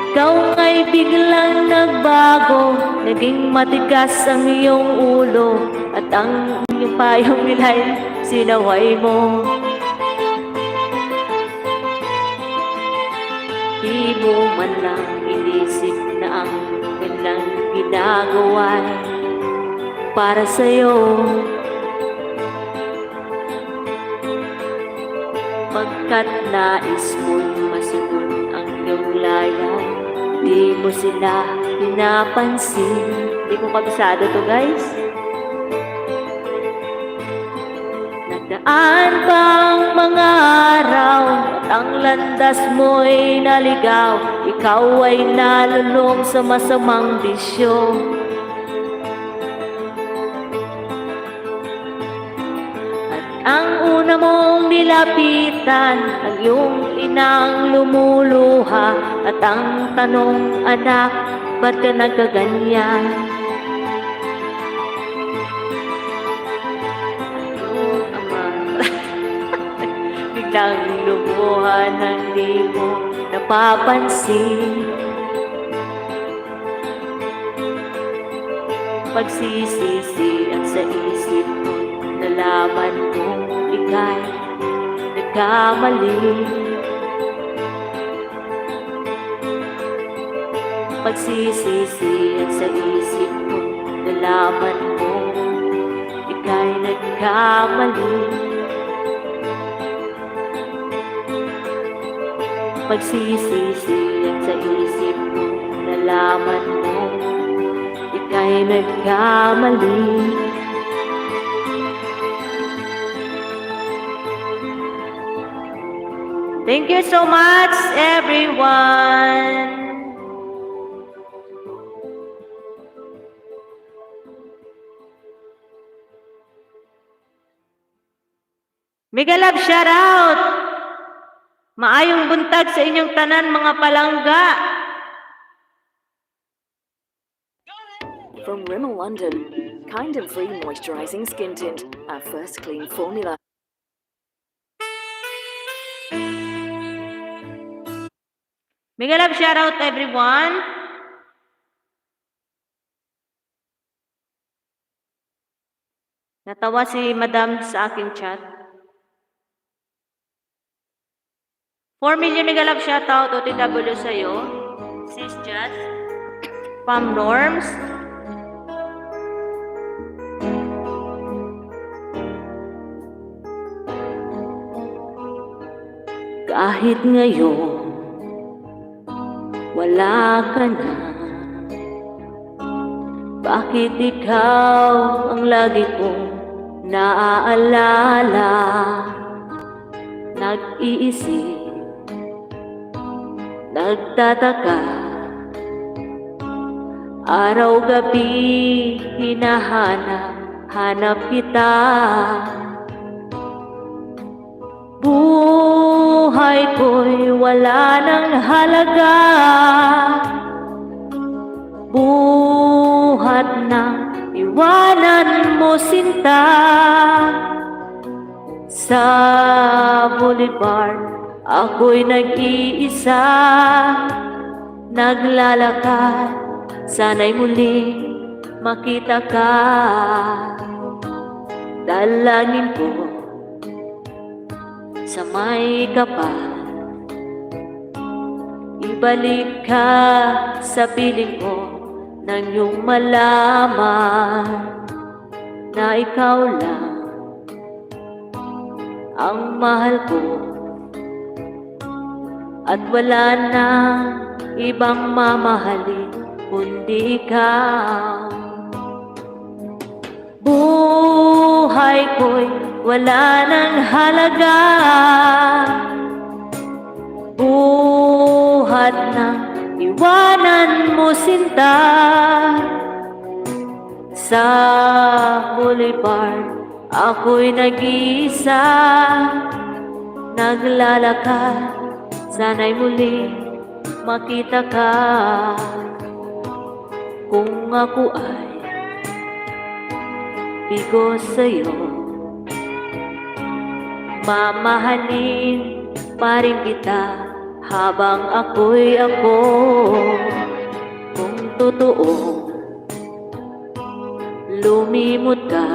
Ikaw nga'y biglang nagbago, naging matigas ang iyong ulo, at ang iyong payong nila'y sinaway mo. Di mo man lang inisip na ang kanilang ginagawa para sa'yo, pagkat nais mo'y masunod ang iyong layas, di mo sila pinapansin. Di ko kabisado to, guys. Nagdaan bang mga araw at ang landas mo'y naligaw, ikaw ay nalulong sa masamang bisyo. At ang una mong nilapitan, ang iyong inang lumuluha, at ang tanong, anak, ba't ka nagkaganyan? Biglang lumuha ng di mo napapansin. Pagsisisi at sa isip mo, nalaman mo ika'y nagkamali. Pagsisisi at sa isip mo, nalaman mo ika'y nagkamali. Pagsisisi at sa isip mo, nalaman mo ika'y nagkamali. Thank you so much, everyone. Mega love shout out. Maayong buntag sa inyong tanan, mga palangga. From Rimmel London, kind and free moisturizing skin tint, our first clean formula. Mega love shout out, everyone. Natawa si Madam sa aking chat. 4 million mega love shout out, OTW sa'yo. Sis Jazz. Pam Norms. Kahit ngayon, wala ka na? Bakit ikaw ang lagi kong naaalala? Nag-iisip, nagtataka, araw-gabi hinahanap kita. Buhay ko'y wala ng halaga, buhat na iwanan mo sinta. Sa boulevard ako'y nag-iisa, naglalakad, sana'y muling makita ka. Dalangin ko sa may kapal, ibalik ka sa piling ko nang iyong malaman na ikaw lang ang mahal ko at wala na ibang mamahalin kundi ikaw. Buhay ko'y wala ng halaga, buhat na iwanan mo sinta. Sa boulevard ako'y nag-iisa, naglalakad, sana'y muli makita ka. Kung ako ay bigo sa'yo, mamahalin pa rin kita habang ako'y ako. Kung totoo, lumimot ka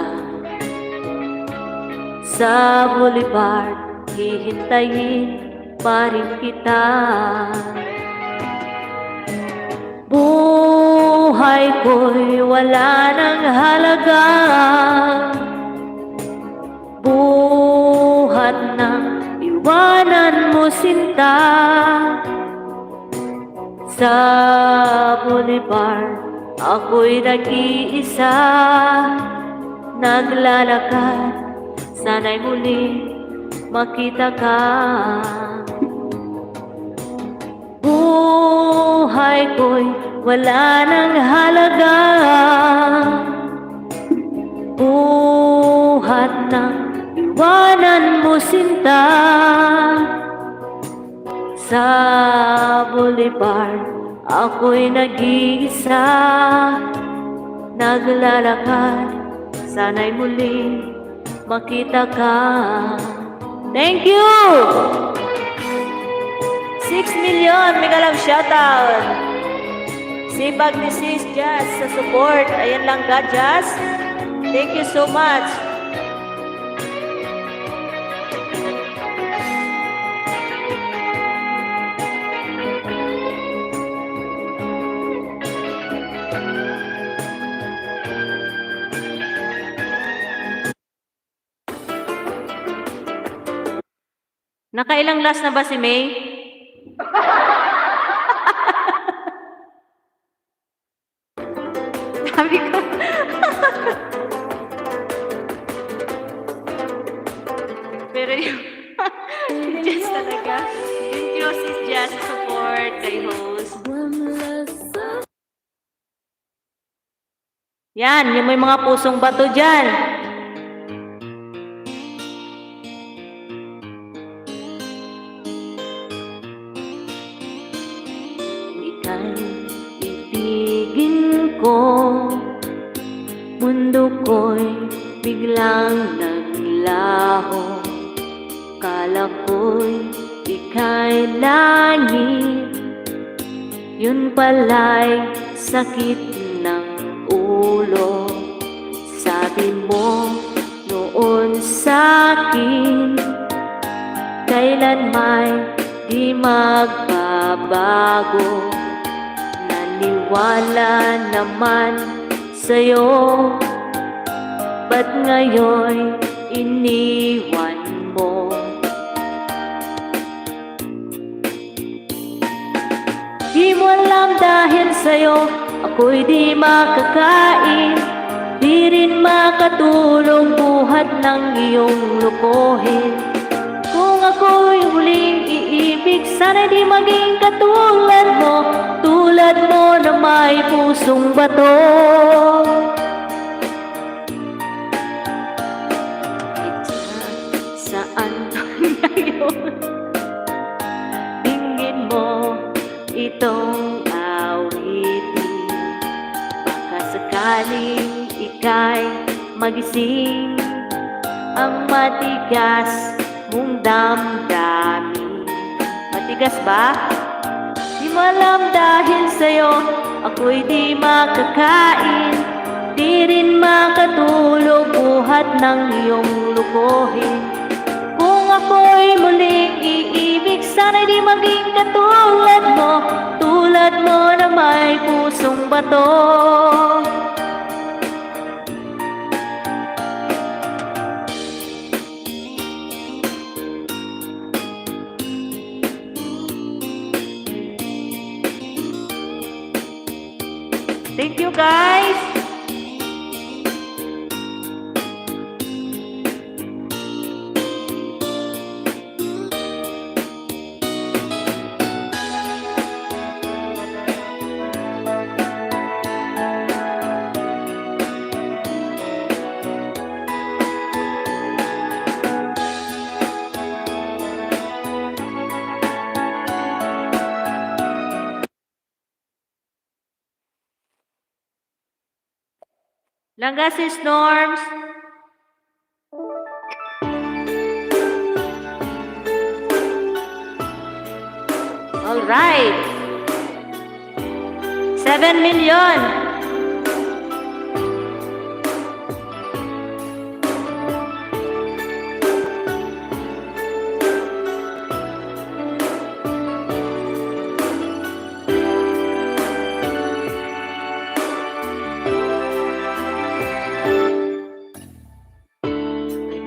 sa boulevard, hihintayin pa rin kita. Buhay ko'y wala ng halaga, buhat na iwanan mo sinta. Sa boulevard ako'y nag-iisa, naglalakad, sana'y muli makita ka. Buhay ko'y wala ng halaga, buhat na iwanan mo sinta. Sa boulevard ako'y nag-iisa, naglalakad, sana'y muli makita ka. Thank you! 6 million mega love shoutout. Sipag ni Sis Jazz sa support. Ayan lang ka, Jazz. Thank you so much. Nakailang last na ba si May? Sabi ko. Pero yung Jess talaga. Thank you, Sis Jess, sa support kay host. Yan, yung may mga pusong bato dyan. Ibigin ko, mundo ko'y biglang naglaho. Kala ko'y ika'y langit, yun pala'y sakit ng ulo. Sabi mo noon sa'kin, kailan may di magbabago. Naniwala naman sa'yo, ba't ngayon iniwan mo? Di Di mo alam dahil sa'yo ako'y di makakain, di rin makatulong buhat ng iyong lokohin. Kung ako'y huling iibig, sana'y di maging katulad mo na may pusong bato. Saan ngayon? Dinggin mo itong awitin, baka sakaling ika'y magising ang matigas mong damdamin. Matigas ba? Di mo alam dahil sa'yo ako'y di makakain, di rin makatulog buhat ng iyong lukohin. Kung ako'y muling iibig, sana'y di maging tulad mo na may pusong bato. Thank you, guys. Langga sis Norms. All right. 7 million.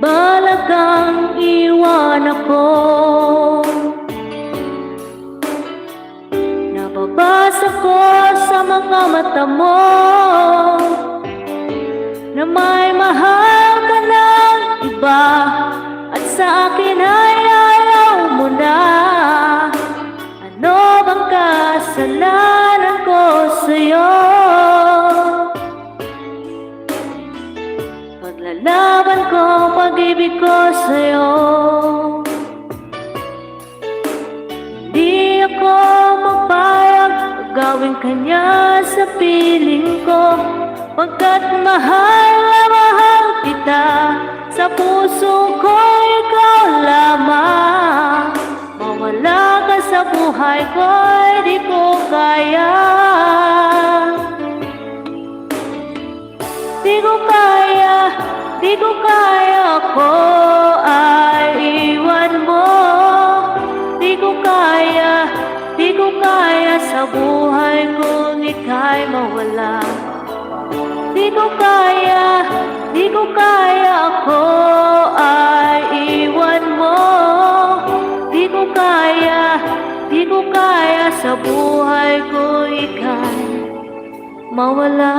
Balagang iwan ako, nababasa ko sa mga mata mo na may mahal ka ng iba, at sa akin ay ayaw mo na. Ano bang kasalanan ko sa'yo? Maglalaban ko pag-ibig ko sa'yo. Di ako mapayag gawin kanya sa piling ko, pagkat mahal na mahal kita. Sa puso ko ikaw lamang, mawala ka sa buhay ko ay di ko kaya. Di ko kaya, di ko kaya ko ay iwan mo. Di ko kaya sa buhay kung ika'y mawala. Di ko kaya ako ay iwan mo. Di ko kaya sa buhay kung ika'y mawala.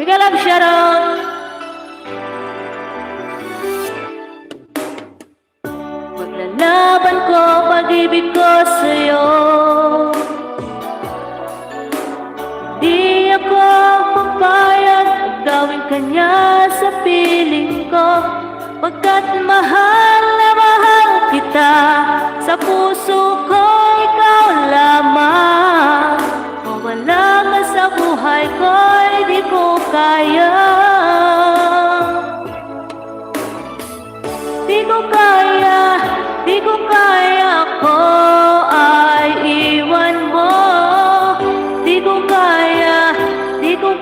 Bigyan lang, Sharon! Maglalaban ko pag-ibig ko sa'yo. Di ako papayag at gawin kanya sa piling ko, pagkat mahal na mahal kita. Sa puso ko ikaw lamang, mawala ka sa buhay ko ay di ko kaya. Di ko kaya ako ay iwan mo. Di ko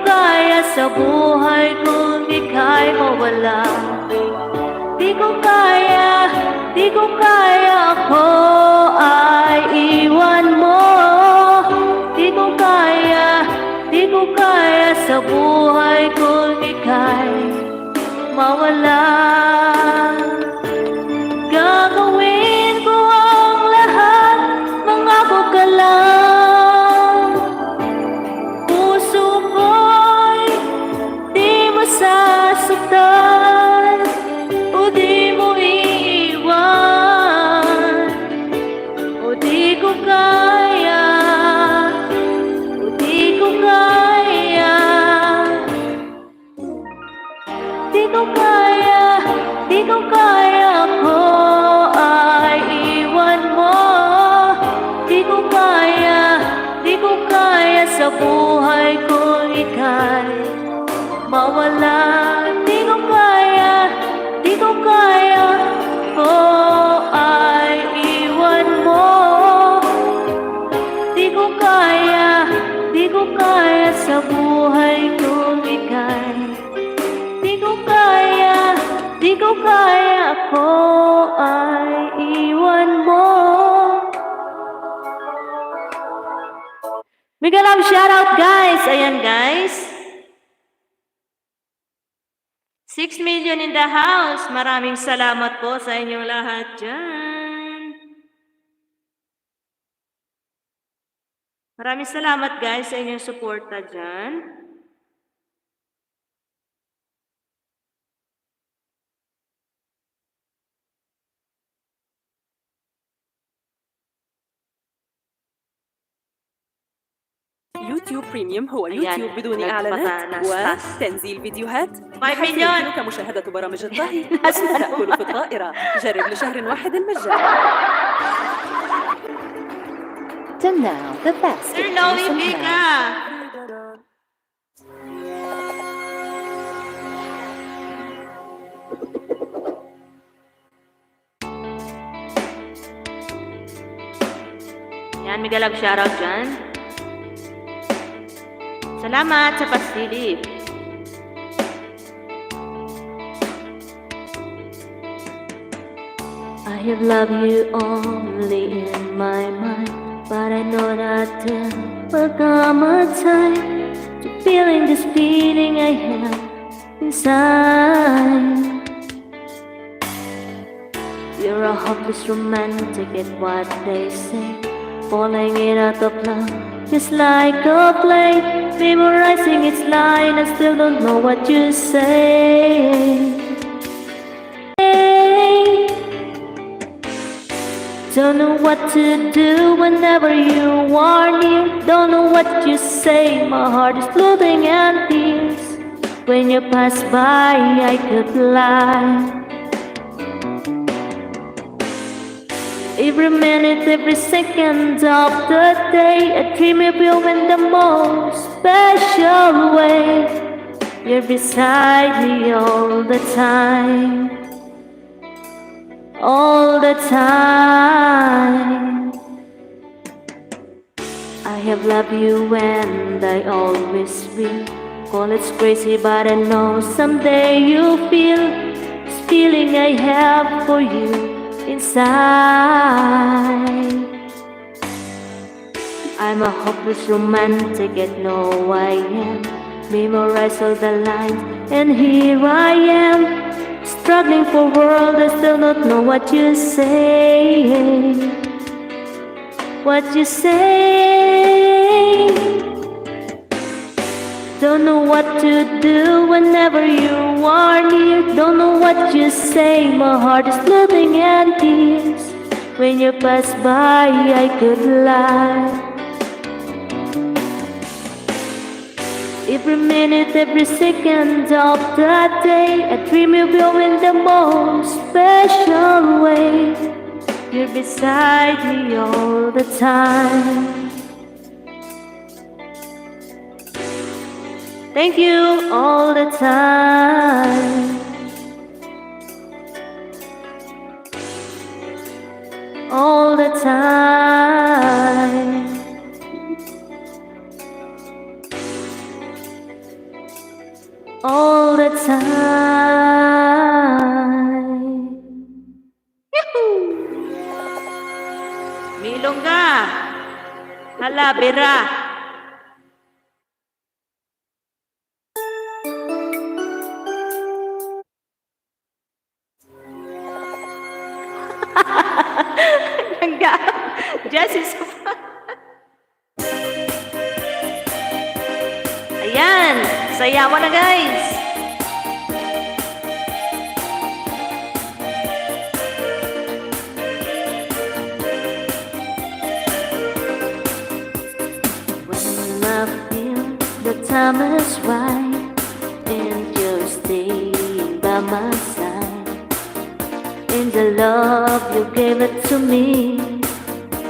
kaya sa buhay kung ika'y mawala. Di ko kaya ako ay iwan mo. Di ko kaya sa buhay kung ika'y mawala. mawala. Gagawin ko ang lahat, mangako ka lang. Puso ko'y di masasaktan, o di mo iiwan, o di ko kaya, o di ko kaya. Di ko kaya, di ko kaya ko ay iwan mo. Di ko kaya sa buhay ko ika'y mawala. Di ko kaya ko ay iwan mo. Di ko kaya sa buhay ko ika'y Di ko kaya ako ay iwan mo. Big love shoutout guys. Ayan guys. 6 million in the house. Maraming salamat po sa inyong lahat dyan. Maraming salamat guys sa inyong suporta dyan. يوتيوب بريميوم هو أيان، يوتيوب بدون ناس إعلانات ناس. وتنزيل فيديوهات 5 مليون. يمكنك مشاهدة برامج الطهي تأكل في الطائرة. جرب لشهر واحد مجانا. And now, the best Sir of Lowy Jason Vega. Brown. Yan, mega love shoutout dyan. Salamat sa pasilip. I have loved you only in my mind, but I know that there will come a time to feeling this feeling I have inside. You're a hopeless romantic at what they say, falling in out of love just like a play, memorizing its line. I still don't know what you say. Don't know what to do whenever you are near. Don't know what you say. My heart is floating in tears. When you pass by, I could lie. Every minute, every second of the day, I dream of you in the most special way. You're beside me all the time. All the time. I have loved you and I always will. Call it's crazy, but I know someday you'll feel this feeling I have for you inside. I'm a hopeless romantic, yet know I am. Memorize all the lines, and here I am. Struggling for world, I still don't know what you say. What you say. Don't know what to do whenever you are near. Don't know what you say. My heart is floating in tears. When you pass by, I could lie. Every minute, every second of the day, I dream of you in the most special way. You're beside me all the time. Thank you all the time. All the time. All the time. Yahoo! Milongga. Halabera. Sayawan na guys! When I feel the time is right and you're staying by my side, and the love you gave it to me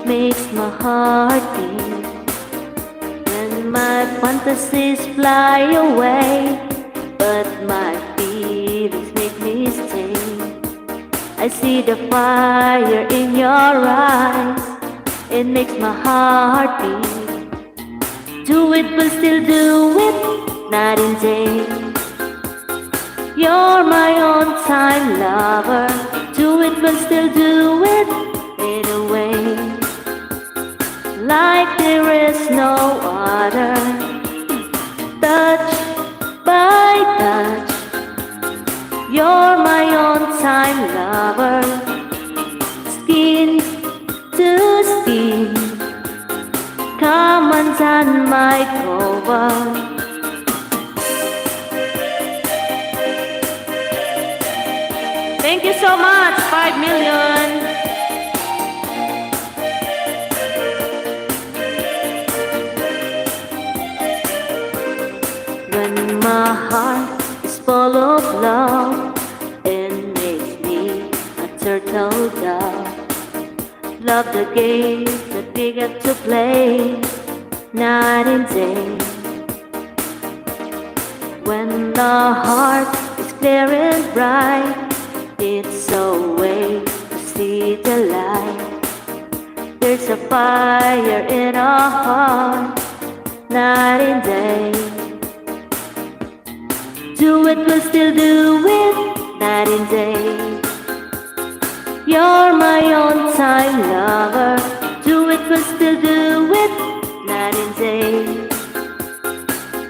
makes my heart beat. When my fantasies fly away, but my feelings make me stay. I see the fire in your eyes, it makes my heart beat. Do it, but still do it, night and day. You're my own time lover. Do it, but still do it, fade away. Like there is no other. Touch by touch, you're my own time lover. Skin to skin, come undone my cover. Thank you so much, 5 million. When my heart is full of love, it makes me a turtle dove. Love the game that we get to play night and day. When the heart is clear and bright, it's a way to see the light. There's a fire in our heart, night and day. Do it, but still do it, night and day. You're my own time lover. Do it, but still do it, night and day.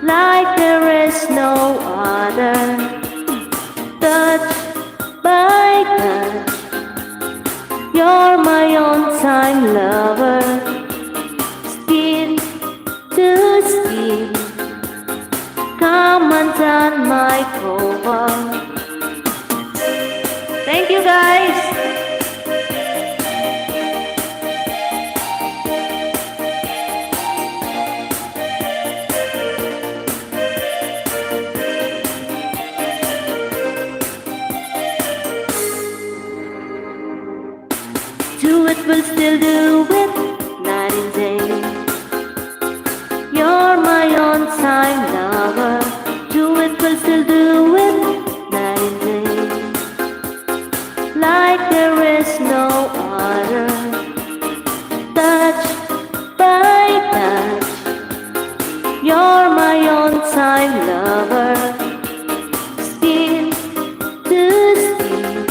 Like there is no other. Touch by touch, you're my own time lover. Skin to skin, come undone my cover. Thank you guys. Do it, but still do it, night and day. You're my own time lover. Do it, but still do it, night and day. Like there is no other. Touch by touch, you're my own time lover. Skin to skin,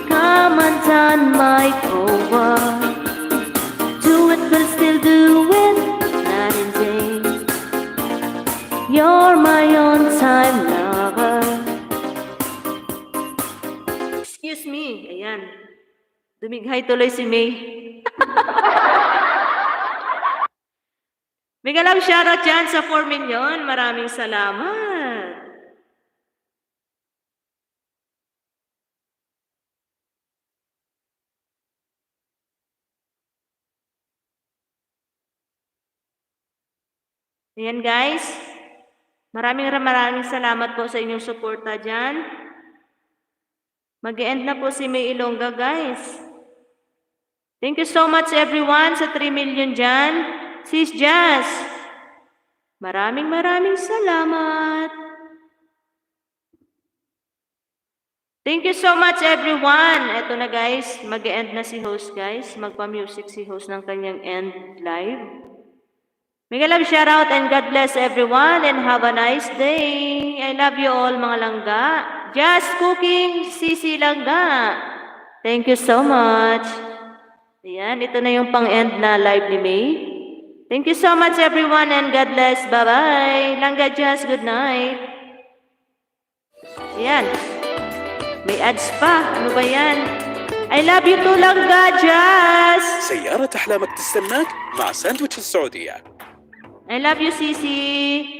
come undone my cover. Do it, but still do it, night and day. You're my own time lover. Excuse me. Ayan. Dumighay tuloy si May. Mega love shoutout dyan sa 4 million. Maraming salamat. Ayan guys. Maraming salamat po sa inyong suporta dyan. Mag-e-end na po si May Ilongga guys. Thank you so much everyone sa 3 million dyan. Sis Jazz. Maraming salamat. Thank you so much everyone. Ito na guys. Mag-e-end na si host guys. Magpa-music si host ng kanyang end live. Mega love shoutout and God bless everyone and have a nice day. I love you all mga langga. Just cooking, Sisi Langga. Thank you so much. Ayan, ito na yung pang-end na live ni May. Thank you so much everyone and God bless. Bye-bye. Langga Just, good night. Ayan. May ads pa. Ano ba yan? I love you too Langga Just. سيارة أحلامك تستناك مع ساندويتش السعودية. I love you, Sisi.